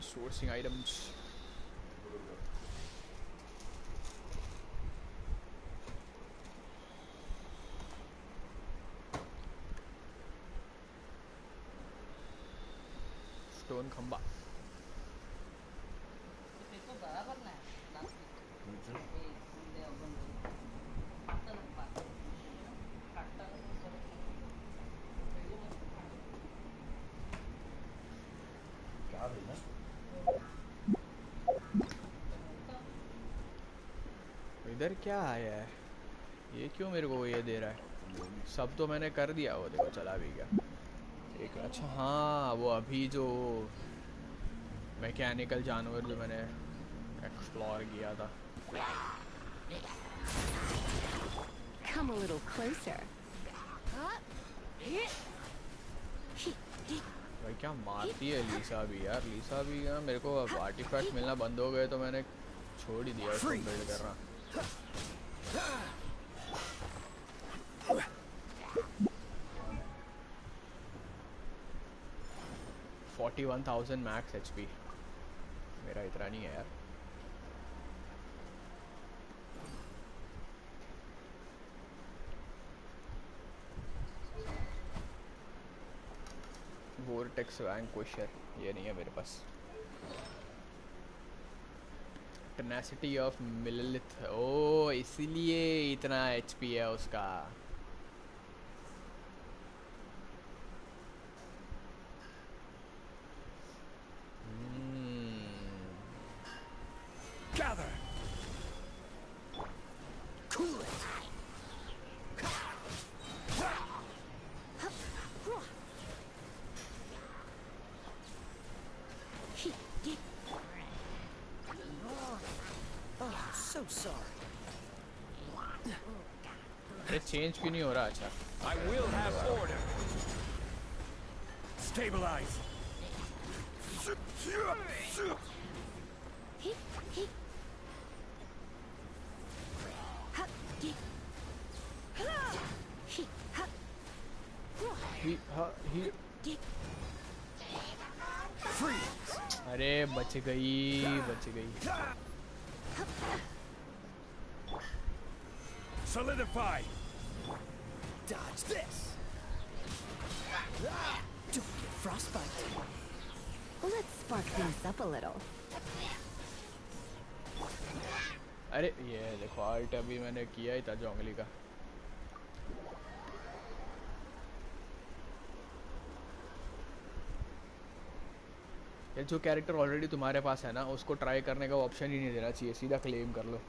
Sourcing items. Stone खंबा. इधर क्या आया है? ये क्यों मेरे को ये दे रहा है? सब तो मैंने कर दिया. वो देखो चला भी गया. एक अच्छा हाँ वो अभी जो मैकेनिकल जानवर जो मैंने एक्सप्लोर किया था. Come a little closer. भाई क्या मारती है लीसा भी यार. लीसा भी यार मेरे को अब आर्टिफैक्ट मिलना बंद हो गए तो मैंने छोड़ ही दिया उसको बिल्ड करना. $41,000 मैक्स HP. मेरा इतना नहीं है यार. वोर्टेक्स वैंक्विशर ये नहीं है मेरे पास. Tenacity of मिलिथ. ओ इसीलिए इतना HP है उसका. Cool it. Oh, so sorry. ये चेंज क्यों नहीं हो रहा? अच्छा I will have order. Stabilize. अरे बच गई. Solidify. Dodge this. Don't get frostbite. Let's spark things up a little. अरे ये देखो आल्ट अभी मैंने किया ही था जोंगली का. ये जो कैरेक्टर ऑलरेडी तुम्हारे पास है ना उसको ट्राई करने का ऑप्शन ही नहीं देना चाहिए, सीधा क्लेम कर लो.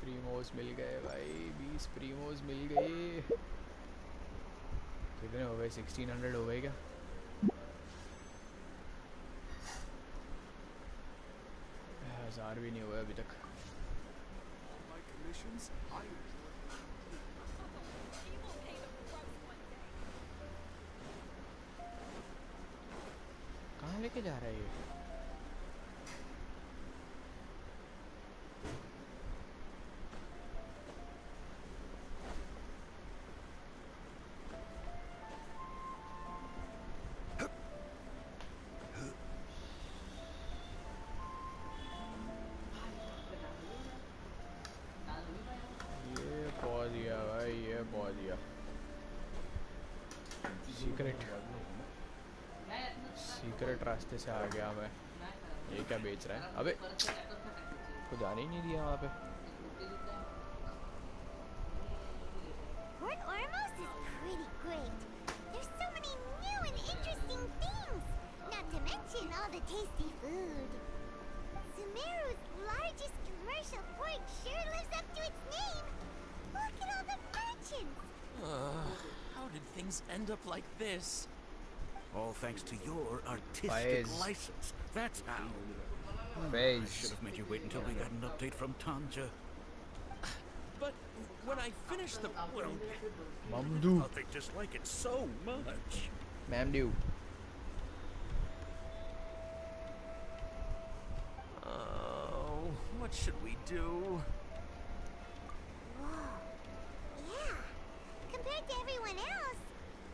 प्रीमोस मिल गए भाई, 20 प्रीमोस मिल गए. कितने हो गए? 1600 हो गए क्या? हजार भी नहीं हुए अभी तक. कहाँ लेके जा रहा है ये? सीक्रेट रास्ते से आ गया मैं. ये क्या बेच रहा है? अबे को जाने ही नहीं दिया वहाँ पे. Port Ormos is pretty great. There's so many new and interesting things. Not to mention all the tasty food. Sumeru's largest commercial port sure lives up to its name. Look at all the merchants. How did things end up like this? All thanks to your artistic Faiz. license. That's how. Faiz. I should have made you wait until we got an update from Tanja. But when I finished the... Well, Mamdu. How they dislike it so much. Mamdu. Oh, what should we do? Whoa. Yeah. Compared to everyone else,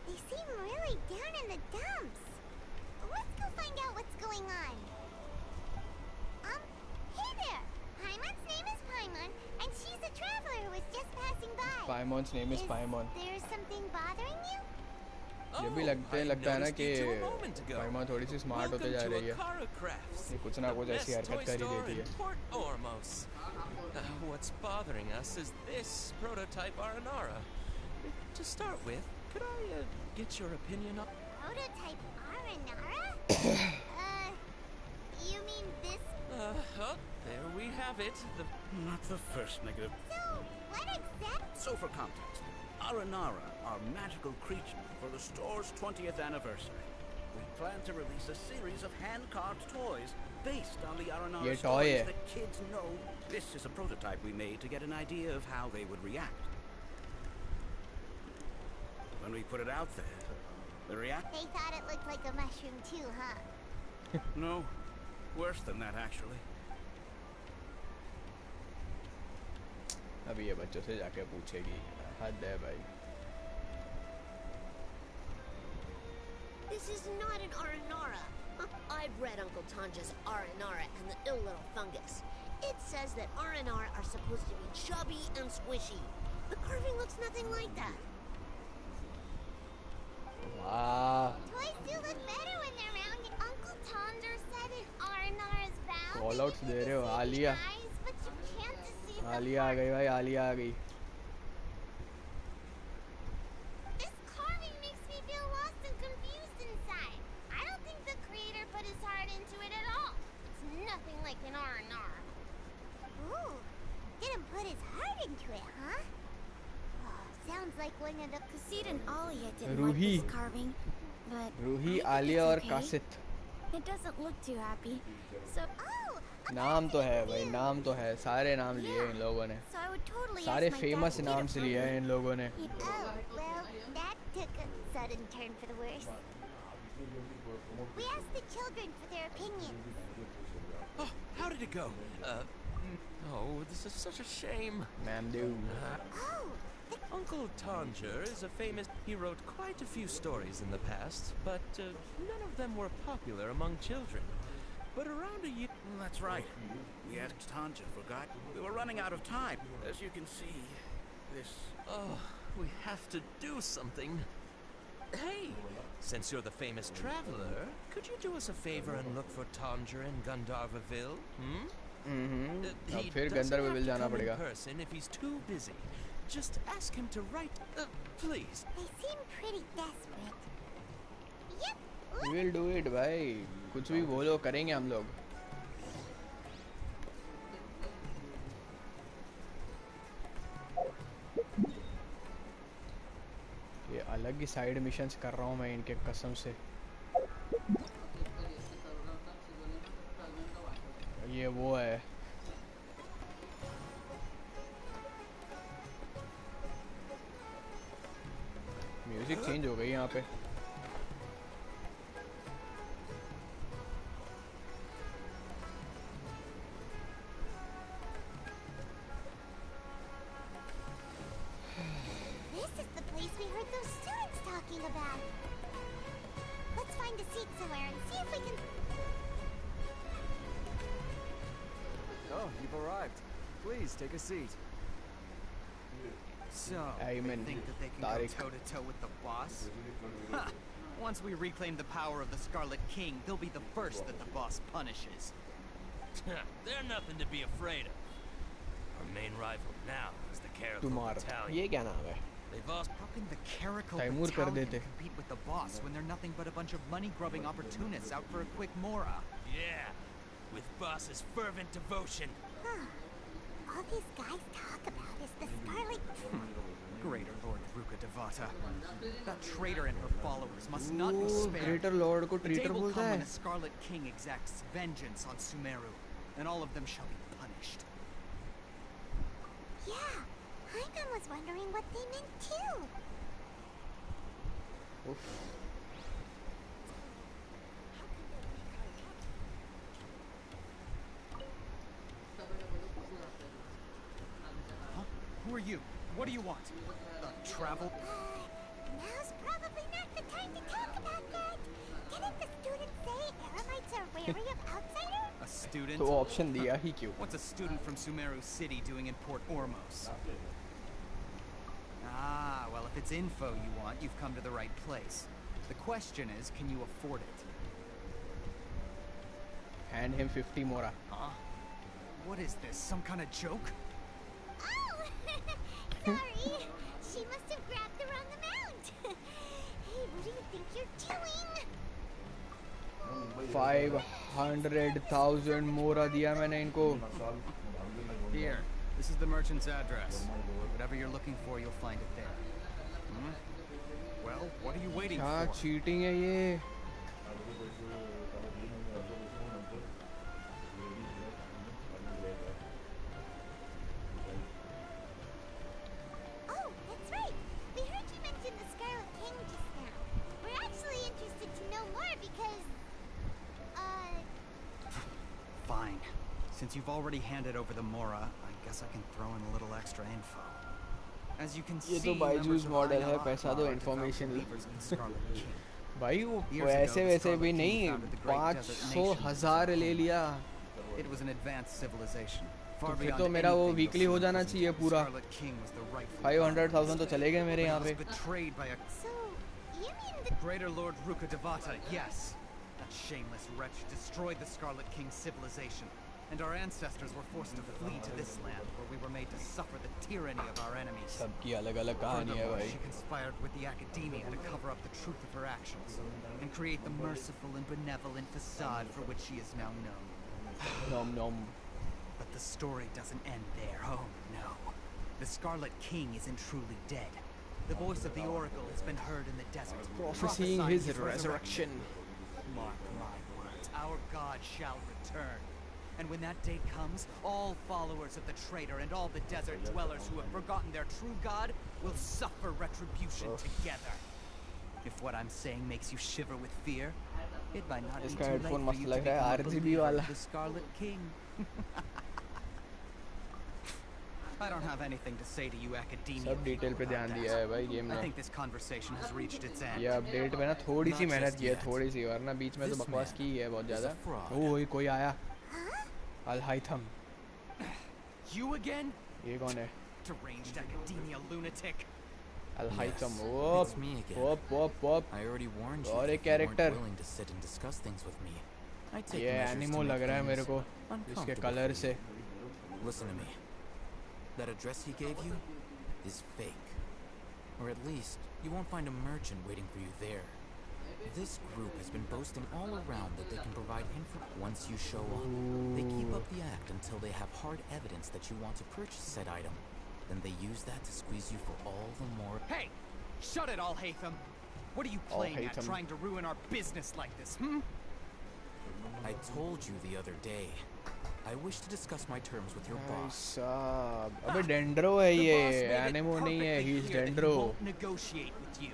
they seem really down in the dumps. Let's go find out what's going on. Hey there! Paimon's name is Paimon, and she's a traveler who was just passing by. Paimon's name is Paimon. Is there something bothering you? ये भी लगता है ना कि पाइमॉन थोड़ी सी smart होते जा रही है. ये कुछ ना कुछ ऐसी हरकत कर ही देती है. What's bothering us is this prototype Aranara. To start with, could I get your opinion on... Prototype Aranara? You mean this? Oh, there we have it. Not the first negative. So, what exactly? So for context, Aranara are magical creatures for the store's 20th anniversary. We plan to release a series of hand-carved toys based on the Aranara stories that kids know. This is a prototype we made to get an idea of how they would react. When we put it out there, the react... They thought it looked like a mushroom too, huh? No, worse than that actually. अभी ये बच्चों से जाके पूछेगी. हद है भाई. This is not an Aranara. I've read Uncle Tanja's Aranara and the Ill Little Fungus. It says that Aranara are supposed to be chubby and squishy. The carving looks nothing like that. Wow. Toys do look better when they're round. Uncle Tonder said an Aranara's round. Call outs दे रहे हो Alia. But you can't deceive the Alia आ गई भाई, आलिया आ गई. This carving makes me feel lost and confused inside. I don't think the creator put his heart into it at all. It's nothing like an Aranara. Ooh, didn't put his heart into it, huh? Oh, sounds like one of the Kasid and Alia didn't like this carving, but Ruhi, I think Alia it's और okay. कासित. It doesn't look too happy. So, नाम तो है भाई, नाम तो है. सारे नाम लिए इन लोगों ने. so I would totally सारे ask my famous dad to नाम get से it लिए for हैं me. इन लोगों ने. Oh, well, that took a sudden turn for the worse. We asked the children for their opinions. Oh, how did it go? Oh, this is such a shame. Ma'am, do. Uncle Tanger is a famous... He wrote quite a few stories in the past, but none of them were popular among children. But around a year... That's right. We asked Tanja for guide. We were running out of time. As you can see, this... Oh, we have to do something. Hey, since you're the famous traveler, could you do us a favor and look for Tanger in Gandharvaville? अब फिर गंधर्वविल जाना पड़ेगा. Person if he's too busy. Just ask him to write, please. They seem pretty desperate. Yep. We'll do it भाई. कुछ भी बोलो, करेंगे हम लोग. ये अलग ही साइड मिशंस कर रहा हूँ मैं इनके कसम से. ये वो है. म्यूजिक चेंज हो गई यहाँ पे. This is the place we heard those students talking about. Let's find a seat somewhere and see if we can... Oh, you've arrived. Please, take a seat. So, Ayman, they think that they can Tariq. go toe-to-toe with the boss? Ha! Once we reclaim the power of the Scarlet King, they'll be the first that the boss punishes. They're nothing to be afraid of. Our main rival now is the Caracal तुम्हारा Battalion. ये क्या नाम है? They've also... How can the Caracal Taimur कर Battalion देते. compete with the boss when they're nothing but a bunch of money-grubbing opportunists out for a quick mora? Yeah, with boss's fervent devotion. Huh. All these guys talk about is the Scarlet... Greater Lord Ruka Devata. That traitor and her followers must not be spared. Greater Lord को The day traitor will बोलता come when है. the Scarlet King exacts vengeance on Sumeru, and all of them shall be punished. Yeah, Hyman was wondering what they meant too. Huh? Who are you? What do you want? Travel? Now's probably not the time to talk about that. Didn't the student say Eremites are wary of outsiders? A student? तो option दिया ही क्यों? What's a student from Sumeru City doing in Port Ormos? Ah, well, if it's info you want, you've come to the right place. The question is, can you afford it? Hand him 50 mora. Huh? What is this, some kind of joke? Oh! Sorry. She must have grabbed the wrong amount. Hey, what do you think you're doing? 500,000 मोरा दिया मैंने इनको. Here, this is the merchant's address. Whatever you're looking for, you'll find it there. Hmm? Well, what are you waiting क्या for? Cheating है ये? Oh, that's right. We heard you mention the Scarlet King just now. We're actually interested to know more because... Fine. Since you've already handed over the Mora, I guess I can throw in a little extra info. As you can ये see, तो Byju's members of model है, INR पैसा are दो devout information believers in the Scarlet King. भाई वो ऐसे वैसे भी नहीं 500,000 ले लिया। It was an advanced civilization. तो फिर तो मेरा वो वीकली हो जाना चाहिए पूरा। 500,000 तो चले गए मेरे यहाँ पे। Greater Lord Rukkhadevata, yes. That shameless wretch destroyed the Scarlet King's civilization, and our ancestors were forced to flee to this land, where we were made to suffer the tyranny of our enemies. सबकी अलग-अलग कहानी है भाई। She conspired with the academia to cover up the truth of her actions, and create the merciful and benevolent facade for which she is now known. Nom nom. But the story doesn't end there. Oh no. The Scarlet King isn't truly dead. The voice of the Oracle has been heard in the desert, prophesying his resurrection. Mark my words, our God shall return. And when that day comes, all followers of the traitor and all the desert dwellers who have forgotten their true God will suffer retribution together. If what I'm saying makes you shiver with fear, it might not be too late for you to become a believer of the Scarlet King. I don't have anything to say to you, academia. सब detail पे ध्यान दिया है भाई game ने। I think this conversation has reached its end. ये update में ना थोड़ी सी मेहनत की है, थोड़ी सी, वरना बीच में तो बकवास की है बहुत ज़्यादा। ओह कोई आया। Al-Haytham. You again? ये कौन है? Deranged academia lunatic. Al-Haytham. It's me again. Whoop. I already warned you और एक that you weren't character. willing to sit and discuss things with me. I take ये measures to एनिमो make लग रहा है मेरे things को इसके uncomfortable कलर for से। you. Listen to me. That address he gave you is fake. Or at least, you won't find a merchant waiting for you there. This group has been boasting all around that they can provide info. Once you show up, they keep up the act until they have hard evidence that you want to purchase said item. Then they use that to squeeze you for all the more. Hey! Shut it, Al-Haytham! What are you playing at, trying to ruin our business like this, I told you the other day. I wish to discuss my terms with your boss. अबे dendro है ये, एनिमो नहीं है, he is dendro.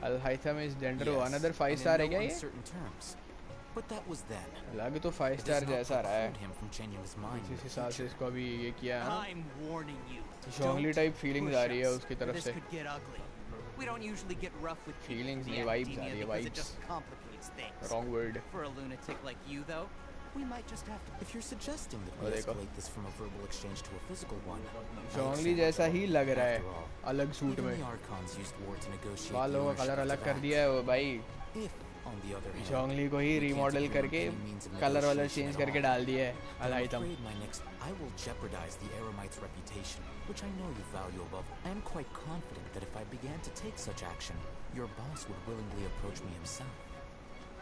Al-Haytham is dendro. Another 5 star है क्या ये? But that was then. लग तो 5 star जैसा रहा है. Him from changing his mind. इस हिसाब से इसको अभी ये किया है. I'm warning you. Zhongli type feelings आ रही है उसकी तरफ से. We don't usually get rough with feelings नहीं, vibes आ रही है, vibes. It just complicates things. Wrong word. For a lunatic like you though, we might just have to. If you're suggesting that we escalate this from a verbal exchange to a physical one, Zhongli जैसा ही लग रहा है, अलग suit में. बालों का colour अलग कर दिया है वो भाई. Zhongli को ही रीमॉडल करके कलर वाला चेंज करके डाल दिया है. Al-Haytham. I will jeopardize the Eremite's reputation, which I know you value above. I am quite confident that if I began to take such action, your boss would willingly approach me himself.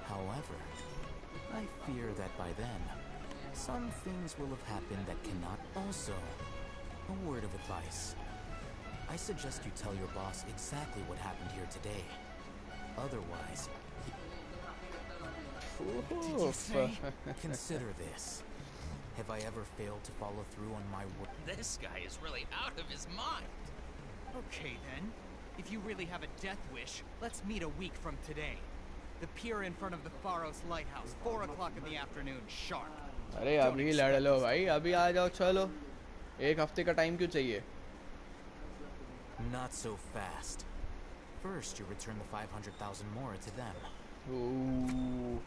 However, I fear that by then, some things will have happened that cannot. Also, a word of advice. I suggest you tell your boss exactly what happened here today. Otherwise, Did you say? Consider this. Have I ever failed to follow through on my word? This guy is really out of his mind. Okay then. If you really have a death wish, let's meet a week from today. The pier in front of the Pharos Lighthouse, 4 o'clock in the afternoon, sharp. अरे अभी लड़ लो भाई, अभी आ जाओ, चलो. एक हफ्ते का टाइम क्यों चाहिए? Not so fast. First, you return the 500,000 more to them. Ooh.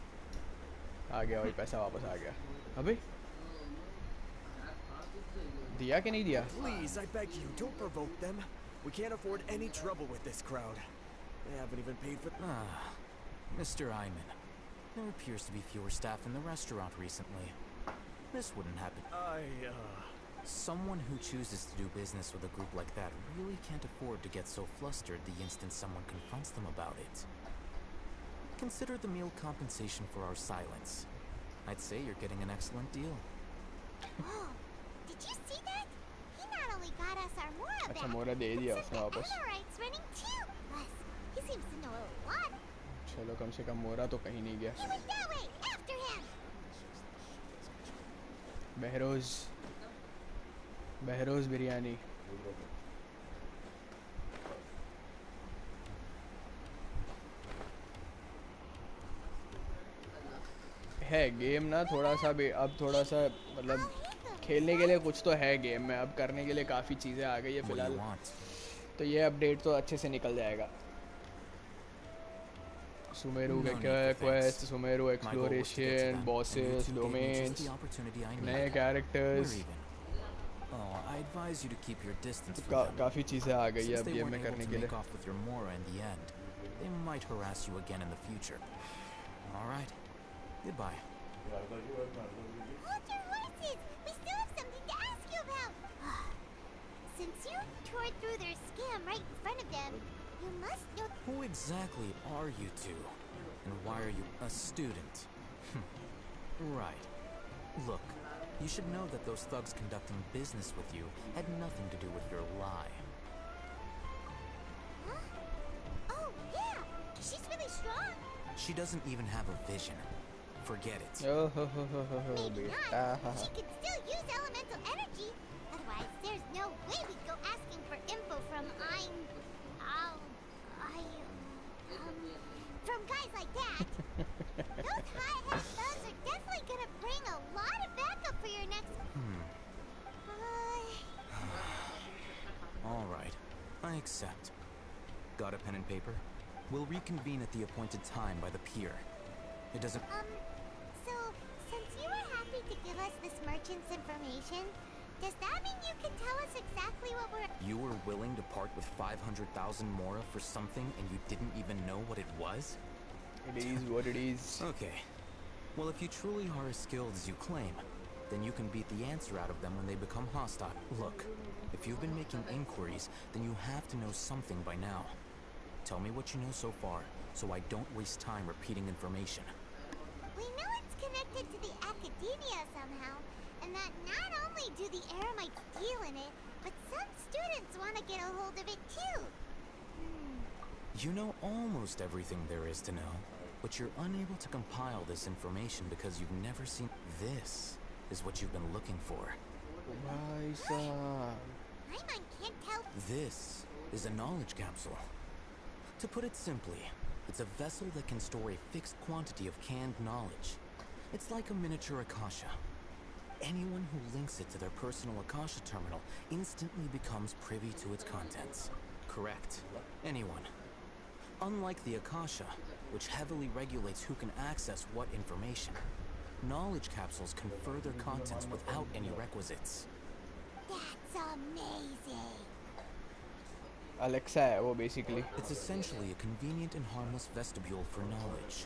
आ गया भाई, पैसा वापस आ गया. अबे दिया कि नहीं दिया? Please, I beg you, don't provoke them. We can't afford any trouble with this crowd. They haven't even paid for. Mr. Iman, there appears to be fewer staff in the restaurant recently. This wouldn't happen. Someone who chooses to do business with a group like that really can't afford to get so flustered the instant someone confronts them about it. Consider the meal compensation for our silence. I'd say you're getting an excellent deal. Oh, did you see that? He not only got us our Mora back, अच्छा मोरा दे दिया उसने वापस. Amorites running too. Plus, he seems to know a lot. चलो कम से कम मोरा तो कहीं नहीं गया. He went that way. After him. Behroz biryani. है गेम ना थोड़ा सा भी, अब थोड़ा सा मतलब खेलने के लिए कुछ तो है गेम में, अब करने के लिए काफ़ी चीज़ें आ गई है फिलहाल. तो ये अपडेट तो अच्छे से निकल जाएगा. Sumeru No के need क्या for है, thanks. quest, Sumeru My goal was to get to exploration, them, and you bosses, two gave me just domains, the opportunity I नए needed. characters. We're even. Oh, I advise you to keep your distance तो from them. काफी चीजें आ गई है Since अब they game weren't में able करने to के लिए. make off with your Mora in the end, they might harass you again in the future. All right. Goodbye. Hold your horses! We still have something to ask you about! Since you tore through their scam right in front of them, you must know... Who exactly are you two? And why are you a student? Right. Look, you should know that those thugs conducting business with you had nothing to do with your lie. Huh? Oh, yeah! She's really strong! She doesn't even have a vision. Forget it. Maybe not. She could still use elemental energy. Otherwise, there's no way we'd go asking for info from from guys like that. Those high-head thugs are definitely gonna bring a lot of backup for your next... All right. I accept. Got a pen and paper? We'll reconvene at the appointed time by the pier. It doesn't... So, since you were happy to give us this merchant's information, does that mean you can tell us exactly what we're... You were willing to part with 500,000 Mora for something and you didn't even know what it was? It is what it is. Okay. Well, if you truly are as skilled as you claim, then you can beat the answer out of them when they become hostile. Look, if you've been making inquiries, then you have to know something by now. Tell me what you know so far, so I don't waste time repeating information. We know it's connected to the academia somehow, and that not only do the Eremites deal in it, but some students want to get a hold of it too. You know almost everything there is to know, but you're unable to compile this information because you've never seen... This is what you've been looking for. My mind can't tell... This is a knowledge capsule. To put it simply, it's a vessel that can store a fixed quantity of canned knowledge. It's like a miniature Akasha. Anyone who links it to their personal Akasha terminal instantly becomes privy to its contents. Correct. Anyone. Unlike the Akasha, which heavily regulates who can access what information, knowledge capsules confer their contents without any requisites. That's amazing! Alexa है वो basically. It's essentially a convenient and harmless vestibule for knowledge.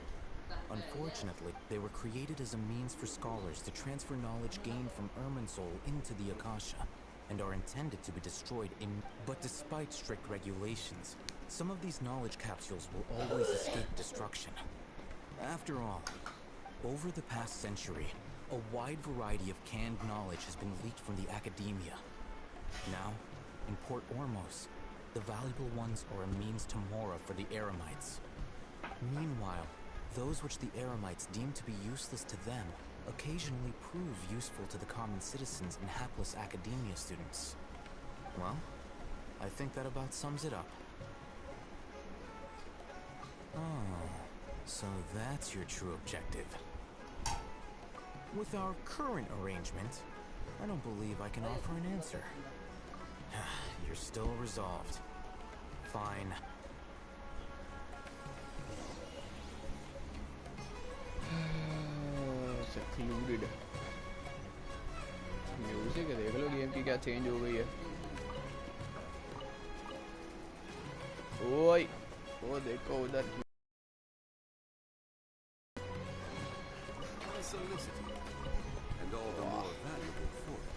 Unfortunately, they were created as a means for scholars to transfer knowledge gained from Irminsul into the Akasha, and are intended to be destroyed in... But despite strict regulations, some of these knowledge capsules will always escape destruction. After all, over the past century, a wide variety of canned knowledge has been leaked from the academia. Now, in Port Ormos, the valuable ones are a means to Mora for the Eremites. Meanwhile, those which the Eremites deem to be useless to them occasionally prove useful to the common citizens and hapless academia students. Well, I think that about sums it up. Oh, so that's your true objective. With our current arrangement, I don't believe I can offer an answer. You're still resolved. Fine. Secluded. Music है, देख लो game की क्या change हो गई है. ओए, वो देखो उधर. And all the more valuable for it.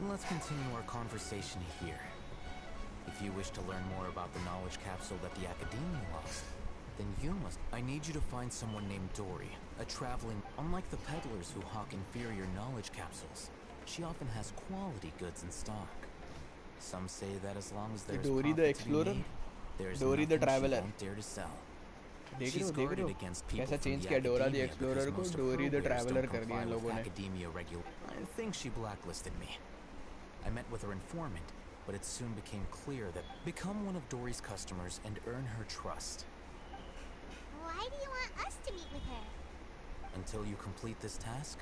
Let's continue our conversation here. If you wish to learn more about the knowledge capsule that the Academia lost, then you must... I need you to find someone named Dory, a traveling... Unlike the peddlers who hawk inferior knowledge capsules, she often has quality goods in stock. Some say that as long as there's Dory the explorer, there's Dory the traveler. she won't dare to sell. देख She's रहे guarded हो against people कैसा from change the किया Dora the Academia explorer because को most of डोरी her the wares traveller don't कर दिया comply in with लोगों ने. Academia I think she blacklisted me. I met with her informant, but it soon became clear that become one of Dory's customers and earn her trust. Why do you want us to meet with her? Until you complete this task,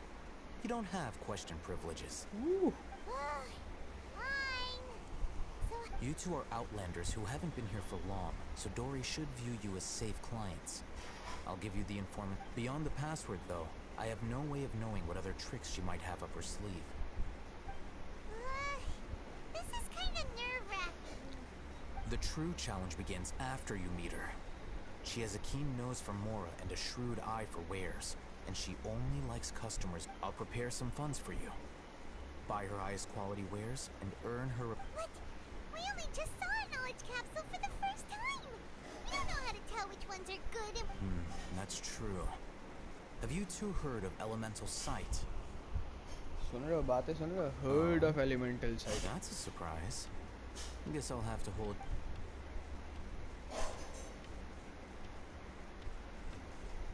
you don't have question privileges. Fine. You two are outlanders who haven't been here for long, so Dory should view you as safe clients. I'll give you the informant. Beyond the password, though, I have no way of knowing what other tricks she might have up her sleeve. This is kind of nerve-wracking. The true challenge begins after you meet her. She has a keen nose for Mora and a shrewd eye for wares, and she only likes customers. I'll prepare some funds for you. Buy her highest quality wares and earn her... What? We only just saw a knowledge capsule for the first time! We don't know how to tell which ones are good and... that's true. Have you two heard of elemental sight? Heard of elemental sight. That's a surprise. I guess I'll have to hold...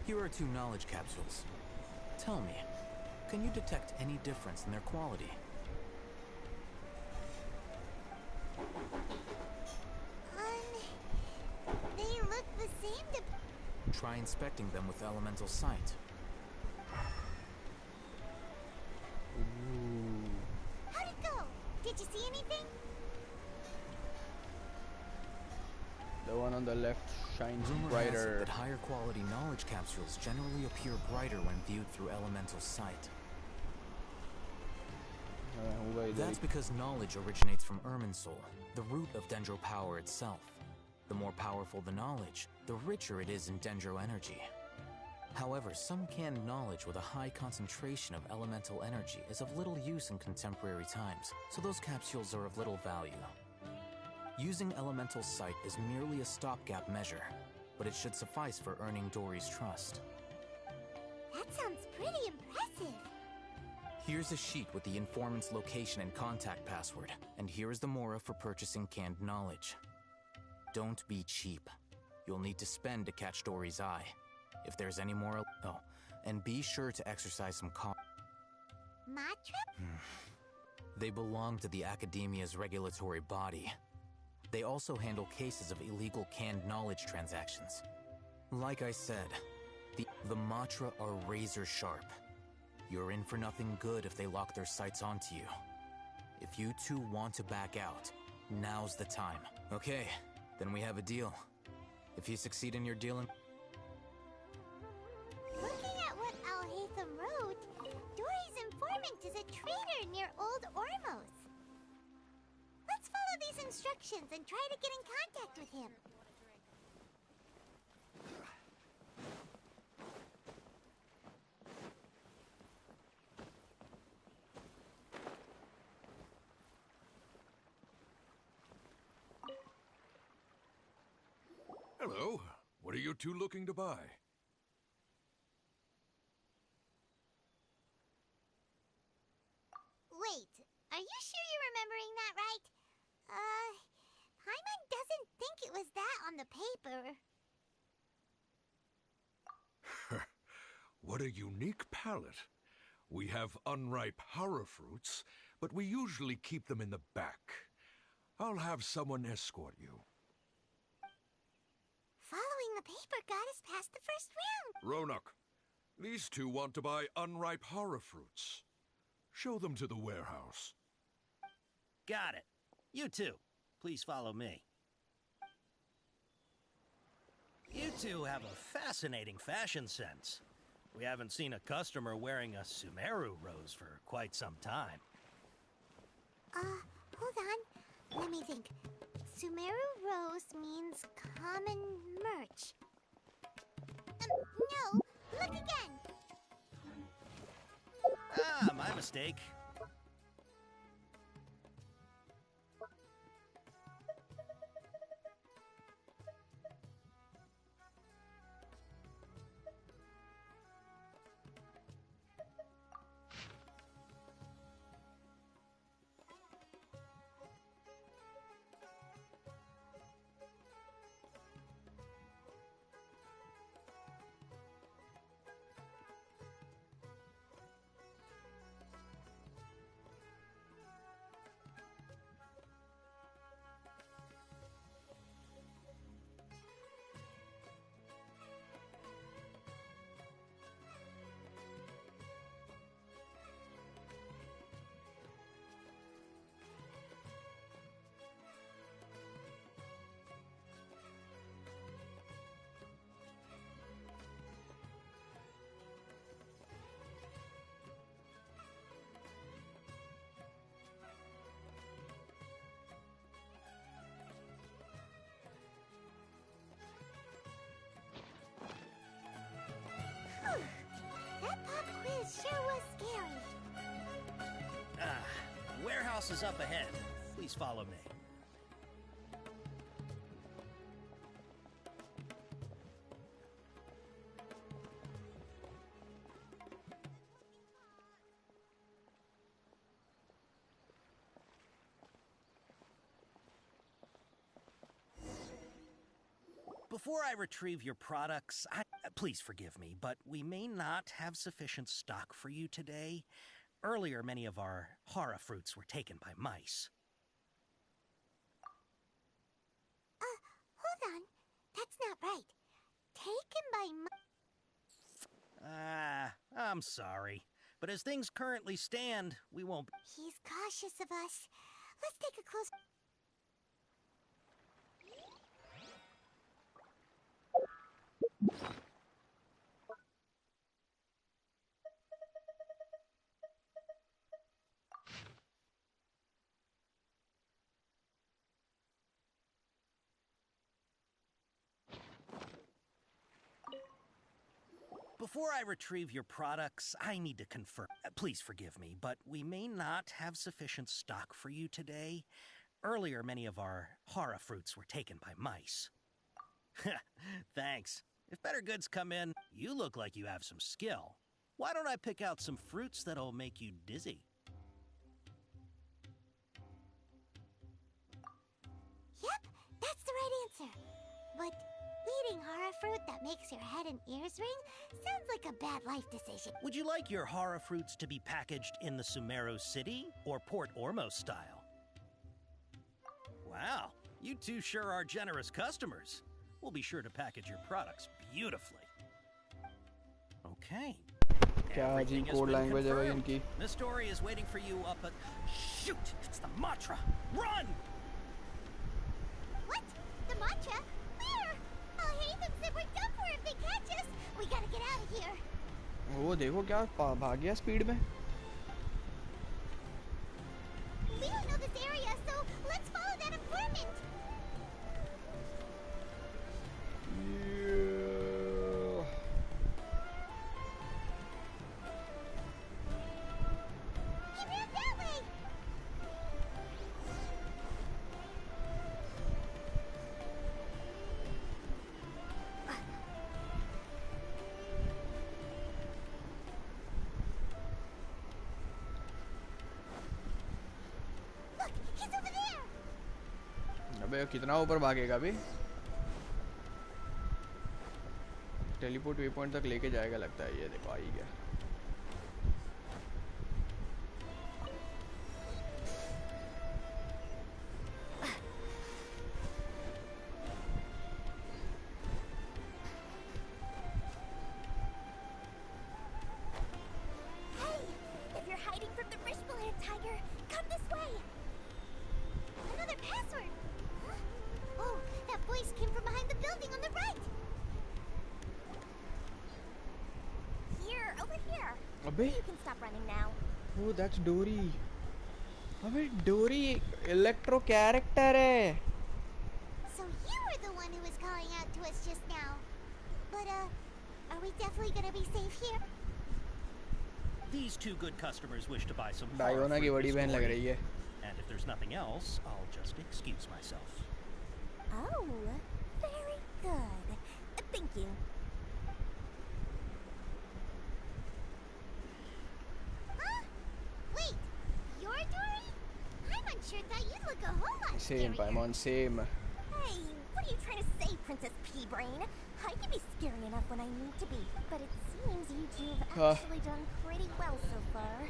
Here are 2 knowledge capsules. Tell me, can you detect any difference in their quality? They look the same to... Try inspecting them with elemental sight. How'd it go? Did you see anything? The one on the left shines Rumor has it brighter. that higher quality knowledge capsules generally appear brighter when viewed through elemental sight. That's because knowledge originates from Irminsul, the root of Dendro power itself. The more powerful the knowledge, the richer it is in Dendro energy. However, some canned knowledge with a high concentration of elemental energy is of little use in contemporary times, so those capsules are of little value. Using elemental sight is merely a stopgap measure, but it should suffice for earning Dory's trust. That sounds pretty impressive. Here's a sheet with the informant's location and contact password, and here is the Mora for purchasing canned knowledge. Don't be cheap. You'll need to spend to catch Dory's eye. If there's any more... Oh, and be sure to exercise some Matra? They belong to the Academia's regulatory body. They also handle cases of illegal canned knowledge transactions. Like I said, the Matra are razor sharp. You're in for nothing good if they lock their sights onto you. If you two want to back out, now's the time. Okay, then we have a deal. If you succeed in your deal... Looking at what Al-Haytham wrote, Dory's informant is a traitor near Old Ormos. Let's follow these instructions and try to get in contact with him. Hello. What are you two looking to buy? Wait, are you sure you're remembering that right? Hyman doesn't think it was that on the paper. What a unique palette. We have unripe horror fruits, but we usually keep them in the back. I'll have someone escort you. Following the paper got us past the first round. Ronak, these two want to buy unripe horror fruits. Show them to the warehouse. Got it. You two, please follow me. You two have a fascinating fashion sense. We haven't seen a customer wearing a Sumeru rose for quite some time. Hold on. Let me think. Sumeru rose means common merch. No, look again. Ah, my mistake. sure was scary. Warehouse is up ahead. Please follow me. Before I retrieve your products, please forgive me, but we may not have sufficient stock for you today. Earlier, many of our hara fruits were taken by mice. Hold on. That's not right. Taken by I'm sorry. But as things currently stand, we won't... He's cautious of us. Let's take a close... Before I retrieve your products, I need to confirm. Please forgive me, but we may not have sufficient stock for you today. Earlier, many of our hara fruits were taken by mice. Thanks. If better goods come in, you look like you have some skill. Why don't I pick out some fruits that'll make you dizzy? Yep, that's the right answer. But eating hara fruit that makes your head and ears ring sounds like a bad life decision. Would you like your hara fruits to be packaged in the Sumeru city or Port Ormos style? Wow, you two sure are generous customers. We'll be sure to package your products beautifully. Okay. Everything has been confirmed. Miss Dory is waiting for you up at... Shoot! It's the Matra! Run! What? The Matra? Where? I'll hate them if we're done for if they catch us. We gotta get out of here. वो देखो क्या भाग गया speed में. We don't know this area, so let's follow that informant. He ran that way. Look, he's over there. अबे कितना ऊपर भागेगा अभी. टेलीपोर्ट वे पॉइंट तक लेके जाएगा लगता है. ये देखो आ ही गया. Hey, if you're hiding from the Rishbaland tiger, come this way. Another password. Huh? Oh, that voice came from behind the building on the right. Here, over here. अबे. You can stop running now. Oh, that's Dory. अबे Dory electro character है. So you were the one who was calling out to us just now. But, are we definitely gonna be safe here? These two good customers wish to buy some डायोना की बड़ी बहन लग रही है. And if there's nothing else, I'll just excuse myself. Oh, very good. Thank you. Huh? Wait, you're Dory? I'm unsure that you look a whole lot Same, Paimon, same. Hey, what are you trying to say, Princess Pea-Brain? I can be scary enough when I need to be, but it seems you two have actually done pretty well so far.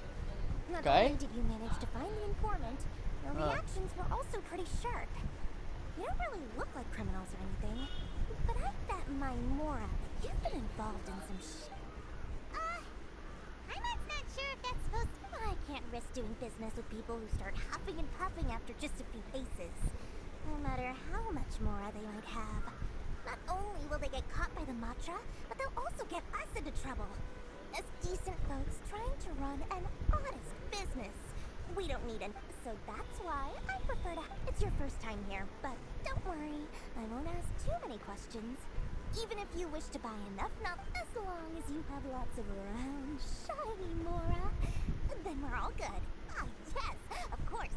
Not only did you manage to find the informant, your reactions were also pretty sharp. You don't really look like criminals or anything, but I bet my Mora that you've been involved in some I'm not sure if that's supposed to... I can't risk doing business with people who start huffing and puffing after just a few paces. No matter how much Mora they might have. Not only will they get caught by the Matra, but they'll also get us into trouble. As decent folks trying to run an honest business. We don't need an... So that's why I prefer to... It's your first time here, but don't worry. I won't ask too many questions. Even if you wish to buy enough, not as long as you have lots of round, shiny Mora, then we're all good. Ah, yes, of course.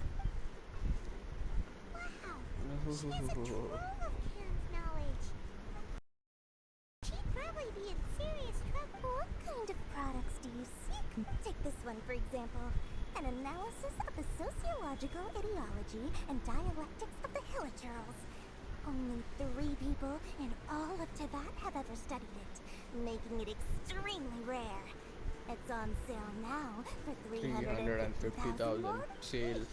Wow, she has a trove of Can's knowledge. She'd probably be in serious trouble. What kind of products do you seek? Take this one, for example. An analysis of the sociological ideology and dialectics of the Hilichurls. Only 3 people in all of Tibet have ever studied it, making it extremely rare. It's on sale now for 350,000 sale.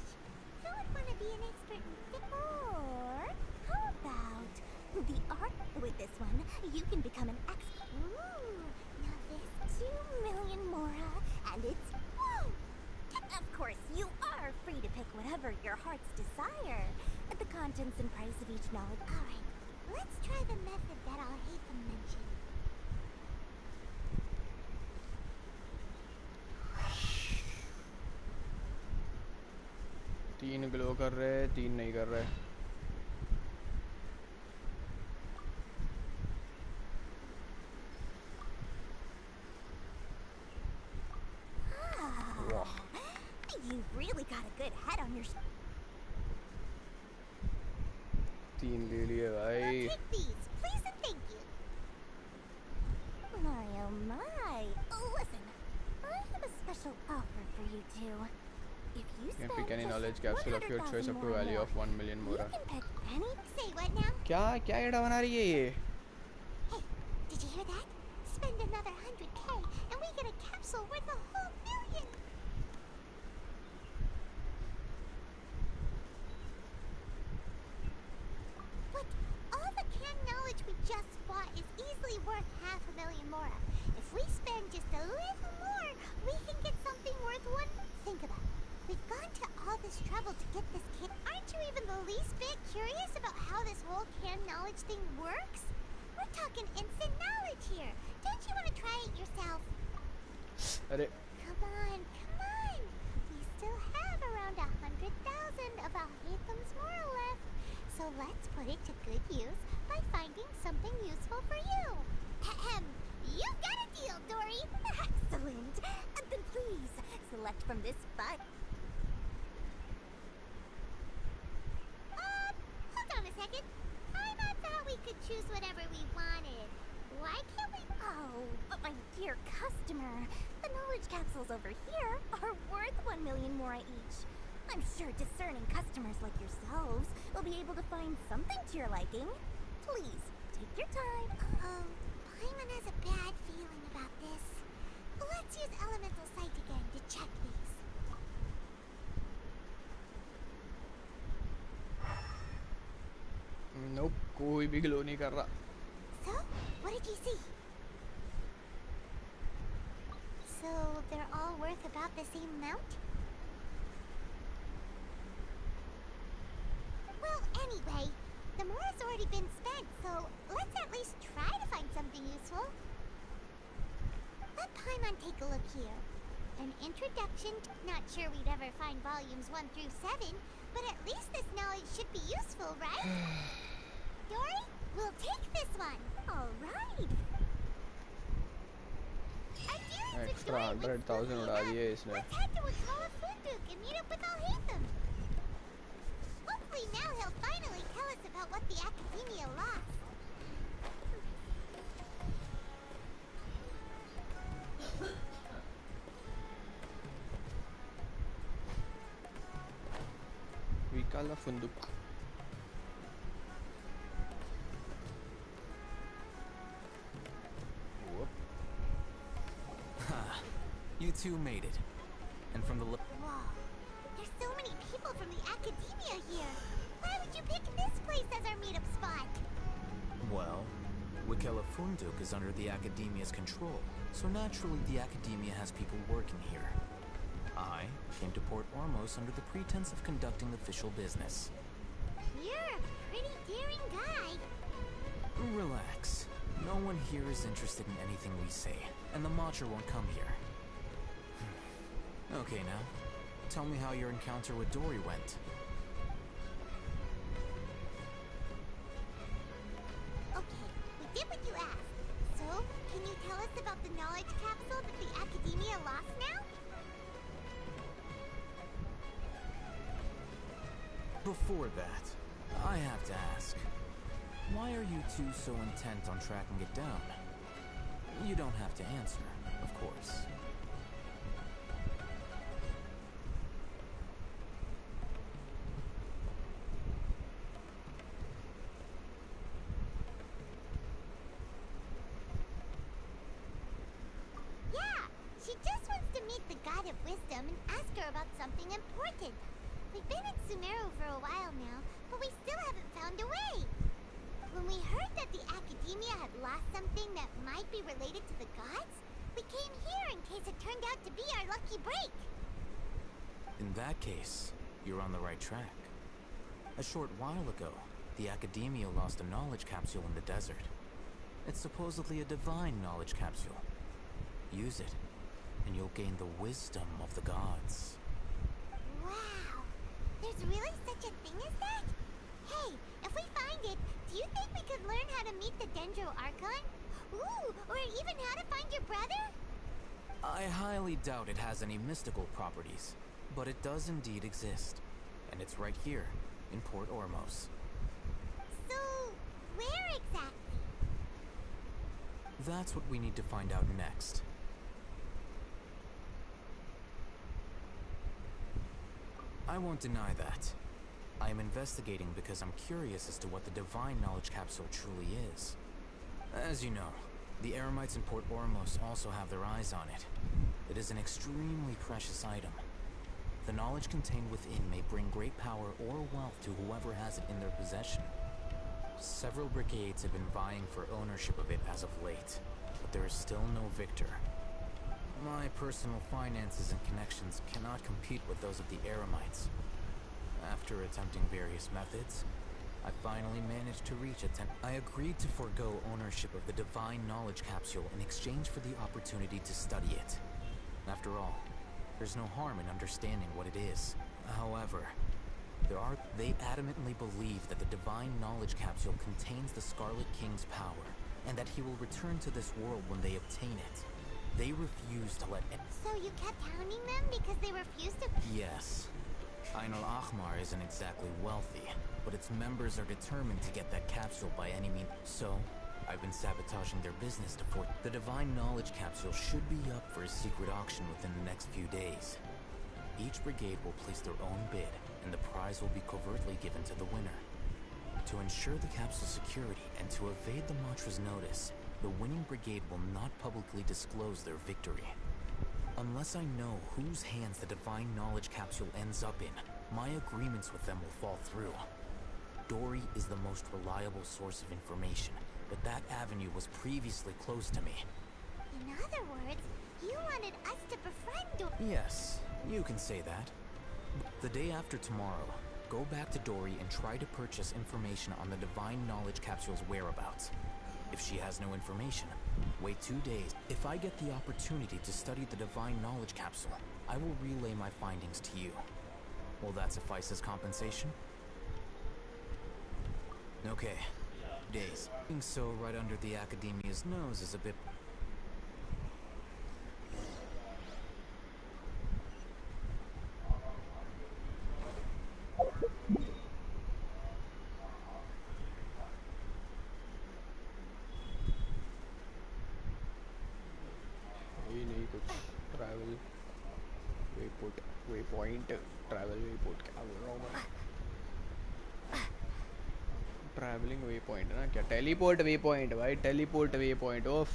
Who would want to be an expert in or how about the art? With this one, you can become an expert. Ooh, now this 2 million Mora, and it's of course, you are free to pick whatever your heart's desire. The contents and price of each knowledge. Alright, let's try the method that Al-Haytham mentioned. तीन glow कर रहे, 3 नहीं कर रहे. You really got a good head on your 3 ले लिए भाई. Take these, please and thank you. My oh my. Listen, I have a special offer for you two. If you can pick any knowledge capsule of your choice up to a value of 1 million Mora. You can pick any. Say what now? क्या एड़ा बना रही है ये? Hey, did you hear that? Spend another 100K and we get a capsule worth a whole million. But all the canned knowledge we just bought is easily worth 500,000 Mora. If we spend just a little more, we can get something worth 1. Think about it. We've gone to all this trouble to get this kit. Aren't you even the least bit curious about how this whole canned knowledge thing works? We're talking instant knowledge here. Don't you want to try it yourself? अरे Come on. We still have around 100,000 of Al-Haytham's Mora left. So let's put it to good use by finding something useful for you. Ahem. You got a deal, Dory. Excellent. Then please select from this button. Hold on a second. I thought we could choose whatever we wanted. Why can't we? Oh, but my dear customer, the knowledge capsules over here are worth 1 million Mora each. I'm sure discerning customers like yourselves will be able to find something to your liking. Please, take your time. Uh-oh, Paimon has a bad feeling about this. Let's use Elemental Sight again to check these. Nope, कोई भी glow नहीं कर रहा. So, what did you see? So, they're all worth about the same amount? Well, anyway, the Mora's already been spent, so let's at least try to find something useful. Let Paimon take a look here. An introduction. Not sure we'd ever find volumes 1 through 7, but at least this knowledge should be useful, right? Dory, we'll take this one. All right. Extra 100,000 उड़ा दिए इसने. Let's head to Akala Funduk and meet up with Al-Haytham. Hopefully now he'll finally tell us about what the Academia lost. Akala Funduk. You two made it. And from the Wow. There's so many people from the Academia here. Why would you pick this place as our meetup spot? Well, Wakela Funduk is under the Academia's control, so naturally the Academia has people working here. I came to Port Ormos under the pretense of conducting official business. You're a pretty daring guy. Relax. No one here is interested in anything we say, and the Macher won't come here. Okay, now, tell me how your encounter with Dory went. Okay, we did what you the knowledge capsule that the Academia lost now? Before that, I have to ask, why are you two so intent on tracking it down? You don't have to answer, of course. Yeah, she just wants to meet the God of Wisdom and ask her about something important. We've been in Sumeru for a while now, but we still haven't found a way. When we heard that the Academia had lost something that might be related to the gods, we came here in case it turned out to be our lucky break. In that case, you're on the right track. A short while ago, the Academia lost a knowledge capsule in the desert. It's supposedly a divine knowledge capsule. Use it, and you'll gain the wisdom of the gods. Wow! There's really such a thing as that? Hey, if we find it, do you think we could learn how to meet the Dendro Archon? Ooh, or even how to find your brother? I highly doubt it has any mystical properties, but it does indeed exist. And it's right here, in Port Ormos. So, where exactly? That's what we need to find out next. I won't deny that. I am investigating because I'm curious as to what the divine knowledge capsule truly is. As you know, the Eremites in Port Ormos also have their eyes on it. It is an extremely precious item. The knowledge contained within may bring great power or wealth to whoever has it in their possession. Several brigades have been vying for ownership of it as of late, but there is still no victor. My personal finances and connections cannot compete with those of the Eremites. After attempting various methods, I finally managed to reach I agreed to forego ownership of the divine knowledge capsule in exchange for the opportunity to study it. After all, there's no harm in understanding what it is. However, they adamantly believe that the divine knowledge capsule contains the Scarlet King's power, and that he will return to this world when they obtain it. They refuse to let it. So you kept hounding them because they refused to... Yes. Ain al-Ahmar isn't exactly wealthy, but its members are determined to get that capsule by any means. So, I've been sabotaging their business to force. The divine knowledge capsule should be up for a secret auction within the next few days. Each brigade will place their own bid, and the prize will be covertly given to the winner. To ensure the capsule's security and to evade the Matra's notice, the winning brigade will not publicly disclose their victory. Unless I know whose hands the divine knowledge capsule ends up in, my agreements with them will fall through. Dory is the most reliable source of information, but that avenue was previously closed to me. In other words, you wanted us to befriend Dory. Yes, you can say that. The day after tomorrow, go back to Dory and try to purchase information on the divine knowledge capsule's whereabouts. If she has no information, wait 2 days. If I get the opportunity to study the divine knowledge capsule, I will relay my findings to you. Will that suffice as compensation? Okay. Days. Being so right under the Academia's nose is a bit... travel waypoint travel waypoint क्या बोल रहा हूँ मैं travelling waypoint ना क्या teleport waypoint भाई teleport waypoint of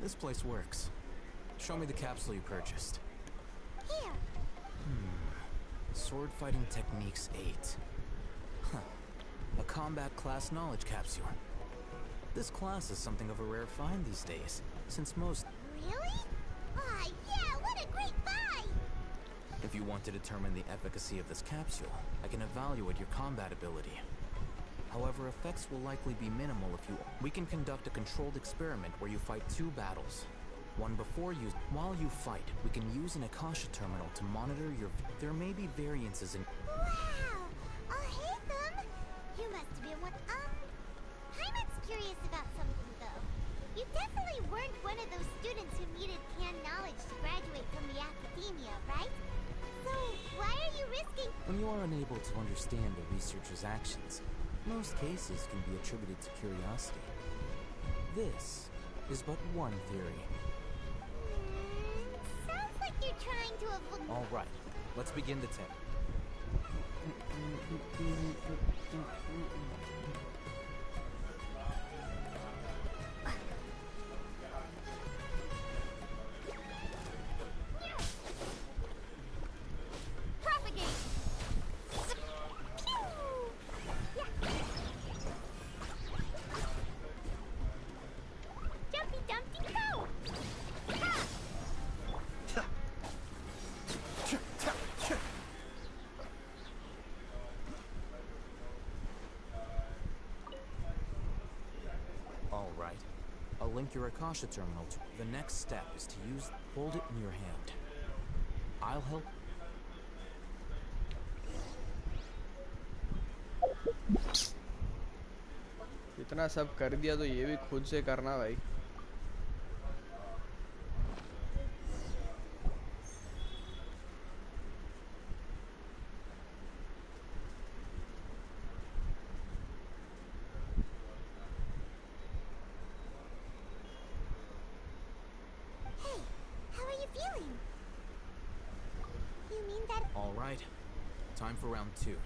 This place works. Show me the capsule you purchased. Here. Sword Fighting Techniques 8. Huh. A combat class knowledge capsule. This class is something of a rare find these days, since most... Really? Ah, yeah, what a great buy! If you want to determine the efficacy of this capsule, I can evaluate your combat ability. However, effects will likely be minimal if you... We can conduct a controlled experiment where you fight 2 battles. One before you... While you fight, we can use an Akasha terminal to monitor your... There may be variances in... Wow! Oh, hey, Thumb! You must have been one... Hyman's curious about something, though. You definitely weren't one of those students who needed canned knowledge to graduate from the academia, right? So, why are you risking... When you are unable to understand the researcher's actions, most cases can be attributed to curiosity. This is but one theory. Sounds like you're trying to avoid... All right, let's begin the test. Link your Akasha terminal to... The next step is to use... Hold it in your hand. I'll help... इतना सब कर दिया तो ये भी खुद से करना भाई. Time for round 2.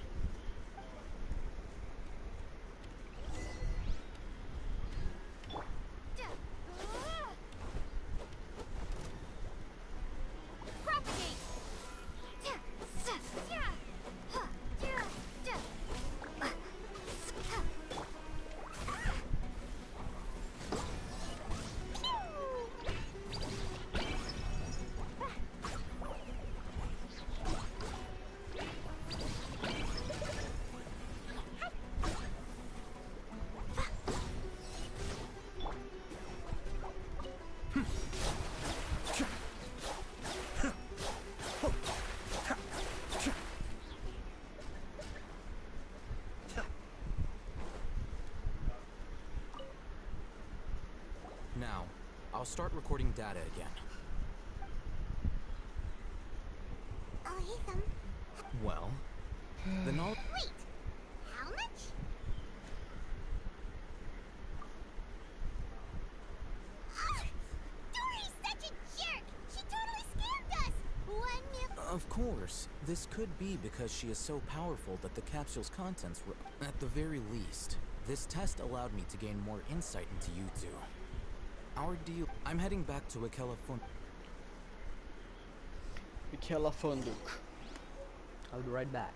Now, I'll start recording data again. Oh, hey, Thumb. Well, the knowledge... Wait! How much? Dory's such a jerk! She totally scammed us! 1 million... Of course. This could be because she is so powerful that the capsule's contents were... At the very least, this test allowed me to gain more insight into you two. Our deal... I'm heading back to Ikela Fonduk. I'll be right back.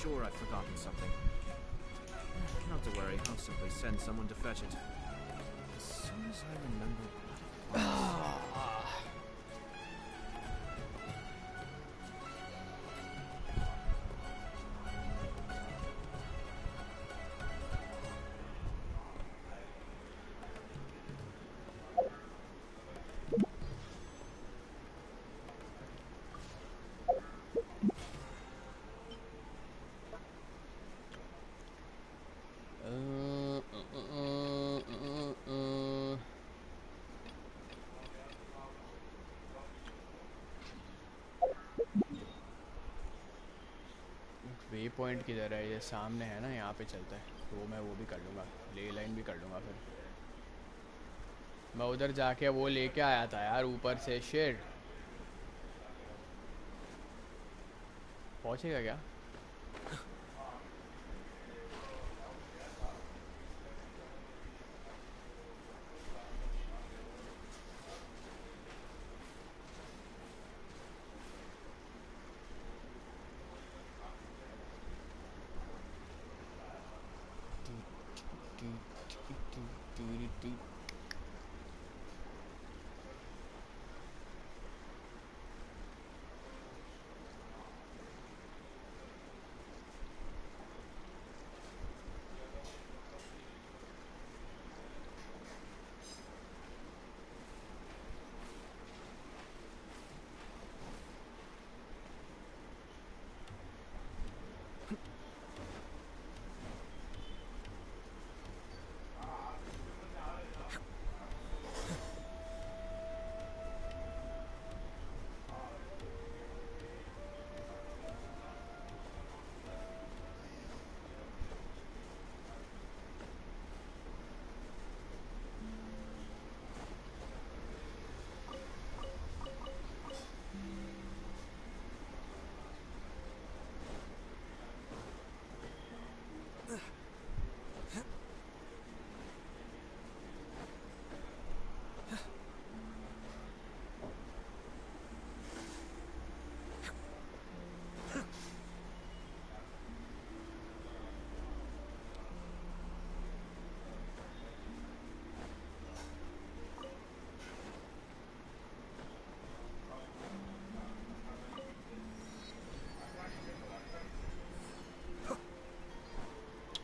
Sure I've forgotten something. Not to worry, I'll simply send someone to fetch it. soon as I remember what it was. Way point किधर है? ये सामने है ना, यहाँ पे चलता है तो मैं वो भी कर लूँगा, ले लाइन भी कर लूँगा। फिर मैं उधर जाके वो लेके आया था यार ऊपर से। शेर पहुँचेगा क्या?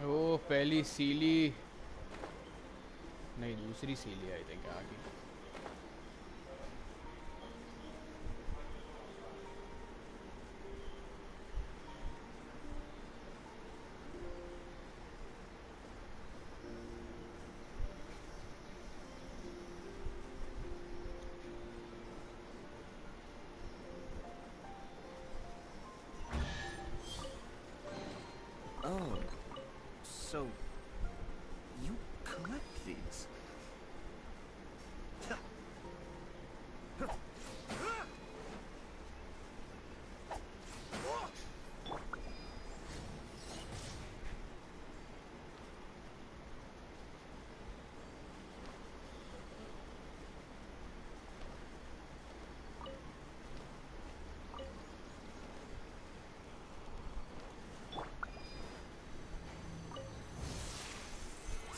ओ पहली सीली नहीं, दूसरी सीली आई थिंक आगे। Oh, so you collect these?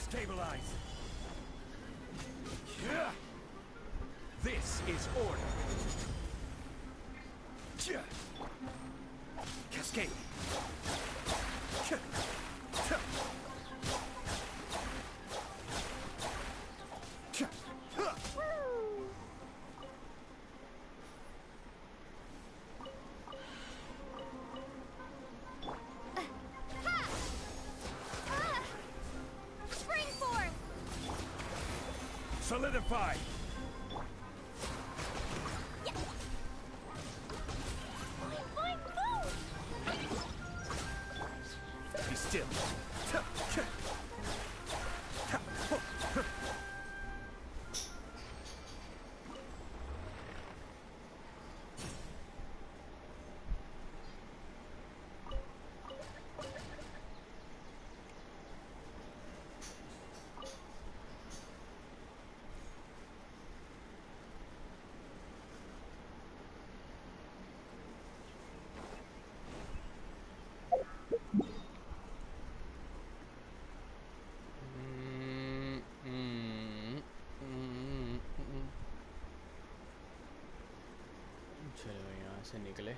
Stabilize. This is order. Cascade. Spring forth! Solidify. Fine, move! Be still. से निकले.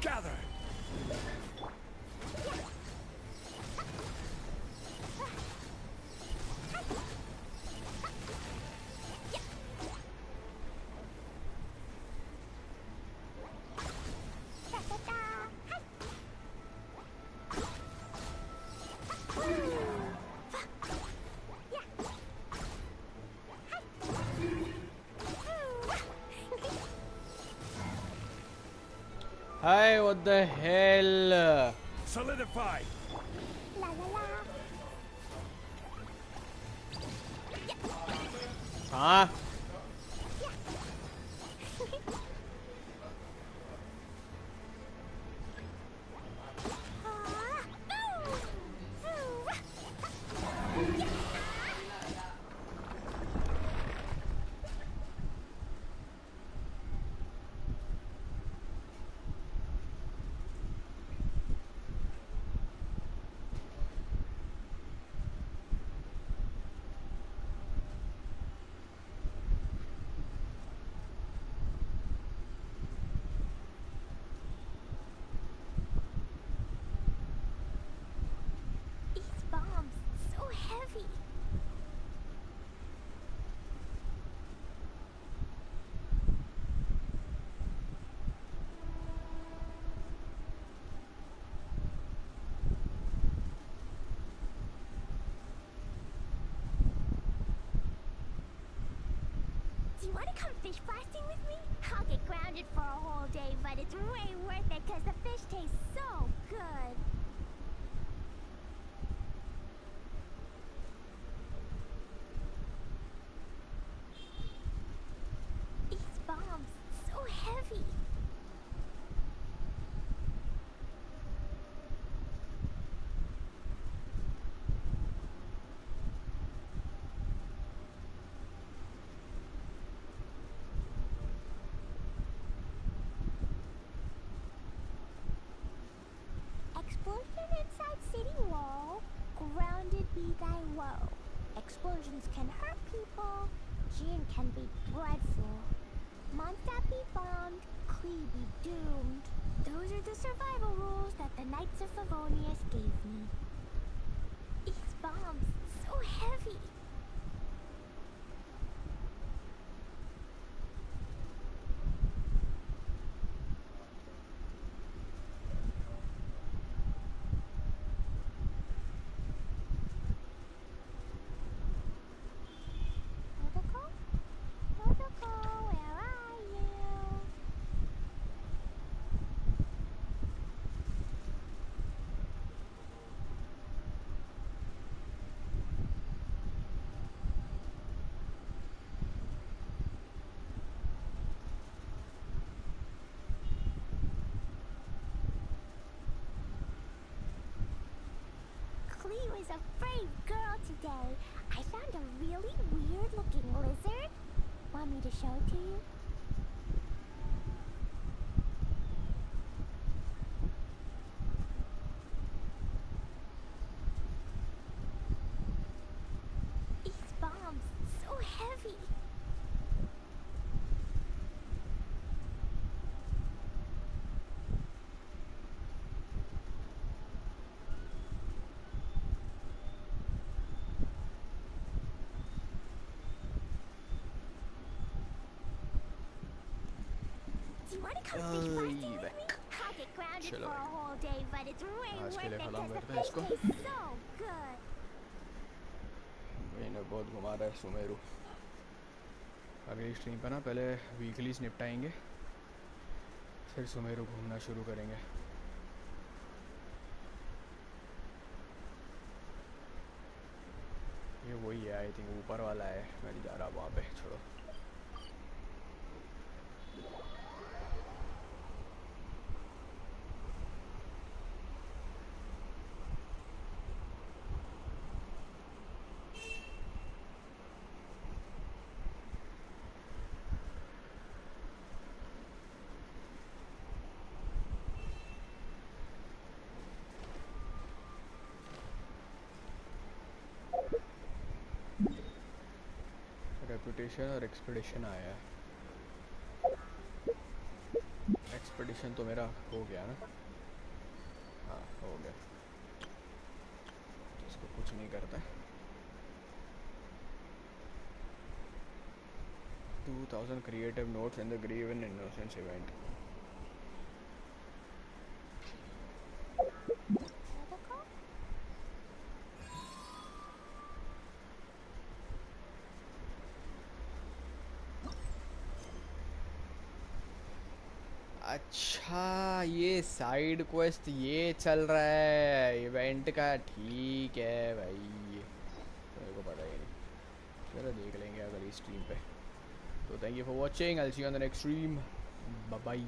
Gather! Hi, what the hell? Solidify! La la la. Huh? Bombs, so heavy. Do you want to come fish blasting with me? I'll get grounded for a whole day, but it's way worth it because the fish tastes so good. These bombs, so heavy. Explosion inside city wall. Grounded be thy woe. Explosions can hurt people. Gin can be dreadful. Mondstadt be bombed. Klee be doomed. Those are the survival rules that the Knights of Favonius gave me. These bombs, so heavy. Protocol? Protocol, where are you? Klee was a brave girl today. I found a really weird-looking lizard. Want me to show it to you? These bombs, so heavy. चलो आज के लिए खत्म करते हैं इसको। इन्हें बहुत घुमा रहा है सुमेरु। अगली स्ट्रीम पर ना पहले वीकलीज निपटाएंगे, फिर सुमेरु घूमना शुरू करेंगे। ये वही है, आई थिंक ऊपर वाला है, मैं नहीं जा रहा वहाँ पे, छोड़ो। रेपुटेशन और एक्सपेडिशन आया है। एक्सपेडिशन तो मेरा हो गया ना, हाँ हो गया, इसको कुछ नहीं करता। 2000 creative notes in the grieve and innocence event. अच्छा ये साइड क्वेस्ट ये चल रहा है इवेंट का, ठीक है भाई, मेरे को पता ही नहीं, चलो देख लेंगे अगली स्ट्रीम पे। तो thank you for watching, I will see you on the next stream, bye bye.